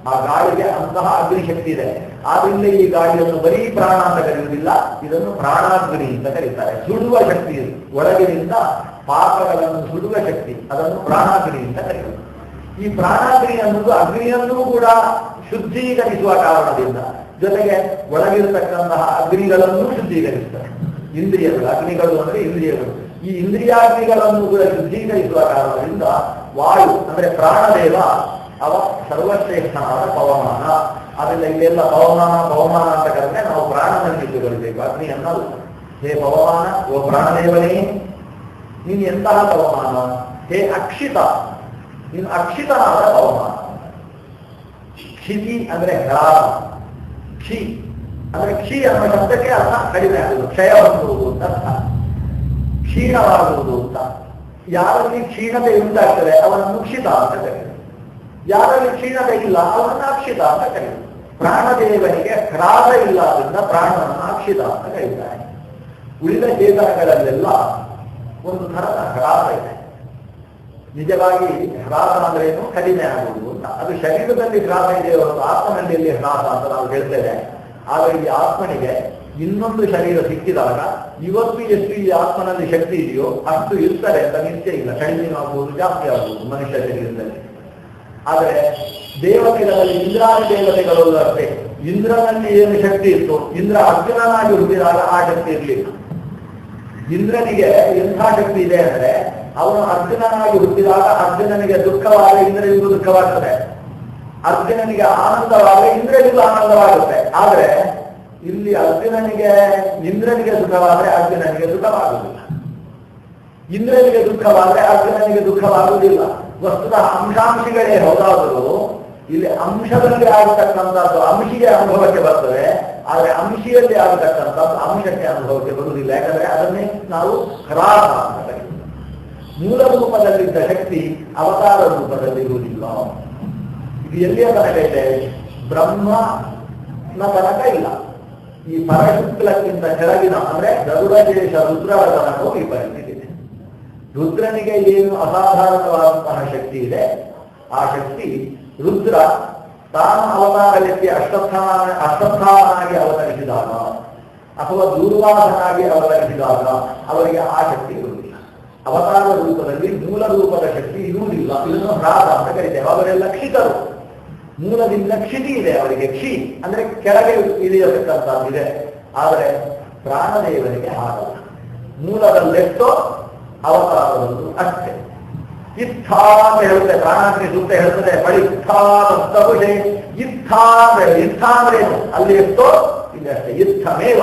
ಆ ಗಾಳಿಗೆ ಅಂತಹ ಅಗ್ನಿಶಕ್ತಿ ಇದೆ. ಆದ್ರಿಂದ ಈ ಗಾಳಿಯನ್ನು ಬರೀ ಪ್ರಾಣ ಅಂತ ಕರೆಯುವುದಿಲ್ಲ, ಇದನ್ನು ಪ್ರಾಣಾಗ್ನಿ ಅಂತ ಕರೀತಾರೆ. ಸುಡುವ ಶಕ್ತಿ ಇದು. ಒಳಗಿನಿಂದ ಪಾಪಗಳನ್ನು ಸುಡುವ ಶಕ್ತಿ, ಅದನ್ನು ಪ್ರಾಣಾಗ್ನಿ ಅಂತ ಕರೆಯುವುದು. ಈ ಪ್ರಾಣಾಗ್ನಿ ಅನ್ನೋದು ಅಗ್ನಿಯನ್ನೂ ಕೂಡ ಶುದ್ಧೀಕರಿಸುವ ಕಾರಣದಿಂದ ಜೊತೆಗೆ ಒಳಗಿರತಕ್ಕಂತಹ ಅಗ್ನಿಗಳನ್ನು ಶುದ್ಧೀಕರಿಸುತ್ತಾರೆ. ಇಂದ್ರಿಯಗಳು, ಅಗ್ನಿಗಳು ಅಂದ್ರೆ ಇಂದ್ರಿಯಗಳು. ಈ ಇಂದ್ರಿಯಾಗ್ನಿಗಳನ್ನು ಕೂಡ ಶುದ್ಧೀಕರಿಸುವ ಕಾರಣದಿಂದ ವಾಯು ಅಂದ್ರೆ ಪ್ರಾಣದೇವ ಅವ ಸರ್ವಶ್ರೇಷ್ಠನಾದ ಪವಮಾನ. ಅದರಿಂದ ಇಲ್ಲೆಲ್ಲ ಪವಮಾನ ಅಂತ ಕರೆದ್ರೆ ನಾವು ಪ್ರಾಣನಲ್ಲಿ ಇಟ್ಟುಕೊಳ್ಬೇಕು, ಅಗ್ನಿ ಅನ್ನಲ್ಲ. ಹೇ ಪವಮಾನ, ಓ ಪ್ರಾಣದೇವನೇ, ನೀನು ಎಂತಹ ಪವಮಾನ? ಹೇ ಅಕ್ಷಿತ, ನೀನು ಅಕ್ಷಿತನಾದ ಪವಮಾನ. ಕ್ಷಿತಿ ಅಂದ್ರೆ ಹ್ರಾಸ, ಕ್ಷಿ ಅಂದ್ರೆ ಕ್ಷಿ ಅನ್ನೋ ಶಬ್ದಕ್ಕೆ ಅರ್ಥ ಕಡಿಮೆ ಆಗುವುದು, ಕ್ಷಯ ಹೊಂದುವುದು ಅಂತ ಅರ್ಥ, ಕ್ಷೀಣವಾಗುವುದು ಅಂತ. ಯಾರಲ್ಲಿ ಕ್ಷೀಣತೆ ಉಂಟಾಗ್ತದೆ ಅವನನ್ನು ಕ್ಷಿತ ಅಂತ ಕರೆಯುವುದು. ಯಾರಲ್ಲಿ ಕ್ಷೀಣತೆ ಇಲ್ಲ ಅವನನ್ನು ಅಕ್ಷಿತ ಅಂತ ಕರೆಯುವುದು. ಪ್ರಾಣದೇವನಿಗೆ ಹ್ರಾಸ ಇಲ್ಲ, ಅದರಿಂದ ಪ್ರಾಣವನ್ನು ಅಕ್ಷಿತ ಅಂತ ಕರೀತಾರೆ. ಉಳಿದ ಚೇತನಗಳಲ್ಲೆಲ್ಲ ಒಂದು ಥರದ ಹ್ರಾಸ ಇದೆ. ನಿಜವಾಗಿ ಹ್ರಾಸ ಅಂದ್ರೇನು? ಕಡಿಮೆ ಆಗುವುದು ಅಂತ. ಅದು ಶರೀರದಲ್ಲಿ ಹ್ರಾಸ ಇದೆ ಹೊರತು ಆತ್ಮನಲ್ಲಿ ಹ್ರಾಸ ಅಂತ ನಾವು ಹೇಳ್ತೇವೆ. ಆದರೆ ಈ ಆತ್ಮನಿಗೆ ಇನ್ನೊಂದು ಶರೀರ ಸಿಕ್ಕಿದಾಗ ಇವತ್ತು ಎಷ್ಟು ಈ ಆತ್ಮನಲ್ಲಿ ಶಕ್ತಿ ಇದೆಯೋ ಅಷ್ಟು ಇರ್ತಾರೆ ಅಂತ ನಿಶ್ಚಯ ಇಲ್ಲ. ಕಡಿಮೆ ಆಗುವುದು, ಜಾಸ್ತಿ ಆಗುವುದು ಮನುಷ್ಯ ಶರೀರದಲ್ಲಿ. ಆದರೆ ದೇವತೆಗಳಲ್ಲಿ ಇಂದ್ರಾದಿ ದೇವತೆಗಳು ಅಷ್ಟೇ. ಇಂದ್ರನಲ್ಲಿ ಏನು ಶಕ್ತಿ ಇತ್ತು, ಇಂದ್ರ ಅರ್ಜುನನಾಗಿ ಹುಟ್ಟಿದಾಗ ಆ ಶಕ್ತಿ ಇರಲಿಲ್ಲ. ಇಂದ್ರನಿಗೆ ಎಂಥ ಶಕ್ತಿ ಇದೆ ಅಂದ್ರೆ ಅವನು ಅರ್ಜುನನಾಗಿ ಹುಟ್ಟಿದಾಗ ಅರ್ಜುನನಿಗೆ ದುಃಖವಾದ ಇಂದ್ರಿಯರಿಗೂ ದುಃಖವಾಗ್ತದೆ, ಅರ್ಜುನನಿಗೆ ಆನಂದವಾದ ಇಂದ್ರಿಯರಿಗೂ ಆನಂದವಾಗುತ್ತೆ. ಆದರೆ ಇಲ್ಲಿ ಇಂದ್ರನಿಗೆ ಸುಖವಾದರೆ ಅರ್ಜುನನಿಗೆ ಸುಖವಾಗುವುದಿಲ್ಲ, ಇಂದ್ರನಿಗೆ ದುಃಖವಾದರೆ ಅರ್ಜುನನಿಗೆ ದುಃಖವಾಗುವುದಿಲ್ಲ. ವಸ್ತುತಃ ಅಂಶಾಂಶಗಳೇ ಹೋದಾದರೂ ಇಲ್ಲಿ ಅಂಶದಲ್ಲಿ ಆಗತಕ್ಕಂಥದ್ದು ಅಂಶಿಗೆ ಅನುಭವಕ್ಕೆ ಬರ್ತದೆ, ಆದರೆ ಅಂಶಿಯಲ್ಲಿ ಆಗತಕ್ಕಂಥದ್ದು ಅಂಶಕ್ಕೆ ಅನುಭವಕ್ಕೆ ಬರುವುದಿಲ್ಲ. ಯಾಕಂದ್ರೆ ಅದನ್ನೇ ನಾವು ಹ್ರಾಸ ಅಂತ ಕರೀತೀವಿ. ಮೂಲ ರೂಪದಲ್ಲಿದ್ದ ಶಕ್ತಿ ಅವತಾರ ರೂಪದಲ್ಲಿ ಇರುವುದಿಲ್ಲ. ಇದು ಎಲ್ಲಿಯ ತನಕ ಇದೆ? ಬ್ರಹ್ಮನ ತನಕ ಇಲ್ಲ. ಈ ಪರಶುಕ್ಲಕ್ಕಿಂತ ಕೆಳಗಿನ ಅಂದ್ರೆ ಗರುಡದೇಶ ರುದ್ರರ ತನಕವೂ ಈ ಪರಿಸ್ಥಿತಿ ಇದೆ. ರುದ್ರನಿಗೆ ಏನು ಅಸಾಧಾರಣವಾದಂತಹ ಶಕ್ತಿ ಇದೆ, ಆ ಶಕ್ತಿ ರುದ್ರ ತಾನು ಅವತಾರ ಎತ್ತಿ ಅಶ್ವತ್ಥಾಮನಾಗಿ ಅವತರಿಸಿದಾಗ ಅಥವಾ ದೂರ್ವಾಸನಾಗಿ ಅವತರಿಸಿದಾಗ ಅವರಿಗೆ ಆ ಶಕ್ತಿ ಇರುವುದಿಲ್ಲ. ಅವತಾರ ರೂಪದಲ್ಲಿ ಮೂಲ ರೂಪದ ಶಕ್ತಿ ಇರುವುದಿಲ್ಲ. ಇದನ್ನು ಹ್ರಾಸ ಅಂತ ಕರೀತೇವೆ. ಅವರೆಲ್ಲ ಕ್ಷಿತರು, ಮೂಲದಿಂದ ಕ್ಷಿತಿ ಇದೆ ಅವರಿಗೆ. ಕ್ಷಿ ಅಂದ್ರೆ ಕೆಳಗೆ ಇಳಿಯತಕ್ಕಂಥದ್ದಿದೆ. ಆದರೆ ಪ್ರಾಣದೇವನಿಗೆ ಹಾಗಲ್ಲ. ಮೂಲದಲ್ಲೆಷ್ಟೋ ಅವತಾರದಲ್ಲೂ ಅಷ್ಟೇ. ಇತ್ಥ ಅಂತ ಹೇಳುತ್ತೆ ಪ್ರಾಣಾಗ್ನಿ ಸೂಕ್ತ ಹೇಳ್ತದೆ. ಬಳಿತ್ಥಾಷೆ ಇತ್ಥ ಅಂದ್ರೇನು? ಅಲ್ಲಿ ಎಷ್ಟೋ ಇಲ್ಲಿ ಅಷ್ಟೇ. ಇತ್ತಮೇವ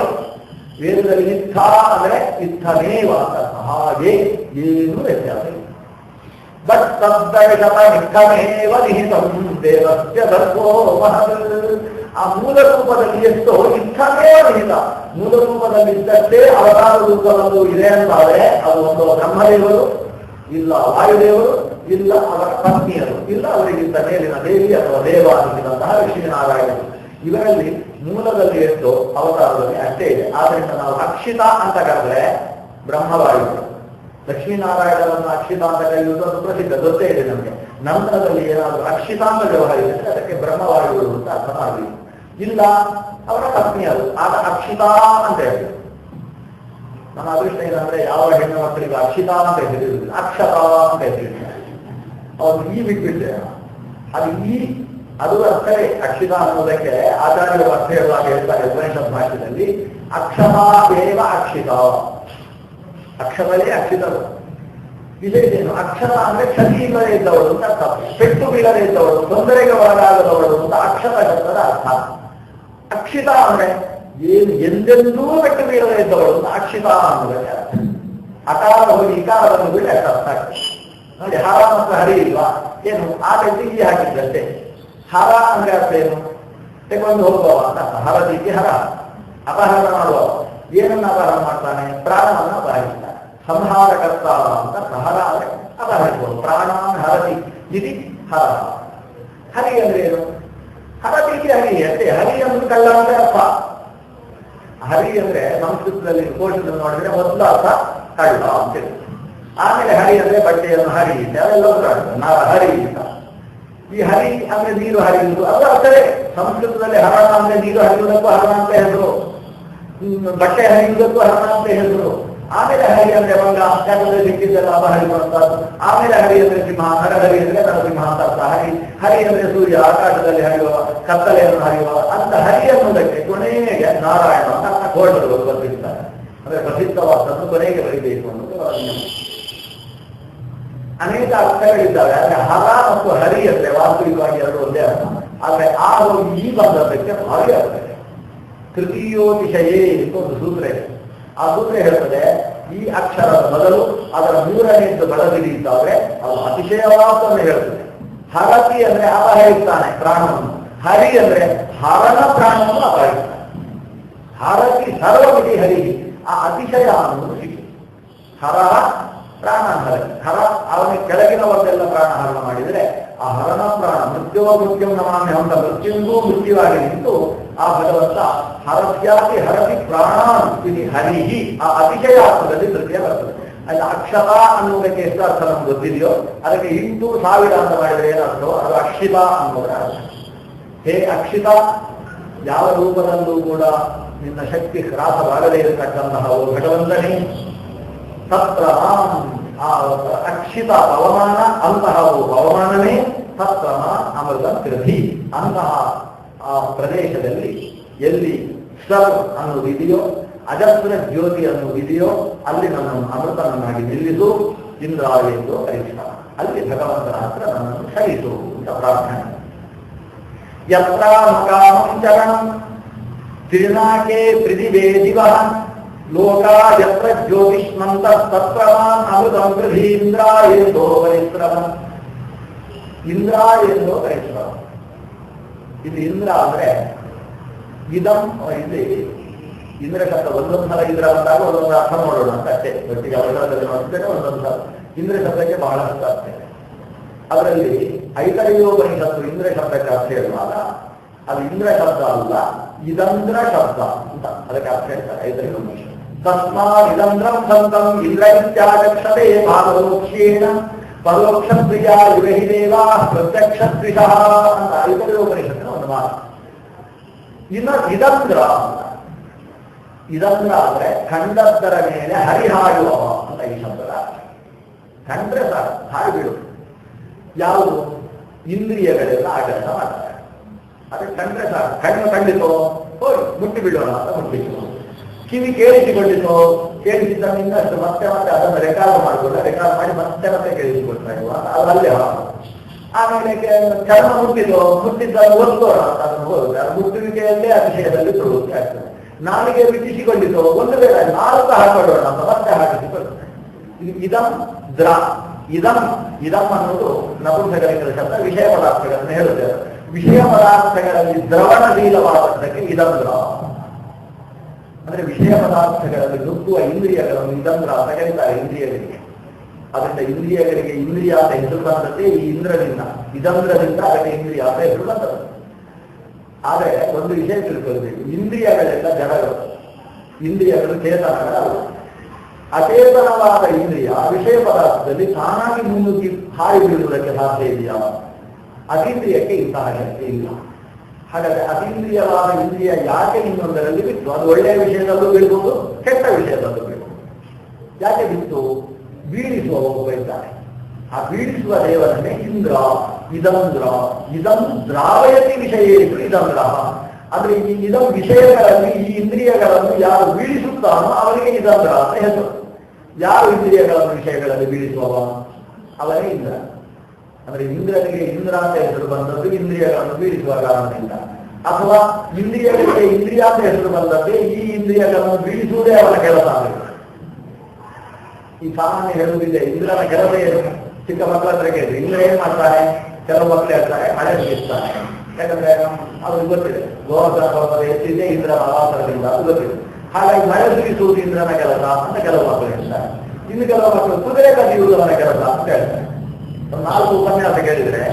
ವೇದದಲ್ಲಿ ಇತ್ಥ ಅಂದ್ರೆ ಇತ್ತಮೇವ ಅಂತ ಹಾಗೆ ಏನು ವ್ಯತ್ಯಾಸ ಇಲ್ಲ. ಬಟ್ ತದ್ದೇವ ನಿಹಿತಂ ದೇವಸ್ಯ ಧರ್ಮೋ ಮಹತ್. ಆ ಮೂಲ ರೂಪದಲ್ಲಿ ಎಷ್ಟೋ ಇತ್ತಮೇವ ನಿಹಿತ. ಮೂಲ ರೂಪದಲ್ಲಿದ್ದಷ್ಟೇ ಅವತಾರ ರೂಪದಲ್ಲೂ ಇದೆ ಅಂತಾದ್ರೆ ಅದು ಒಂದು ಬ್ರಹ್ಮದೇವರು, ಇಲ್ಲ ವಾಯುದೇವರು, ಇಲ್ಲ ಅವರ ಪತ್ನಿಯರು, ಇಲ್ಲ ಅವರಿಗಿಂತ ಮೇಲಿನ ದೇವಿ ಅಥವಾ ದೇವ ಅನ್ನಿಸಿದಂತಹ ಲಕ್ಷ್ಮೀನಾರಾಯಣರು. ಇವರಲ್ಲಿ ಮೂಲದಲ್ಲಿ ಎಷ್ಟು ಅವತಾರದಲ್ಲಿ ಅಷ್ಟೇ ಇದೆ. ಆದ್ರಿಂದ ನಾವು ಅಕ್ಷಿತ ಅಂತ ಕರೆದ್ರೆ ಬ್ರಹ್ಮವಾಯುಗಳು, ಲಕ್ಷ್ಮೀನಾರಾಯಣರನ್ನು ಅಕ್ಷಿತ ಅಂತ ಕರೆಯುವುದು ಒಂದು ಪ್ರಸಿದ್ಧ ಗೊತ್ತೇ ಇದೆ ನಮಗೆ. ನಂತರದಲ್ಲಿ ಏನಾದರೂ ಅಕ್ಷಿತ ಅಂತ ವ್ಯವಹರಿಸಿದ್ರೆ ಅದಕ್ಕೆ ಬ್ರಹ್ಮವಾಯುಗಳು ಅಂತ ಅರ್ಥ ಮಾಡಲಿ. ಇಲ್ಲ ಅವರ ಪತ್ನಿಯರು, ಆಗ ಅಕ್ಷಿತ ಅಂತ ಹೇಳ್ತಾರೆ. ನಮ್ಮ ಅದೃಷ್ಟ ಏನಂದ್ರೆ ಯಾವ ಹೆಣ್ಣು ಮಕ್ಕಳಿಗೆ ಅಕ್ಷಿತಾ ಅಂತ ಹೆಸರಿರುವುದಿಲ್ಲ, ಅಕ್ಷತಾ ಅಂತ ಹೆಸರಿರ್ತಾರೆ. ಅವ್ರು ಈ ಬಿಟ್ಬಿಟ್ಟೆ ಅದು ಅರ್ಥವೇ. ಅಕ್ಷಿತಾ ಅನ್ನೋದಕ್ಕೆ ಆಚಾರ್ಯರು ಅರ್ಥ ಹೇಳುವಾಗ ಹೇಳ್ತಾರೆ ಉಪನಿಷತ್ ಭಾಷೆಯಲ್ಲಿ, ಅಕ್ಷತಾ ದೇವ ಅಕ್ಷಿತ. ಅಕ್ಷರವೇ ಅಕ್ಷಿತರು. ವಿಶೇಷ ಏನು? ಅಕ್ಷರ ಅಂದ್ರೆ ಕ್ಷತಿ ಇಲ್ಲದೆ ಇದ್ದವಳು ಅಂತ ಅರ್ಥ. ಪೆಟ್ಟು ಬೀಳದೆ ಇದ್ದವಳು, ತೊಂದರೆಗೆ ಒಳಗಾಗದವಳು ಅಂತ ಅಕ್ಷರ ಶಬ್ದದ ಅರ್ಥ. ಅಕ್ಷಿತ ಅಂದ್ರೆ ಏನು ಎಂದೆಂದೂ ಪೆಟ್ಟು ಬೀಳದೆ ಇದ್ದವಳು ಅಂತ ಅಕ್ಷಿತ ಅನ್ನೋದಕ್ಕೆ ಅರ್ಥ. ಅಕಾರ ಹೋಗಿ ಇಕಾರವನ್ನು ಬಿಟ್ಟು ಅರ್ಥ ಆಗ್ತದೆ ನೋಡಿ. ಹರ ಮತ್ತು ಹರಿ ಇಲ್ವಾ? ಏನು ಆ ರೀತಿ ಹಾಕಿದ್ದಷ್ಟೇ. ಹರ ಅಂದ್ರೆ ಅರ್ಥ ಏನು? ತೆಗೊಂಡು ಹೋಗುವ ಅಂತ ಅರ್ಥ. ಹರದಿಗೆ ಹರ, ಅಪಹರಣ ಮಾಡುವ. ಏನನ್ನ ಅಪಹರಣ ಮಾಡ್ತಾನೆ? ಪ್ರಾಣವನ್ನ ಅಪಹರಿಸ್ತಾನೆ. ಸಂಹಾರಕರ್ತ ಅಂತ ಹರ ಅಂದ್ರೆ ಅಪಹರಿಸುವುದು. ಪ್ರಾಣಾನ್ ಹರತಿ ಇತಿ ಹರ. ಹರಿ ಅಂದ್ರೆ ಏನು? ಹರತಿಗೆ ಹರಿ ಅಷ್ಟೇ. ಹರಿ ಅಂದ್ರೆ ಕಳ್ಳ ಅಂದ್ರೆ ಅರ್ಥ. ಹರಿ ಅಂದ್ರೆ ಸಂಸ್ಕೃತದಲ್ಲಿ ಕೋಶದಲ್ಲಿ ನೋಡಿದ್ರೆ ಮೊದಲು ಅರ್ಥ ಕಳ್ಳ ಅಂತೇಳಿ. ಆಮೇಲೆ ಹರಿ ಅಂದ್ರೆ ಬಟ್ಟೆಯನ್ನು ಹರಿ ಇದೆ, ಅವೆಲ್ಲ ಹರಿ ಅಂತ. ಈ ಹರಿ ಅಂದ್ರೆ ನೀರು ಹರಿಯುವುದು, ಅದು ಅರ್ಥವೇ. ಸಂಸ್ಕೃತದಲ್ಲಿ ಹರಣ ಅಂದ್ರೆ ನೀರು ಹರಿಯುವುದಕ್ಕೂ ಹರಣ ಅಂತ ಹೇಳಿದ್ರು, ಬಟ್ಟೆ ಹರಿಯುವುದಕ್ಕೂ ಹರಣ ಅಂತ ಹೇಳಿದ್ರು. ಆಮೇಲೆ ಹರಿ ಅಂದ್ರೆ ಮಂಗ, ಯಾಕಂದ್ರೆ ಸಿಕ್ಕಿದ್ದೆಲ್ಲ ಅಪಹರಿಸುವಂತದ್ದು. ಆಮೇಲೆ ಹರಿ ಅಂದ್ರೆ ಸಿಂಹ, ಹರಿ ಅಂದ್ರೆ ನರಸಿಂಹ ಅಂತ ಅರ್ಥ. ಹರಿ ಅಂದ್ರೆ ಸೂರ್ಯ ಆಕಾಶದಲ್ಲಿ ಹರಿಯುವ, ಕತ್ತಲೆಯನ್ನು ಹರಿಯುವ ಅಂತ ಹರಿ ಅನ್ನೋದಕ್ಕೆ ಕೊನೆಗೆ ನಾರಾಯಣ ಅಂತ ಕೋಟರು ಬರ್ತಿರ್ತಾರೆ. ಅಂದ್ರೆ ಪ್ರಸಿದ್ಧವಾದನ್ನು ಕೊನೆಗೆ ಬರೀಬೇಕು ಅನ್ನೋದು ಅನೇಕ ಅರ್ಥಗಳಿದ್ದಾವೆ. ಆದ್ರೆ ಹರ ಮತ್ತು ಹರಿ ಅಂದ್ರೆ ವಾಸ್ತವಿಕವಾಗಿ ಎರಡು ಒಂದೇ ಅರ್ಥ. ಆದ್ರೆ ಆ ಹೋಗಿ ಈ ಬಂದದ್ದಕ್ಕೆ ಭಾರಿ ಅರ್ಥ ಇದೆ. ತೃತೀಯೋತಿಶಯೇ ಅಂತ ಒಂದು ಸೂತ್ರ ಇದೆ. ಆ ಸೂತ್ರ ಹೇಳ್ತದೆ, ಈ ಅಕ್ಷರದ ಮೊದಲು ಅದರ ಮೂರನೆಯದ್ದು ಬಲದಿದ್ದಾದ್ರೆ ಅದು ಅತಿಶಯವಾದನ್ನು ಹೇಳ್ತದೆ. ಹರತಿ ಅಂದ್ರೆ ಅಪಹರಿಸ್ತಾನೆ ಪ್ರಾಣವನ್ನು, ಹರಿ ಅಂದ್ರೆ ಹರಣ ಪ್ರಾಣವನ್ನು ಅಪಹರಿಸ್ತಾನೆ. ಹರತಿ ಸರ್ವವಿಧಿ ಹರಿ, ಆ ಅತಿಶಯ ಅನ್ನೋದು ಸಿಕ್ಕಿದೆ. ಹರ ಪ್ರಾಣ ಹರತಿ. ಹರ ಅವನಿಗೆ ಕೆಳಗಿನವರೆಲ್ಲ ಪ್ರಾಣ ಹರಣ ಮಾಡಿದರೆ ಆ ಹರಣ ಪ್ರಾಣ ಮೃತ್ಯುವ ಮೃತ್ಯಂ ನಮಾಮಿ ಅಂತ ಮೃತ್ಯುಂಗೂ ಮೃತ್ಯುವಾಗಿ ನಿಂತು ಆ ಭಗವಂತ ಹರತ್ಯಾತಿ ಹರತಿ ಪ್ರಾಣ ಇದು ಹರಿಹಿ, ಆ ಅತಿಶಯಾರ್ಥದಲ್ಲಿ ತೃತೀಯ ಬರ್ತದೆ. ಅಲ್ಲಿ ಅಕ್ಷತ ಅನ್ನುವುದಕ್ಕೆ ಎಷ್ಟು ಅರ್ಥ ನಮ್ಗೆ ಗೊತ್ತಿದೆಯೋ ಅದಕ್ಕೆ 8,000 ಅಂತ ಮಾಡಿದರೆ ಏನರ್ಥೋ ಅದು ಅಕ್ಷಿತ ಅನ್ನೋದರ ಅರ್ಥ. ಹೇ ಅಕ್ಷಿತ, ಯಾವ ರೂಪದಲ್ಲೂ ಕೂಡ ನಿನ್ನ ಶಕ್ತಿ ಹ್ರಾಸವಾಗದೇ ಇರತಕ್ಕಂತಹ ಭಗವಂತನೇ. ತತ್ರ ಆ ಅಕ್ಷಿತ ಪವಮಾನ, ಅಂತಹ ಪವಮಾನನೇ ತತ್ರ ಅಮೃತ ಕೃತಿ. ಅಂತಹ ಆ ಪ್ರದೇಶದಲ್ಲಿ ಎಲ್ಲಿ ಸರ್ ಅನ್ನೋದಿದೆಯೋ, ಅಜಸ್ರ ಜ್ಯೋತಿ ಅನ್ನೋದಿದೆಯೋ ಅಲ್ಲಿ ನನ್ನನ್ನು ಅಮೃತನನ್ನಾಗಿ ನಿಲ್ಲಿಸು. ಇಂದ್ರ ಎಂದು ಪರೀಕ್ಷ. ಅಲ್ಲಿ ಭಗವಂತನ ಹತ್ರ ನನ್ನನ್ನು ಕ್ಷಮಿಸು ಅಂತ ಪ್ರಾರ್ಥನೆ. ಯತ್ರ ಮುಖಾಮಂ ಚರಣಂ ತಿರುನಾಕೆ ಪೃಥಿವೇ ದಿವಃ ಲೋಕ ಯತ್ರ ಜ್ಯೋತಿಷ್ಮಂತ ತತ್ಪ್ರಮಾನ್ ಅಮೃತಂ ಪೃಥೀಂದ್ರ ಎಂದೋ ಪರಿಶ್ರಮ. ಇಂದ್ರ ಎಂದೋ ಪರಿಶ್ರಮ. ಇದು ಇಂದ್ರ ಅಂದ್ರೆ ಇದಂ, ಇಲ್ಲಿ ಇಂದ್ರ ಶಬ್ದ ಒಂದೊಂದು ಸಲ ಇಂದ್ರ ಅಂದಾಗ ಒಂದೊಂದು ಅರ್ಥ ನೋಡೋಣ ಅಂತ ಅಷ್ಟೇ. ಒಟ್ಟಿಗೆ ಅವಸರದಲ್ಲಿ ನೋಡ್ತೇನೆ ಒಂದೊಂದು ಸಲ ಇಂದ್ರ ಶಬ್ದಕ್ಕೆ ಬಹಳಷ್ಟು ಅರ್ಥ ಇದೆ. ಅದರಲ್ಲಿ ಐತರೇಯೋಪನಿಷತ್ತು ಇಂದ್ರ ಶಬ್ದಕ್ಕೆ ಅರ್ಥ ಹೇಳುವಾಗ ಅದು ಇಂದ್ರ ಶಬ್ದ ಅಲ್ಲ, ಇದಂದ್ರ ಶಬ್ದ ಅಂತ ಅದಕ್ಕೆ ಅರ್ಥ ಹೇಳ್ತಾರೆ ಐತರೇಯೋಪನಿಷತ್ತು. ತಸ್ಮಾತ್ ಇದಂದ್ರಂ ಸಂತಂ ಇಂದ್ರ ಇತ್ಯಾಗಕ್ಷತೆ ಭಾಗವೋಕ್ಷೇಣ ಪರೋಕ್ಷ ಪ್ರಿಯ ಯುಗಹಿ ದೇವಾ ಪ್ರತ್ಯಕ್ಷ ತ್ರಿಷಃ ಅಂತ ಐತರೇಯೋಪನಿಷತ್ತಿನ ಒಂದು ಮಾತು. ಇನ್ನು ಇದಂದ್ರ ಅಂತ, ಇದಂದ್ರ ಅಂದ್ರೆ ಕಂಡದ್ದರ ಮೇಲೆ ಹರಿಹಾಯುವ ಅಂತ ಈ ಶಬ್ದದ ಕಂಡ್ರೆ ಸಾಕು ಹಾರಿ ಬಿಡು. ಯಾವುದು ಇಂದ್ರಿಯಗಳೆಲ್ಲ ಆ ಕೆಲಸ ಮಾಡ್ತಾರೆ. ಅದಕ್ಕೆ ಕಂಡ್ರೆ ಸಾಕು, ಕಣ್ಣು ಕಂಡಿತೋ ಹೋಗಿ ಮುಟ್ಟಿ ಬಿಡೋಣ ಅಂತ ಮುಟ್ಟಿತು. ಕಿವಿ ಕೇಳಿಸಿಕೊಂಡಿತೋ ಕೇಳಿಸಿದ್ದರಿಂದ ಅಷ್ಟು ಮತ್ತೆ ಮತ್ತೆ ಅದನ್ನು ರೆಕಾರ್ಡ್ ಮಾಡಿಕೊಂಡ ರೆಕಾರ್ಡ್ ಮಾಡಿ ಮತ್ತೆ ಮತ್ತೆ ಕೇಳಿಸಿಕೊಳ್ತಾ ಇರುವ ಅದು ಅಲ್ಲೇ ಹಾಕು. ಆಮೇಲೆ ಚರ್ಮ ಮುಟ್ಟಿದ್ದ ಓದ್ಕೋಣ ಅಂತ ಅದನ್ನು ಹೋಗುತ್ತೆ. ಅದು ಮುಟ್ಟುವಿಕೆಯಲ್ಲೇ ಆ ವಿಷಯದಲ್ಲಿ ಪ್ರವೃತ್ತಿ ಆಗ್ತದೆ. ನಾಲಿಗೆ ಬಿಟ್ಟಿಸಿಕೊಂಡಿತು ಒಂದು ವೇಳೆ ನಾಲ್ಕು ಹಾಕೊಳ್ಳೋಣ ಅಂತ ಮತ್ತೆ ಹಾಕಿಸಿಕೊಳ್ಳುತ್ತೆ. ಇದು ಇದಂ ದ್ರ. ಇದಂ ಅನ್ನೋದು ನಪುಂಸಕಲಿಂಗದ ಶಬ್ದ. ವಿಷಯ ಪದಾರ್ಥಗಳನ್ನು ಹೇಳುತ್ತೇವೆ. ವಿಷಯ ಪದಾರ್ಥಗಳಲ್ಲಿ ದ್ರವಣಶೀಲವಾದದ್ದಕ್ಕೆ ಇದಂದ್ರ ಅಂದ್ರೆ ವಿಷಯ ಪದಾರ್ಥಗಳಲ್ಲಿ ನುಗ್ಗುವ ಇಂದ್ರಿಯಗಳನ್ನು ಇದಂದ್ರ ಅಂತ ಕರೀತಾರೆ ಇಂದ್ರಿಯಗಳಿಗೆ. ಅದರಿಂದ ಇಂದ್ರಿಯಗಳಿಗೆ ಇಂದ್ರಿಯ ಅಂತ ಹೆಸರು ಬಂದದ್ದೇ ಈ ಇಂದ್ರದಿಂದ, ಇದಂದ್ರದಿಂದ ಅದಕ್ಕೆ ಇಂದ್ರಿಯ ಅಂತ ಹೆಸರು ಬಂದದ್ದು. ಆದರೆ ಒಂದು ವಿಷಯ ತಿಳ್ಕೊಳ್ಬೇಕು, ಇಂದ್ರಿಯಗಳೆಲ್ಲ ಜಡಗಳು, ಇಂದ್ರಿಯಗಳು ಚೇತನಗಳಲ್ಲ. ಅಚೇತನವಾದ ಇಂದ್ರಿಯ ವಿಷಯ ಪದಾರ್ಥದಲ್ಲಿ ತಾನಾಗಿ ಮುನ್ನುಗ್ಗಿ ಹಾರಿ ಬೀಳುವುದಕ್ಕೆ ಸಾಧ್ಯ ಇದೆಯಾ? ಅತೀಂದ್ರಿಯಕ್ಕೆ ಇಂತಹ ಶಕ್ತಿ ಇಲ್ಲ. ಹಾಗಾದ್ರೆ ಅತೀಂದ್ರಿಯವಾದ ಇಂದ್ರಿಯ ಯಾಕೆ ಇನ್ನೊಂದರಲ್ಲಿ ಬಿತ್ತು? ಅದು ಒಳ್ಳೆಯ ವಿಷಯದಲ್ಲೂ ಬೀಳ್ಬೋದು, ಕೆಟ್ಟ ವಿಷಯದಲ್ಲೂ ಬೀಳ್ಬೋದು. ಯಾಕೆ ಬಿತ್ತು? ಬೀಳಿಸುವ ಒಬ್ಬ ಇದ್ದಾನೆ. ಆ ಬೀಳಿಸುವ ದೇವರನ್ನೇ ಇಂದ್ರ. ಇದಂದ್ರ ಇದಂ ದ್ರಾವಯತಿ ವಿಷಯೇಷು ಇದಂದ್ರ ಅಂದ್ರೆ ಈ ಇದಂ ವಿಷಯಗಳಲ್ಲಿ ಈ ಇಂದ್ರಿಯಗಳನ್ನು ಯಾರು ಬೀಳಿಸುತ್ತಾನೋ ಅವನಿಗೆ ಇದಂದ್ರ ಅಂತ ಹೆಸರು. ಯಾರು ಇಂದ್ರಿಯಗಳನ್ನು ವಿಷಯಗಳಲ್ಲಿ ಬೀಳಿಸುವವ ಅವನೇ ಇಂದ್ರ. ಅಂದ್ರೆ ಇಂದ್ರನಿಗೆ ಇಂದ್ರ ಅಂತ ಹೆಸರು ಬಂದದ್ದು ಇಂದ್ರಿಯಗಳನ್ನು ಬೀಳಿಸುವ ಕಾರಣದಿಂದ, ಅಥವಾ ಇಂದ್ರಿಯಗಳಿಗೆ ಇಂದ್ರಿಯ ಅಂತ ಹೆಸರು ಬಂದದ್ದೇ ಈ ಇಂದ್ರಿಯಗಳನ್ನು ಬೀಳಿಸುವುದೇ ಅವನ ಕೆಲಸ ಆಗಬೇಕು. ಈ ಸಾಮಾನ್ಯ ಹೇಳುವುದಿದೆ ಇಂದ್ರನ ಕೆಲಸ ಏನು? ಚಿಕ್ಕ ಮಕ್ಕಳ ಹತ್ರ ಕೇಳಿದ್ರೆ ಇಂದ್ರ ಏನ್ ಮಾಡ್ತಾನೆ? ಕೆಲವು ಮಕ್ಕಳು ಹೇಳ್ತಾರೆ ಮಳೆ ಸುರಿಸ್ತಾನೆ. ಯಾಕಂದ್ರೆ ಅವ್ರಿಗೆ ಗೊತ್ತಿದೆ ಗೋವರ್ಧನ ಪರ್ವತ ಎತ್ತಿದೆ ಇಂದ್ರನ ಆವಾಸದಿಂದ, ಅದು ಗೊತ್ತಿದೆ. ಹಾಗಾಗಿ ಮಳೆ ಸುರಿಸುವುದು ಇಂದ್ರನ ಕೆಲಸ ಅಂತ ಕೆಲವು ಮಕ್ಕಳು ಹೇಳ್ತಾರೆ. ಇನ್ನು ಕೆಲವು ಮಕ್ಕಳು ಕುದುರೆ ಕದಿಯುವುದು ಅವನ ಕೆಲಸ ಅಂತ ಹೇಳ್ತಾರೆ. ಒಂದು 4 ಉಪನ್ಯಾಸ ಕೇಳಿದ್ರೆ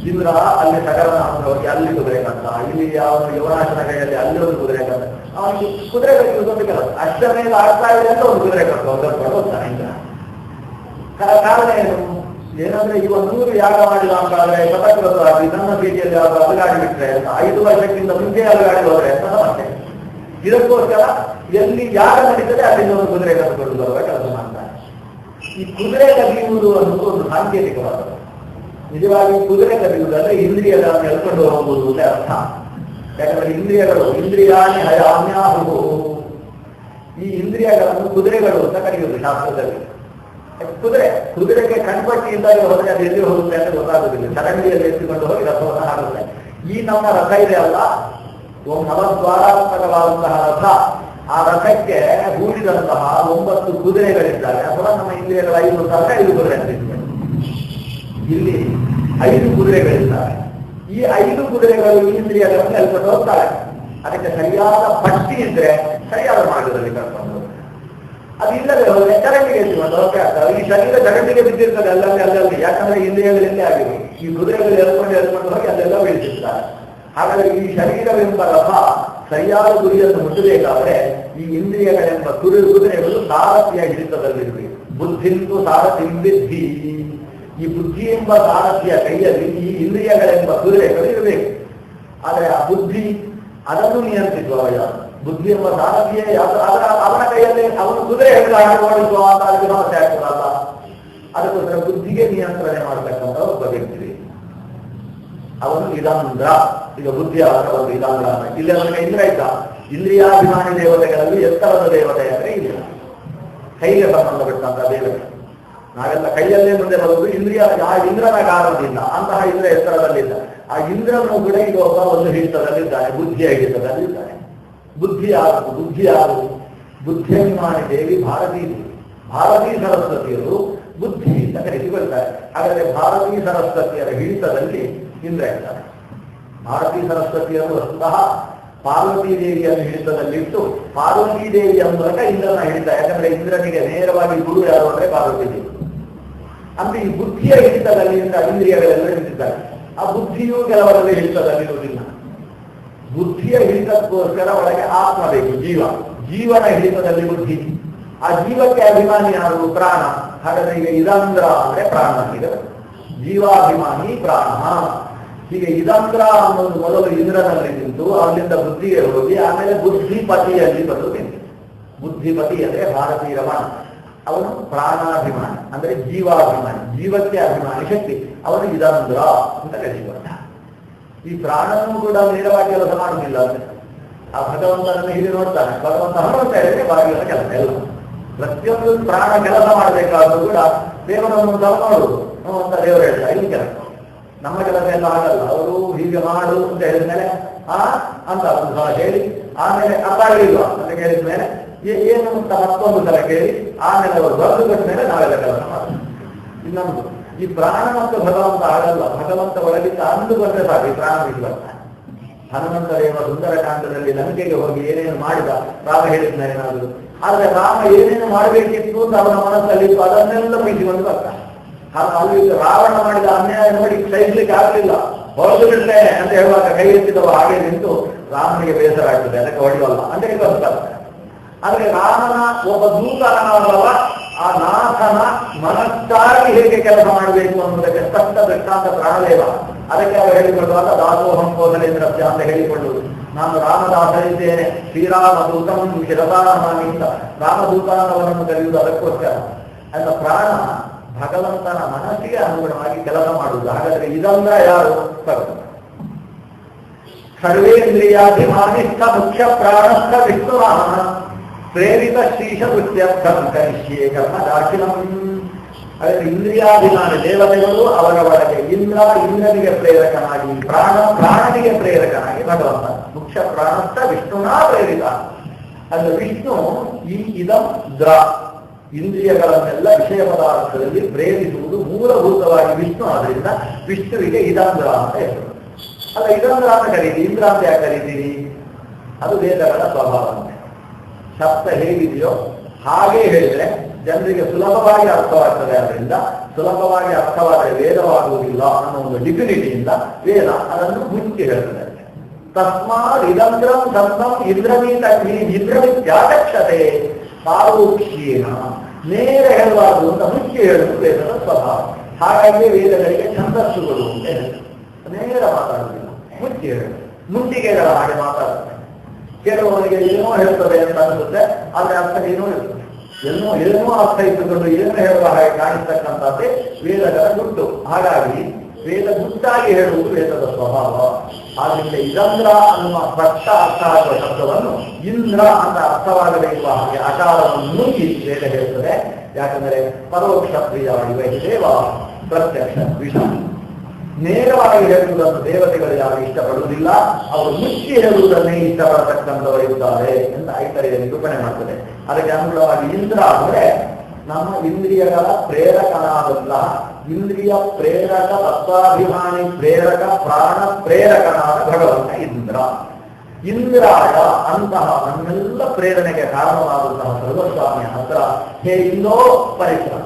ಇಂದ್ರ ಅಲ್ಲಿ ಸಗರನ ಹೋಗಿ ಅಲ್ಲಿ ಕುದುರೆ ಕಂತ, ಇಲ್ಲಿ ಯಾವ ಯುವರಾಜನ ಕೈಯಲ್ಲಿ ಅಲ್ಲಿ ಒಂದು ಕುದುರೆ ಕಂತ, ಅವನಿಗೆ ಕುದುರೆ ಕದಿಯುವುದು ಒಂದು ಕೆಲಸ. ಅಷ್ಟರ ಮೇಲೆ ಆಗ್ತಾ ಇದೆ ಅಂತ ಒಂದು ಕುದುರೆ ಕಟ್ಟು ಹೋಗ್ತಾನೆ ಇಂದ್ರ. ಕಾರಣ ಏನು? ಏನಂದ್ರೆ ಇವ 100 ಯಾಗ ಮಾಡಿದ ಅಂತಾದ್ರೆ ಶತಕೃತರಾಗಿ ನನ್ನ ಬೀದಿಯಲ್ಲಿ ಅವರು ಅಲುಗಾಡಿ ಬಿಟ್ರೆ ಅಂತ 5 ವರ್ಷಕ್ಕಿಂತ ಮುಂಚೆ ಅಲುಗಾಡಿ ಹೋದ್ರೆ ಅಂತ ಸಮಸ್ಯೆ. ಇದಕ್ಕೋಸ್ಕರ ಎಲ್ಲಿ ಯಾಗ ನಡೀತದೆ ಅಲ್ಲಿಂದ ಒಂದು ಕುದುರೆ ಕಟ್ಟಿಕೊಂಡು ಬರುವ ಕೆಲಸ ಮಾಡ್ತಾರೆ. ಈ ಕುದುರೆ ಕದಿಯುವುದು ಅನ್ನೋದು ಒಂದು ಸಾಂಕೇತಿಕವಾದದ್ದು. ನಿಜವಾಗಿ ಕುದುರೆ ಕದಿಯುವುದಂದ್ರೆ ಇಂದ್ರಿಯಗಳನ್ನು ಎಳ್ಕೊಂಡು ಹೋಗುವುದು ಅಂತ ಅರ್ಥ. ಯಾಕಂದ್ರೆ ಇಂದ್ರಿಯಾಣಿ ಹಯಾನ್ಯಾಹು, ಈ ಇಂದ್ರಿಯಗಳನ್ನು ಕುದುರೆಗಳು ಅಂತ ಕರೆಯುವುದು ಶಾಸ್ತ್ರದಲ್ಲಿ. ಕುದುರೆಗೆ ಕಣ್ಪಟ್ಟಿಯಿಂದ ಹೋದ್ರೆ ಅದು ಎಲ್ಲಿ ಹೋಗುತ್ತೆ ಅಂತ ಗೊತ್ತಾಗುದಿಲ್ಲ. ಚರಂಡಿಯಲ್ಲಿ ಎತ್ತಿಕೊಂಡು ಹೋಗಿ ರಥವನ್ನು ಹಾಕುತ್ತೆ. ಈ ನಮ್ಮ ರಥ ಇದೆ ಅಲ್ಲ, ನವದ್ವಾರಾತ್ಮಕವಾದಂತಹ ರಥ, ಆ ರಥಕ್ಕೆ ಹೂಡಿದಂತಹ 9 ಕುದುರೆಗಳಿದ್ದಾರೆ. ಅಥವಾ ನಮ್ಮ ಇಂದ್ರಿಯಗಳ 5 ಸಾವಿರ 5 ಕುದುರೆ ಅಂತಿದ್ದಾರೆ. ಇಲ್ಲಿ 5 ಕುದುರೆಗಳಿದ್ದಾರೆ. ಈ 5 ಕುದುರೆಗಳು ಇಂದ್ರಿಯಗಳನ್ನು ಎಲ್ಕೊಂಡು ಹೋಗ್ತಾರೆ. ಅದಕ್ಕೆ ಸರಿಯಾದ ಪಟ್ಟಿ ಇದ್ರೆ ಸರಿಯಾದ ಮಾರ್ಗದಲ್ಲಿ ಕರ್ಕೊಂಡು, ಅದಿಲ್ಲದೆ ಹೋದ್ರೆ ಚರಂಡಿಗೆ ಹೋಗ್ತಾ ಇರ್ತಾರೆ. ಈ ಶರೀರ ಚರಂಡಿಗೆ ಬಿದ್ದಿರ್ತದೆ ಅಲ್ಲಲ್ಲಿ. ಯಾಕಂದ್ರೆ ಇಂದ್ರಿಯಗಳಲ್ಲೇ ಆಗಿವೆ. ಈ ಕುದುರೆಗಳು ಎಳ್ಕೊಂಡು ಹೋಗಿ ಅಲ್ಲೆಲ್ಲ ಬೀಳಿಸಿರ್ತಾರೆ. ಹಾಗಾದ್ರೆ ಈ ಶರೀರವೆಂಬ ರಥ ಸರಿಯಾದ ಗುರಿಯನ್ನು ಮುಟ್ಟಬೇಕಾದ್ರೆ ಈ ಇಂದ್ರಿಯಗಳೆಂಬ ಕುದುರೆಗಳು ಸಾರಥಿಯ ಹಿಡಿತದಲ್ಲಿರಬೇಕು. ಬುದ್ಧಿಂತು ಸಾರಥಿಂಬಿದ್ಧಿ, ಈ ಬುದ್ಧಿ ಎಂಬ ಸಾರಥಿಯ ಕೈಯಲ್ಲಿ ಈ ಇಂದ್ರಿಯಗಳೆಂಬ ಕುದುರೆಗಳು ಇರಬೇಕು. ಆದರೆ ಆ ಬುದ್ಧಿ ಅದನ್ನು ನಿಯಂತ್ರಿಸುವ ಯಾರು? ಬುದ್ಧಿ ಎಂಬ ಸಾರಥಿಯೇ ಅವನ ಕೈಯಲ್ಲಿ ಅವನು ಕುದುರೆ ಹಿಡಿದು ಓಡಿಸುವ ಅಂತ ಅದಕ್ಕೆ ಸಮಸ್ಯೆ ಆಗ್ತದಲ್ಲ. ಅದಕ್ಕೋಸ್ಕರ ಬುದ್ಧಿಗೆ ನಿಯಂತ್ರಣೆ ಮಾಡತಕ್ಕಂಥ ಒಬ್ಬ ವ್ಯಕ್ತಿ ಅವನು ಇದಂದ್ರ. ಈಗ ಬುದ್ಧಿ ಅವರ ಒಂದು ಇದಂದ್ರ. ಇಲ್ಲಿ ಅವನಿಗೆ ಇಂದ್ರ ಇದ್ದ. ಇಂದ್ರಿಯಾಭಿಮಾನಿ ದೇವತೆಗಳಲ್ಲಿ ಎತ್ತರದ ದೇವತೆ ಅಂದ್ರೆ ಇಂದ್ರ, ಕೈಗೆ ಸಂಬಂಧಪಟ್ಟಂತಹ ದೇವತೆ. ನಾವೆಲ್ಲ ಕೈಯಲ್ಲೇ ಮುಂದೆ ಬರುವುದು. ಇಂದ್ರಿಯ ಆ ಇಂದ್ರನ ಕಾರಣದಿಂದ ಅಂತಹ ಇಂದ್ರ ಎತ್ತರದಲ್ಲಿದ್ದ. ಆ ಇಂದ್ರನು ಕೂಡ ಈಗ ಒಬ್ಬ ಒಂದು ಹಿಡಿತದಲ್ಲಿದ್ದಾನೆ, ಬುದ್ಧಿಯ ಹಿಡಿತದಲ್ಲಿದ್ದಾನೆ. ಬುದ್ಧಿ ಯಾರು? ಬುದ್ಧಿಯಭಿಮಾನಿ ದೇವಿ ಭಾರತೀ ಸರಸ್ವತಿಯರು ಬುದ್ಧಿ ಅಂತ ಕರೆಸಿಕೊಳ್ತಾರೆ. ಹಾಗಾದರೆ ಭಾರತೀ ಸರಸ್ವತಿಯರ ಹಿಡಿತದಲ್ಲಿ ಇಂದ್ರ ಇದ್ದಾರೆ. ಭಾರತೀ ಸರಸ್ವತಿಯರು ವಸ್ತುತಃ ಪಾರ್ವತೀ ದೇವಿಯನ್ನು ಹಿಡಿತದಲ್ಲಿಟ್ಟು ಪಾರ್ವತೀ ದೇವಿಯ ಮೂಲಕ ಇಂದ್ರನ ಹಿಡಿತ. ಯಾಕಂದ್ರೆ ಇಂದ್ರನಿಗೆ ನೇರವಾಗಿ ಗುರು ಯಾರು ಅಂದ್ರೆ ಪಾರ್ವತೀ ದೇವಿ. ಅಂದ್ರೆ ಈ ಬುದ್ಧಿಯ ಹಿಡಿತದಲ್ಲಿ ಇಂದ್ರಿಯಗಳೆಲ್ಲ ಹಿಡಿದಿದ್ದಾರೆ. ಆ ಬುದ್ಧಿಯೂ ಕೆಲವರಲ್ಲಿ ಹಿಡಿತದಲ್ಲಿರುವುದಿಲ್ಲ. ಬುದ್ಧಿಯ ಹಿಡಿತಕ್ಕೋಸ್ಕರ ಒಳಗೆ ಆತ್ಮ ಬೇಕು, ಜೀವನ ಹಿಡಿತದಲ್ಲಿ ಬುದ್ಧಿ. ಆ ಜೀವಕ್ಕೆ ಅಭಿಮಾನಿ ಯಾರು? ಪ್ರಾಣ. ಹಾಗಾದ್ರೆ ಈಗ ಇದಂದ್ರ ಅಂದ್ರೆ ಪ್ರಾಣ. ಈಗ ಜೀವಾಭಿಮಾನಿ ಪ್ರಾಣ. ಹೀಗೆ ಇದಂದ್ರ ಅನ್ನೋದು ಮೊದಲು ಇಂದ್ರನಲ್ಲಿ ನಿಂತು ಅಲ್ಲಿಂದ ಬುದ್ಧಿಗೆ ಹೋಗಿ ಆಮೇಲೆ ಬುದ್ಧಿಪತಿಯಲ್ಲಿ ಬಂದು ನಿಂತು. ಬುದ್ಧಿಪತಿ ಅಂದ್ರೆ ಭಾರತೀಯ ರಮಣ. ಅವನು ಪ್ರಾಣಾಭಿಮಾನಿ ಅಂದ್ರೆ ಜೀವಾಭಿಮಾನಿ, ಜೀವಕ್ಕೆ ಅಭಿಮಾನಿ ಶಕ್ತಿ. ಅವನು ಇದಂದ್ರ ಅಂತ ಕರೆಸಿಕೊಂಡ. ಈ ಪ್ರಾಣನೂ ಕೂಡ ನೇರವಾಗಿ ಕೆಲಸ ಮಾಡುವುದಿಲ್ಲ ಅಂದ್ರೆ ಆ ಭಗವಂತನನ್ನು ಹೀಗೆ ನೋಡ್ತಾನೆ. ಭಗವಂತ ಹನುಮಂತ ಹೇಳಿದ್ರೆ ಬಾಗಿಲ ಕೆಲಸ ಎಲ್ಲ. ಪ್ರತಿಯೊಂದು ಪ್ರಾಣ ಕೆಲಸ ಮಾಡಬೇಕಾದ್ರೂ ಕೂಡ ದೇವರನ್ನು ನೋಡುವುದು ಅಂತ ದೇವರು ಹೇಳ್ತಾರೆ. ಇಲ್ಲಿ ಕೆಲಸ ನಮ್ಮ ಕೆಲಸ ಎಲ್ಲ ಆಗಲ್ಲ. ಅವರು ಹೀಗೆ ಮಾಡು ಅಂತ ಹೇಳಿದ್ಮೇಲೆ ಅಂತ ಒಂದು ಸಲ ಹೇಳಿ ಆಮೇಲೆ ಅರ್ಥಾಗಲಿಲ್ಲ ಅಂತ ಕೇಳಿದ ಮೇಲೆ ಏನು ಅಂತ ಮತ್ತೊಂದು ಸಲ ಕೇಳಿ ಆಮೇಲೆ ಅವರು ಬರೆದು ಕೊಟ್ಟ ಮೇಲೆ ನಾವೆಲ್ಲ ಕೆಲಸ ಮಾಡೋದು. ಇನ್ನೊಂದು ಈ ಪ್ರಾಣ ಮತ್ತು ಭಗವಂತ ಆಗಲ್ಲ. ಭಗವಂತ ಒಳಗಿಂದ ಅಂದು ಬಂದ್ರೆ ಸಾಕು, ಈ ಪ್ರಾಣ ಬಿಟ್ಟು ಬರ್ತಾನೆ. ಹನುಮಂತ ದೇವ ಸುಂದರಕಾಂಡದಲ್ಲಿ ಲಂಕೆಗೆ ಹೋಗಿ ಏನೇನು ಮಾಡಿದ ರಾಮ ಹೇಳಿದ್ಮೇಲೆ ಏನಾದ್ರು. ಆದ್ರೆ ರಾಮ ಏನೇನು ಮಾಡಬೇಕಿತ್ತು ಅಂತ ಅವನ ಮನಸ್ಸಲ್ಲಿ ಅದನ್ನೆಲ್ಲ ಮೀಸಿಕೊಂಡು ಬರ್ತಾನೆ. ಅಲ್ಲಿ ರಾವಣ ಮಾಡಿದ ಅನ್ಯಾಯ ನೋಡಿ ಸಹಿಸ್ಲಿಕ್ಕೆ ಆಗಲಿಲ್ಲ, ಹೊರದು ಬಿಡ್ತೇನೆ ಅಂತ ಹೇಳುವಾಗ ಕೈ ಎತ್ತಿದವ ಹಾಗೆ ನಿಂತು ರಾಮನಿಗೆ ಬೇಸರ ಆಗ್ತದೆ, ಅದಕ್ಕೆ ಹೊಡೆಯಲ್ಲ ಅಂತ ಹೇಳಿ ಬರ್ತಾರೆ. ಆದ್ರೆ ರಾಮನ ಒಬ್ಬ ದೂತನವಲ್ಲ, ಆ ನಾಥನ ಮನಸ್ಸಾಗಿ ಹೇಗೆ ಕೆಲಸ ಮಾಡಬೇಕು ಅನ್ನೋದಕ್ಕೆ ಸ್ಪಷ್ಟ ದೃಷ್ಟಾಂತ ಪ್ರಾಣದೇವ. ಅದಕ್ಕೆ ಅವರು ಹೇಳಿಕೊಳ್ಳುವಾಗ ದಾಸೋಹಂ ಕೋಸಲೇಂದ್ರಸ್ಯ ಅಂತ ಹೇಳಿಕೊಳ್ಳುವುದು. ನಾನು ರಾಮದಾಸರಿದ್ದೇನೆ, ಶ್ರೀರಾಮದೂತಂ ಶಿರಸಾನಮಾಮಿ ಅಂತ ರಾಮದೂತಾನವನನ್ನು ಕರೆಯುವುದು ಅದಕ್ಕೋಸ್ಕರ. ಅಂತ ಪ್ರಾಣ ಭಗವಂತನ ಮನಸ್ಸಿಗೆ ಅನುಗುಣವಾಗಿ ಕೆಲಸ ಮಾಡುವುದು. ಹಾಗಾದ್ರೆ ಇದಂದ್ರ ಯಾರು? ಭಗವಂತ. ಸರ್ವೇಂದ್ರಿಯಾಭಿಮಾನಿಸ್ಥ ಮುಖ್ಯ ಪ್ರಾಣಸ್ಥ ವಿಷ್ಣುರಾಮ ಪ್ರೇರಿತ ಶ್ರೀಶ ವೃತ್ಯರ್ಥಂ ಕರಿಷ್ಯೇ ಕರ್ಮ ದಾಖಿಲಂ. ಹಾಗಾದ್ರೆ ಇಂದ್ರಿಯಾಭಿಮಾನಿ ದೇವತೆಗಳು ಅವರ ಒಳಗೆ ಇಂದ್ರನಿಗೆ ಪ್ರೇರಕನಾಗಿ, ಪ್ರಾಣನಿಗೆ ಪ್ರೇರಕನಾಗಿ ಭಗವಂತ. ಮುಖ್ಯ ಪ್ರಾಣಸ್ಥ ವಿಷ್ಣುನಾ ಪ್ರೇರಿತ. ಅಂದ್ರೆ ವಿಷ್ಣು ಇದಂ ದ್ರ ಇಂದ್ರಿಯಗಳನ್ನೆಲ್ಲ ವಿಷಯ ಪದಾರ್ಥದಲ್ಲಿ ಪ್ರೇರಿಸುವುದು ಮೂಲಭೂತವಾಗಿ ವಿಷ್ಣು. ಆದ್ರಿಂದ ವಿಷ್ಣುವಿಗೆ ಇದಂದ್ರ ಅಂತ ಹೆಸರು. ಅಲ್ಲ, ಇದಂದ್ರ ಅಂತ ಕರೀತೀವಿ, ಇಂದ್ರ ಅಂತ ಯಾಕೆ ಕರೀತೀವಿ? ಅದು ವೇದಗಳ ಸ್ವಭಾವ. ಶಬ್ದ ಹೇಗಿದೆಯೋ ಹಾಗೆ ಹೇಳಿದ್ರೆ ಜನರಿಗೆ ಸುಲಭವಾಗಿ ಅರ್ಥವಾಗ್ತದೆ. ಅದರಿಂದ ಸುಲಭವಾಗಿ ಅರ್ಥವಾದರೆ ವೇದವಾಗುವುದಿಲ್ಲ ಅನ್ನೋ ಒಂದು ಡಿಫಿನಿಟಿಯಿಂದ ವೇದ ಅದನ್ನು ಮುಚ್ಚಿ ಹೇಳ್ತದೆ. ತಸ್ಮಾತ್ ಇದಂದ್ರಂ ಸಂತಂ ಇಂದ್ರಮಿತ್ಯಾಚಕ್ಷತೆ ಪಾರೋಕ್ಷೇನ. ನೇರ ಹೇಳಬಾರದು ಅಂತ ಮುಚ್ಚಿ ಹೇಳುವುದು ವೇದದ ಸ್ವಭಾವ. ಹಾಗಾಗಿ ವೇದಗಳಿಗೆ ಛಂದಸ್ಸುಗಳು ಅಂತ ಹೇಳ್ತಾರೆ. ನೇರ ಮಾತಾಡುವುದಿಲ್ಲ, ಮುಚ್ಚಿ ಹೇಳುದು. ಮುಂದಿಗೆಗಳ ಹಾಗೆ ಮಾತಾಡುತ್ತೆ. ಕೆಲವರಿಗೆ ಏನೋ ಹೇಳ್ತದೆ ಅಂತ ಅನಿಸುತ್ತೆ, ಆದ್ರೆ ಅರ್ಥ ಏನೋ ಇರ್ತದೆ. ಏನೋ ಅರ್ಥ ಇಟ್ಟುಕೊಂಡು ಏನು ಹೇಳುವ ಹಾಗೆ ಕಾಣಿಸ್ತಕ್ಕಂಥದ್ದೇ ವೇದಗಳ ಗುಟ್ಟು. ಹಾಗಾಗಿ ವೇದ ಗುಟ್ಟಾಗಿ ಹೇಳುವುದು ವೇದದ ಸ್ವಭಾವ. ಆದ್ರಿಂದ ಇದಂದ್ರ ಅನ್ನುವ ಸ್ಪಷ್ಟ ಅರ್ಥ ಆಗುವ ಶಬ್ದವನ್ನು ಇಂದ್ರ ಅಂತ ಅರ್ಥವಾಗಬೇಕು ಹಾಗೆ ಆಕಾರವನ್ನು ನುಂಗಿ ವೇದ ಹೇಳ್ತದೆ. ಯಾಕಂದರೆ ಪರೋಕ್ಷ ಪ್ರಿಯ ದೇವ ಪ್ರತ್ಯಕ್ಷ ವಿಷ. ನೇರವಾಗಿ ಹೇಳುವುದನ್ನು ದೇವತೆಗಳು ಯಾರು ಇಷ್ಟಪಡುವುದಿಲ್ಲ, ಅವರು ಮುಚ್ಚಿ ಹೇಳುವುದನ್ನೇ ಇಷ್ಟಪಡತಕ್ಕಂಥವರಿದ್ದಾರೆ ಅಂತ ಐತರೆಯ ನಿರೂಪಣೆ ಮಾಡ್ತದೆ. ಅದಕ್ಕೆ ಅನುಗುಣವಾಗಿ ಇಂದ್ರ ಅಂದ್ರೆ ನಮ್ಮ ಇಂದ್ರಿಯಗಳ ಪ್ರೇರಕನಾದಂತಹ ಇಂದ್ರಿಯ ಪ್ರೇರಕ, ತತ್ವಾಭಿಮಾನಿ ಪ್ರೇರಕ, ಪ್ರಾಣ ಪ್ರೇರಕನಾದ ಭಗವಂತ ಇಂದ್ರ. ಇಂದ್ರಾಯ ಅಂತಹ ನನ್ನೆಲ್ಲ ಪ್ರೇರಣೆಗೆ ಕಾರಣವಾದಂತಹ ಸರ್ವಸ್ವಾಮಿಯ ಹತ್ರ ಹೇ ಇಂದೋ ಪರಿಶ್ರಮ.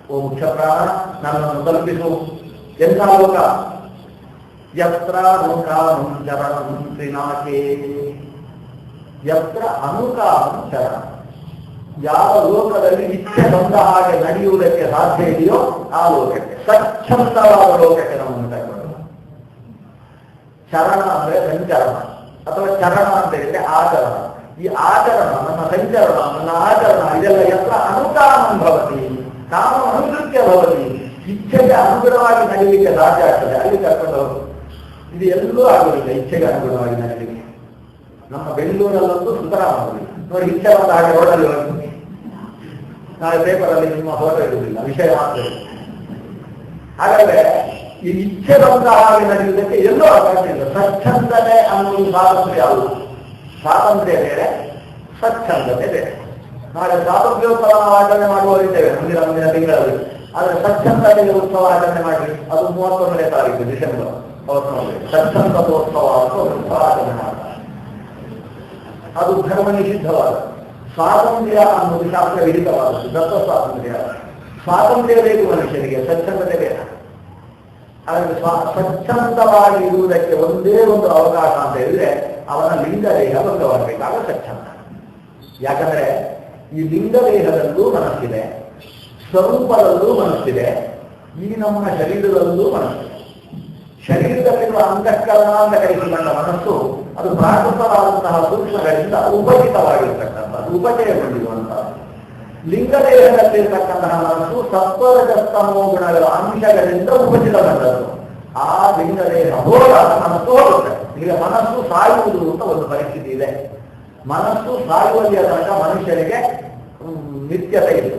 ಓ ಮುಖ್ಯ ಪ್ರಾಣ, ನನ್ನನ್ನು ತಲುಪಿಸು. ಎಂಥ ಲೋಕ? ಯತ್ರ ಅನುಕಾಮಂ ಚರಣಂ ತ್ರಿನಾಥೇ. ಯತ್ರ ಅನುಕಾಮಂ ಚರಣ. ಯಾವ ಲೋಕದಲ್ಲಿ ಇಚ್ಛೆ ಬಂದ ಹಾಗೆ ನಡೆಯುವುದಕ್ಕೆ ಸಾಧ್ಯ ಇದೆಯೋ ಆ ಲೋಕಕ್ಕೆ, ಸ್ವಚ್ಛಂದವಾದ ಲೋಕಕ್ಕೆ ನಮ್ಮನ್ನು ತಗೊಂಡು. ಚರಣ ಅಂದ್ರೆ ಸಂಚರಣ, ಅಥವಾ ಚರಣ ಅಂತ ಹೇಳಿದ್ರೆ ಆಚರಣ. ಈ ಆಚರಣ, ನನ್ನ ಸಂಚರಣ, ನನ್ನ ಆಚರಣ ಇದೆಲ್ಲ ಯತ್ರ ಅನುಕಾಮಂ ಭವತಿ, ಕಾಮ ಅನುಸೃತ್ಯ ಭವತಿ. ಇಚ್ಛೆಗೆ ಅನುಗುಣವಾಗಿ ನಡೀಲಿಕ್ಕೆ ಸಾಧ್ಯ ಆಗ್ತದೆ, ಅಲ್ಲಿ ಕರ್ಕೊಂಡು ಹೋಗುದು. ಇದು ಎಲ್ಲೂ ಆಗುವುದಿಲ್ಲ ಇಚ್ಛೆಗೆ ಅನುಗುಣವಾಗಿ ನಡೀಲಿಕ್ಕೆ. ನಮ್ಮ ಬೆಂಗಳೂರಲ್ಲಂತೂ ಸುತರ ಆಗುವುದಿಲ್ಲ ನೋಡಿ. ಇಚ್ಛೆ ಬಂದ ಹಾಗೆ ರೋಡಲ್ಲಿ ಹೋಗಿ ನಾಳೆ ಪೇಪರಲ್ಲಿ ನಿಮ್ಮ ಫೋಟೋ ಇರುವುದಿಲ್ಲ, ವಿಷಯ ಮಾತ್ರ ಇದೆ. ಹಾಗಾದ್ರೆ ಈ ಇಚ್ಛೆ ಬಂದ ಹಾಗೆ ನಡೆಯುವುದಕ್ಕೆ ಎಲ್ಲೂ ಅವಕಾಶ ಇಲ್ಲ. ಸ್ವಚ್ಛಂದತೆ ಅನ್ನುವುದು ಸ್ವಾತಂತ್ರ್ಯ ಯಾವುದು? ಸ್ವಾತಂತ್ರ್ಯ ಬೇರೆ, ಸ್ವಚ್ಛಂದತೆ ಬೇರೆ. ನಾಳೆ ಸ್ವಾತಂತ್ರ್ಯೋತ್ಸವ ಆಚರಣೆ ಮಾಡುವವರಿದ್ದೇವೆ ಮುಂದಿನ ತಿಂಗಳಲ್ಲಿ. ಆದರೆ ಸ್ವಚ್ಛಂದತೆಯ ಉತ್ಸವ ಆಚರಣೆ ಮಾಡಿ, ಅದು 31ನೇ ತಾರೀಕು ಡಿಸೆಂಬರ್ ಸ್ವಚ್ಛಂದೋತ್ಸವ ಅಂತ ಒಂದು ಉತ್ಸವ ಆಚರಣೆ ಮಾಡ್ತಾರೆ. ಅದು ಧರ್ಮ ನಿಷಿದ್ಧವಾದ ಸ್ವಾತಂತ್ರ್ಯ ಅನ್ನೋದು ಶಾಸ್ತ್ರ ವಿಹಿತವಾದದ್ದು. ದತ್ತ ಸ್ವಾತಂತ್ರ್ಯ ಬೇಕು ಮನುಷ್ಯನಿಗೆ, ಸ್ವಚ್ಛಂದತೆ ಬೇಡ. ಆದರೆ ಸ್ವಚ್ಛಂದವಾಗಿ ಇರುವುದಕ್ಕೆ ಒಂದೇ ಒಂದು ಅವಕಾಶ ಅಂತ ಹೇಳಿದ್ರೆ ಅವನ ಲಿಂಗ ದೇಹ ಭಂಗವಾಗಬೇಕಾಗ ಸ್ವಚ್ಛಂದ. ಯಾಕಂದ್ರೆ ಈ ಲಿಂಗ ದೇಹದಲ್ಲೂ ಮನಸ್ಸಿದೆ, ಸ್ವರೂಪದಲ್ಲೂ ಮನಸ್ಸಿದೆ, ಈ ನಮ್ಮ ಶರೀರದಲ್ಲೂ ಮನಸ್ಸಿದೆ. ಶರೀರದಲ್ಲಿರುವ ಅಂತಃಕರಣ ಅಂತ ಕರೆಸಿಕೊಂಡ ಮನಸ್ಸು ಅದು ಪ್ರಾಕೃತವಾದಂತಹ ಸೂಕ್ಷ್ಮಗಳಿಂದ ಉಪಚಿತವಾಗಿರ್ತಕ್ಕಂಥದ್ದು, ಉಪಚಯಗೊಂಡಿರುವಂತಹ. ಲಿಂಗದೇಹದಲ್ಲಿರ್ತಕ್ಕಂತಹ ಮನಸ್ಸು ಸತ್ವರಜಸ್ತಮೋ ಗುಣಗಳ ಅಂಶಗಳಿಂದ ಉಪಚಿತಗೊಂಡದ್ದು. ಆ ಲಿಂಗದೇಹ ಹೋದ ಮನಸ್ಸು ಹೋಗುತ್ತೆ. ಈಗ ಮನಸ್ಸು ಸಾಯುವುದು ಅಂತ ಒಂದು ಪರಿಸ್ಥಿತಿ ಇದೆ. ಮನಸ್ಸು ಸಾಯುವಲ್ಲಿಯ ತನಕ ಮನುಷ್ಯನಿಗೆ ನಿತ್ಯತೆ ಇಲ್ಲ,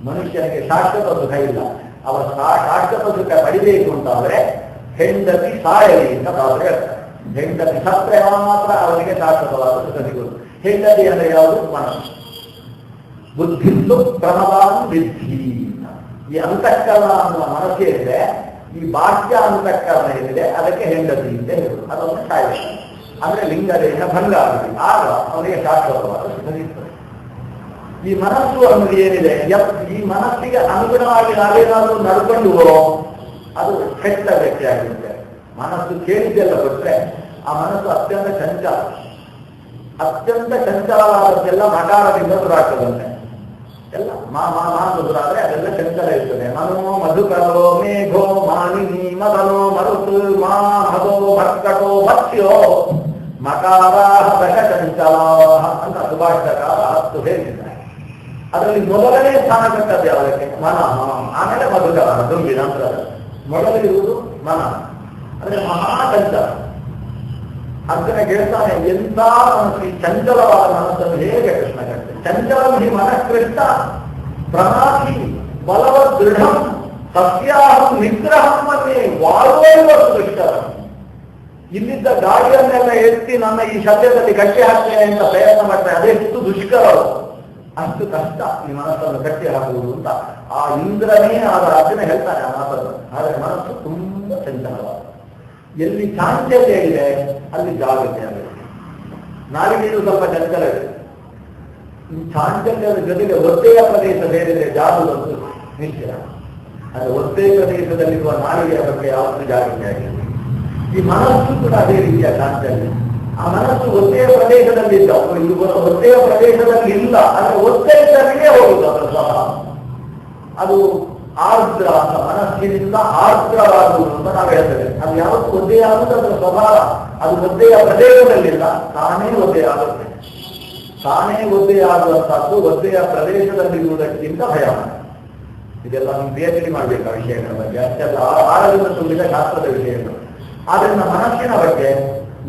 ಮನುಷ್ಯನಿಗೆ ಶಾಶ್ವತ ಸುಖ ಇಲ್ಲ. ಅವ ಶಾಶ್ವತ ಸುಖ ಪಡಿಬೇಕು ಅಂತಾದ್ರೆ ಹೆಂಡತಿ ಸಾಯಲಿ ಅಂತ ತಾವು ಹೇಳ್ತಾರೆ. ಹೆಂಡತಿ ಸತ್ರೆ ಮಾತ್ರ ಅವನಿಗೆ ಶಾಶ್ವತವಾದ ಸುಖ ಸಿಗುವುದು. ಹೆಂಡತಿ ಅಂದ್ರೆ ಯಾವುದು? ಮನಸ್ಸು. ಬುದ್ಧಿದ್ದು ಪ್ರಮದಾನ್ ವಿಧಿ. ಈ ಅಂತಃಕರಣ ಅನ್ನುವ ಮನಸ್ಸೇನಿದೆ, ಈ ಬಾಹ್ಯ ಅಂತಃಕರಣ ಏನಿದೆ ಅದಕ್ಕೆ ಹೆಂಡತಿ ಅಂತ ಹೇಳುವುದು. ಅದೊಂದು ಸಾಯ ಅಂದ್ರೆ ಲಿಂಗದೇಹ ಭಂಗ ಆಗಿದೆ. ಆಗ ಅವನಿಗೆ ಶಾಶ್ವತವಾದ ಸುಖ ಸಿಗ್ತದೆ. ಈ ಮನಸ್ಸು ಅನ್ನೋದು ಏನಿದೆ, ಈ ಮನಸ್ಸಿಗೆ ಅನುಗುಣವಾಗಿ ನಾವೇನಾದ್ರೂ ನಡ್ಕೊಂಡು ಅದು ಕೆಟ್ಟ ವ್ಯಕ್ತಿಯಾಗಿರುತ್ತೆ. ಮನಸ್ಸು ಕೇಳಿದ್ದೆಲ್ಲ ಕೊಟ್ಟರೆ ಆ ಮನಸ್ಸು ಅತ್ಯಂತ ಚಂಚಲವಾದದ್ದೆಲ್ಲ ಮಕಾರದಿಂದ ದುರಾಗ್ತದಂತೆ. ಎಲ್ಲ ದುರಾದ್ರೆ ಅದೆಲ್ಲ ಚಂಚಲ ಇರ್ತದೆ. ಮನೋ ಮಧುಕರೋ ಮೇಘೋ ಮಾನಿನಿ ಮದನೋ ಮರುತು ಮಾ ಮದೋ ಭಕ್ಕಟೋ ಭಕ್ಷ್ಯೋ ಮಕಾರಾಹ ದಶ ಚಂಚಲಾಹ ಅಂತ ಸುಭಾಷಿತಕಾರ 10 ಹೇಳಿದ್ದಾರೆ. ಅದರಲ್ಲಿ ಮೊದಲನೇ ಸ್ಥಾನ ಕಟ್ಟದ್ದು ಯಾವುದಕ್ಕೆ? ಮನಃ. ಆಮೇಲೆ ಮಧುಕರ ದುಂಬಿ ನಂತರ ಮೊದಲಿರುವುದು ಮನಃ. ಅಂದ್ರೆ ಮಹಾಚಂಚಲ. ಅರ್ಜುನ ಕೇಳ್ತಾನೆ, ಎಂಥ ಮನಸ್ಸು, ಚಂಚಲವಾದ ಮನಸ್ಸನ್ನು ಹೇಗೆ ಕೃಷ್ಣ ಕಟ್ಟ? ಚಂಚಲಂ ಹಿ ಮನಃಕೃಷ್ಟ ಪ್ರಮಾತಿ ಬಲವ ದೃಢಂ ಸಸ್ಯಾಹಂ ನಿಗ್ರಹಂ ಮನ್ಯೆ ವಾಯುವ ದುಷ್ಟರ. ಇಲ್ಲಿದ್ದ ಗಾಳಿಯನ್ನೆಲ್ಲ ಎತ್ತಿ ನನ್ನ ಈ ಶರೀರದಲ್ಲಿ ಕಟ್ಟಿ ಹಾಕ್ತೇನೆ ಅಂತ ಪ್ರಯತ್ನ ಮಾಡ್ತಾರೆ. ಅದೆಷ್ಟು ದುಷ್ಕರವು, ಅಷ್ಟು ಕಷ್ಟ ಈ ಮನಸ್ಸನ್ನು ಕಟ್ಟಿ ಹಾಕುವುದು ಅಂತ ಆ ಇಂದ್ರನೇ ಆದ ಅರ್ಜುನ ಹೇಳ್ತಾನೆ ಆ ಮಾತನ್ನು. ಆದರೆ ಮನಸ್ಸು ತುಂಬಾ ಚಂಚಲವಾದ. ಎಲ್ಲಿ ಚಾಂಚಲ್ಯ ಇದೆ ಅಲ್ಲಿ ಜಾಗ್ರತೆ ಆಗುತ್ತೆ. ನಾಲಿಗೆಯೂ ಸ್ವಲ್ಪ ಚಂಚಲ ಇದೆ. ಈ ಚಾಂಚಲ್ಯದ ಜೊತೆಗೆ ಒತ್ತೆಯ ಪ್ರದೇಶ ಬೇರೆ ಜಾಗುವುದು ನಿಶ್ಚಯ. ಅದು ಒತ್ತೆಯ ಪ್ರದೇಶದಲ್ಲಿರುವ ನಾಲಿಗೆಯ ಬಗ್ಗೆ ಯಾವತ್ತೂ ಜಾಗ್ರತೆ ಆಗಿದೆ. ಈ ಮನಸ್ಸು ಕೂಡ ಅದೇ ರೀತಿಯ ಚಾಂಚಲ್ಯ. ಆ ಮನಸ್ಸು ಒತ್ತೆಯ ಪ್ರದೇಶದಲ್ಲಿದ್ದ, ಒತ್ತೆಯ ಪ್ರದೇಶದಲ್ಲಿ ಇಲ್ಲ, ಆದರೆ ಒತ್ತೆಯಲ್ಲಿಯೇ ಹೋಗುದು ಅದರ ಸ್ವಭಾವ. ಅದು ಆರ್ದ್ರ ಅಂತ, ಮನಸ್ಸಿನಿಂದ ಆರ್ದ್ರವಾಗುವುದು ಅಂತ ನಾವು ಹೇಳ್ತೇವೆ. ಅದು ಯಾವತ್ತು ಒದ್ದೆಯಾಗುವುದು ಅದರ ಸ್ವಭಾವ. ಅದು ಒದ್ದೆಯ ಪ್ರದೇಶದಲ್ಲಿಲ್ಲ, ತಾನೇ ಒದ್ದೆಯಾಗುತ್ತೆ. ತಾನೇ ಒದ್ದೆಯಾಗುವಂತಹದ್ದು ಒದ್ದೆಯ ಪ್ರದೇಶದಲ್ಲಿರುವುದಕ್ಕಿಂತ ಭಯಾನಕ. ಇದೆಲ್ಲ ನೀವು PhD ಮಾಡಬೇಕು ಆ ವಿಷಯಗಳ ಬಗ್ಗೆ. ಅಷ್ಟೆಲ್ಲ ಆಳದಿಂದ ತುಂಬಿದ ಶಾಸ್ತ್ರದ ವಿಷಯಗಳು. ಆದ್ರಿಂದ ಮನಸ್ಸಿನ ಬಗ್ಗೆ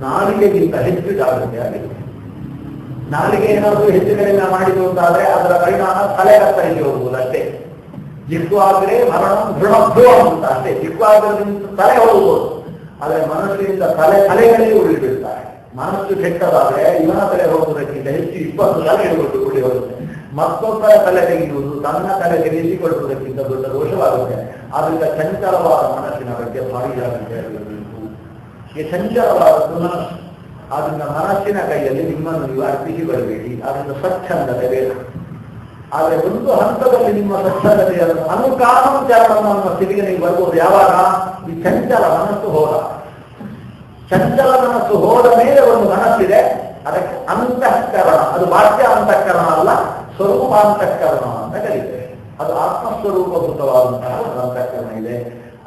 ನಾಲಿಗೆಗಿಂತ ಹೆಚ್ಚು ಜಾಗೃತಿ ಆಗಿದೆ. ನಾಲಿಗೆ ಏನಾದರೂ ಹೆಚ್ಚು ಕಡಿಮೆ ಮಾಡಿದ್ದು ಅಂತಾದ್ರೆ ಅದರ ಪರಿಣಾಮ ತಲೆ ಕತ್ತರಿಸಿ ಹೋಗುವುದು ಅಷ್ಟೇ. ಜಿಹ್ವಾಗ್ರೆ ಮರಣ ದೃಢ ಅಂತ ಅಷ್ಟೇ. ಜಿಹ್ವಾಗ್ರದಿಂದ ತಲೆ ಹೋಗ್ಬೋದು, ಆದರೆ ಮನಸ್ಸಿನಿಂದ ತಲೆಗಳೇ ಉಳಿಬಿಡ್ತಾರೆ. ಮನಸ್ಸು ಕೆಟ್ಟದಾದ್ರೆ ಇವನ ತಲೆ ಹೋಗುವುದಕ್ಕಿಂತ ಹೆಚ್ಚು 20 ತಲೆ ಉಳಿ ಹೋಗುತ್ತೆ. ಮತ್ತೊಬ್ಬರ ತಲೆ ತೆಗೆಯುವುದು ತನ್ನ ತಲೆ ತೆಗೆಸಿಕೊಳ್ಳುವುದಕ್ಕಿಂತ ದೊಡ್ಡ ದೋಷವಾಗುತ್ತೆ. ಆದ್ರಿಂದ ಚಂಚಲವಾದ ಮನಸ್ಸಿನ ಬಗ್ಗೆ ಭಾರಿ ಜಾಗೃತಿ ಇರಬೇಕು. ಈ ಚಂಚಲವಾದದ್ದು ಮನಸ್ಸು. ಆದ್ರಿಂದ ಮನಸ್ಸಿನ ಕೈಯಲ್ಲಿ ನಿಮ್ಮನ್ನು ನೀವು ಅರ್ಪಿಸಿಕೊಳ್ಳಬೇಡಿ. ಆದ್ರಿಂದ ಸ್ವಚ್ಛಂದತೆ ಬೇಕು. ಆದರೆ ಒಂದು ಹಂತದಲ್ಲಿ ನಿಮ್ಮ ಸ್ವಚ್ಛತೆಯನ್ನು ಅನುಕಾಮ ಚರಣವನ್ನು ಸ್ಥಿತಿಗೆ ನೀವು ಬರ್ಬೋದು. ಯಾವಾಗ ಈ ಚಂಚಲ ಮನಸ್ಸು ಹೋದ. ಚಂಚಲ ಮನಸ್ಸು ಹೋದ ಮೇಲೆ ಒಂದು ಮನಸ್ಸಿದೆ, ಅದಕ್ಕೆ ಅಂತಃಕರಣ. ಅದು ಬಾಹ್ಯ ಅಂತಃಕರಣ ಅಲ್ಲ, ಸ್ವರೂಪಾಂತಃಕರಣ ಅಂತ ಕರೀತೇವೆ. ಅದು ಆತ್ಮಸ್ವರೂಪಭೂತವಾದಂತಹ ಅಂತಃಕರಣ ಇದೆ.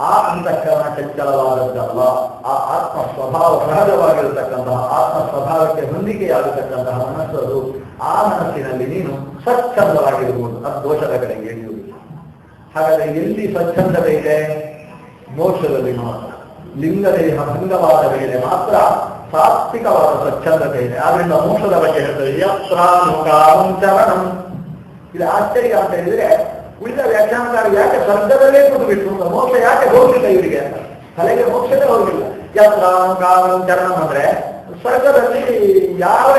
ಆ ಅಂತಃಕರಣ ಚಂಚಲವಾದದ್ದಲ್ಲ. ಆ ಆತ್ಮ ಸ್ವಭಾವ ಸಹಜವಾಗಿರತಕ್ಕಂತಹ ಆತ್ಮ ಸ್ವಭಾವಕ್ಕೆ ಹೊಂದಿಕೆಯಾಗತಕ್ಕಂತಹ ಮನಸ್ಸು. ಆ ಮನಸ್ಸಿನಲ್ಲಿ ನೀನು ಸ್ವಚ್ಛಂದವಾಗಿರುವುದು, ಅದು ದೋಷದ ಕಡೆಗೆ ಇಳಿಯುವುದು. ಹಾಗಾದರೆ ಎಲ್ಲಿ ಸ್ವಚ್ಛಂದತೆ ಇದೆ? ಮೋಕ್ಷದಲ್ಲಿ ಮಾತ್ರ. ಲಿಂಗದೇಹ ಭಂಗವಾದ ಮೇಲೆ ಮಾತ್ರ ಸಾತ್ವಿಕವಾದ ಸ್ವಚ್ಛಂದತೆ ಇದೆ. ಆದ್ರಿಂದ ಮೋಕ್ಷದ ಬಗ್ಗೆ ಹೇಳ್ತದೆ, ಯತ್ರಾನುಕಾಮಂ ಚರಣಂ ಇದು ಆಶ್ಚರ್ಯ ಅಂತ ಹೇಳಿದ್ರೆ, ಉಳಿದ ವ್ಯಾಖ್ಯಾನಕಾರ ಯಾಕೆ ಸ್ವರ್ಗದಲ್ಲೇ ಕೂತು ಬಿಟ್ಟು ಅಂತ, ಮೋಕ್ಷ ಯಾಕೆ ಹೋಗ್ಲಿಲ್ಲ ಇವರಿಗೆ ಅಂತ, ತಲೆಗೆ ಮೋಕ್ಷವೇ ಹೋಗಿಲ್ಲ. ಚರಣ ಅಂದ್ರೆ ಸ್ವರ್ಗದಲ್ಲಿ ಯಾರ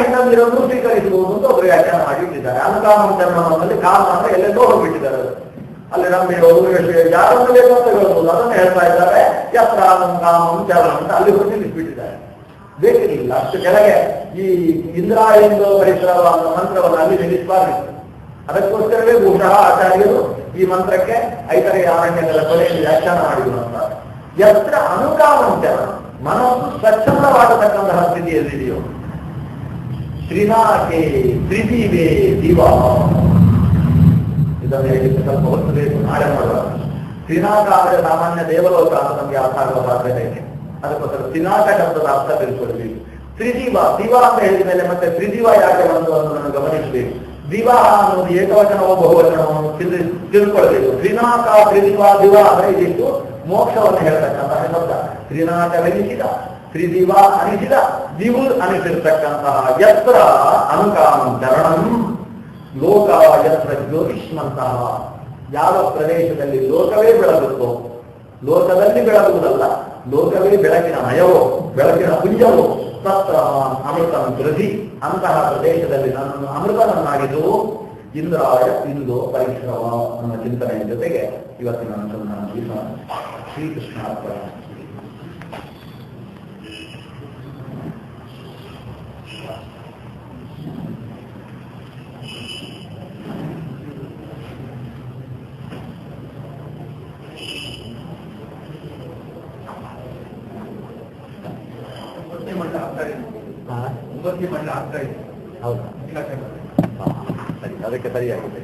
ಹಿಂದಿರೋದು ಸ್ವೀಕರಿಸಬಹುದು ಅಂತ ಒಬ್ಬರು ವ್ಯಾಖ್ಯಾನ ಮಾಡಿಬಿಟ್ಟಿದ್ದಾರೆ. ಅನುಕಾಮ ಚರಣದಲ್ಲಿ ಕಾಮ ಅಂದ್ರೆ ಎಲ್ಲೆಲ್ಲೋ ಹೋಗ್ಬಿಟ್ಟಿದ್ದಾರೆ. ಅಲ್ಲಿ ನಮಗೆ ಯಾರನ್ನು ಬೇಕು ಅಂತ ಹೇಳ್ಬೋದು, ಅದನ್ನು ಹೇಳ್ತಾ ಇದ್ದಾರೆ. ಕಾಮಂ ಚರಣ ಅಂತ ಅಲ್ಲಿ ಹೋಗಿ ನಿಲ್ಲಿಸ್ಬಿಟ್ಟಿದ್ದಾರೆ. ಬೇಕಿರಲಿಲ್ಲ ಅಷ್ಟು ಕೆಳಗೆ ಈ ಇಂದ್ರ ಎಂದು ಪರಿಸರ ಮಂತ್ರವನ್ನು ಅಲ್ಲಿ ನಿಲ್ಲಿಸಬಾರ್ದಿತ್ತು. ಅದಕ್ಕೋಸ್ಕರವೇ ಬಹುಶಃ ಆಚಾರ್ಯರು ಈ ಮಂತ್ರಕ್ಕೆ ಐತರೆಯ ಆರಣ್ಯಗಳ ಕೊನೆಯಲ್ಲಿ ವ್ಯಾಖ್ಯಾನ ಮಾಡಿದ್ರು ಅಂತ. ಯತ್ರ ಅನುಕಾಮಂಚರ, ಮನಸ್ಸು ಸ್ವಚ್ಛಂದವಾಗತಕ್ಕಂತಹ ಸ್ಥಿತಿಯಲ್ಲಿದೆಯೋ, ತ್ರಿನಾಕೆ ತ್ರಿದೀವೇ ದಿವ, ಇದನ್ನು ಹೇಳಿಕ್ಕೆ ಸ್ವಲ್ಪ ಹೊತ್ತು ಬೇಕು, ನಾಳೆ ಮಾಡುವ. ತ್ರಿನಾಕ ಅಂದರೆ ಸಾಮಾನ್ಯ ದೇವಲೋಕ ಅಂತ ನಮಗೆ ಅರ್ಥ ಆಗುವ ಸಾಧ್ಯತೆ ಇದೆ. ಅದಕ್ಕೋಸ್ಕರ ತ್ರಿನಾಕ ಶಬ್ದದ ಅರ್ಥ ತಿಳ್ಕೊಳ್ಬೇಕು. ತ್ರಿದಿವ, ದಿವ ಅಂತ ಹೇಳಿದ ಮೇಲೆ ಮತ್ತೆ ತ್ರಿದಿವ ಯಾಕೆ ಬಂದು ಅನ್ನೋದನ್ನು ಗಮನಿಸಬೇಕು. ದಿವ ಅನ್ನೋದು ಏಕವಚನವೋ ಬಹುವಚನವೋ ತಿಳ್ಕೊಳ್ಬೇಕು. ತ್ರಿನಾಕ ತ್ರಿದಿವ ದಿವ ಅಂದ್ರೆ ಇದಿತ್ತು ಮೋಕ್ಷವನ್ನು ಹೇಳ್ತಕ್ಕಂತಹ ಶಬ್ದ. ತ್ರಿನಾಕವೆನಿಸಿದ, ತ್ರಿದಿವ ಅನಿಸಿದ, ದಿವು ಅನಿಸಿರ್ತಕ್ಕಂತಹ ಯತ್ರ ಅನುಕಾಮಂ ಚರಣಂ ಲೋಕ ಯತ್ರ ಜ್ಯೋತಿಷ್ಮಂತಹ, ಯಾವ ಪ್ರದೇಶದಲ್ಲಿ ಲೋಕವೇ ಬೆಳಗುತ್ತೋ, ಲೋಕದಲ್ಲಿ ಬೆಳಗುವುದಲ್ಲ, ಲೋಕವೇ ಬೆಳಕಿನ ಮಯವೋ, ಬೆಳಕಿನ ಪುಂಜವೋ, ತತ್ರ ಅಮೃತಂ ಗೃಧಿ, ಅಂತಹ ಪ್ರದೇಶದಲ್ಲಿ ನನ್ನನ್ನು ಅಮೃತನನ್ನಾಗಿದ್ದು ಇಂದ್ರಾಯ ಇಂದೋ ಪರಿಶ್ರಮ ಅನ್ನೋ ಚಿಂತನೆಯ ಜೊತೆಗೆ ಇವತ್ತಿನ ಅನುಸಂಧಾನ ಶ್ರೀಕೃಷ್ಣ ಅರ್ಪಣ. ಹೌದಾ? ಸರಿ, ಅದಕ್ಕೆ ಸರಿಯಾಗಿದೆ.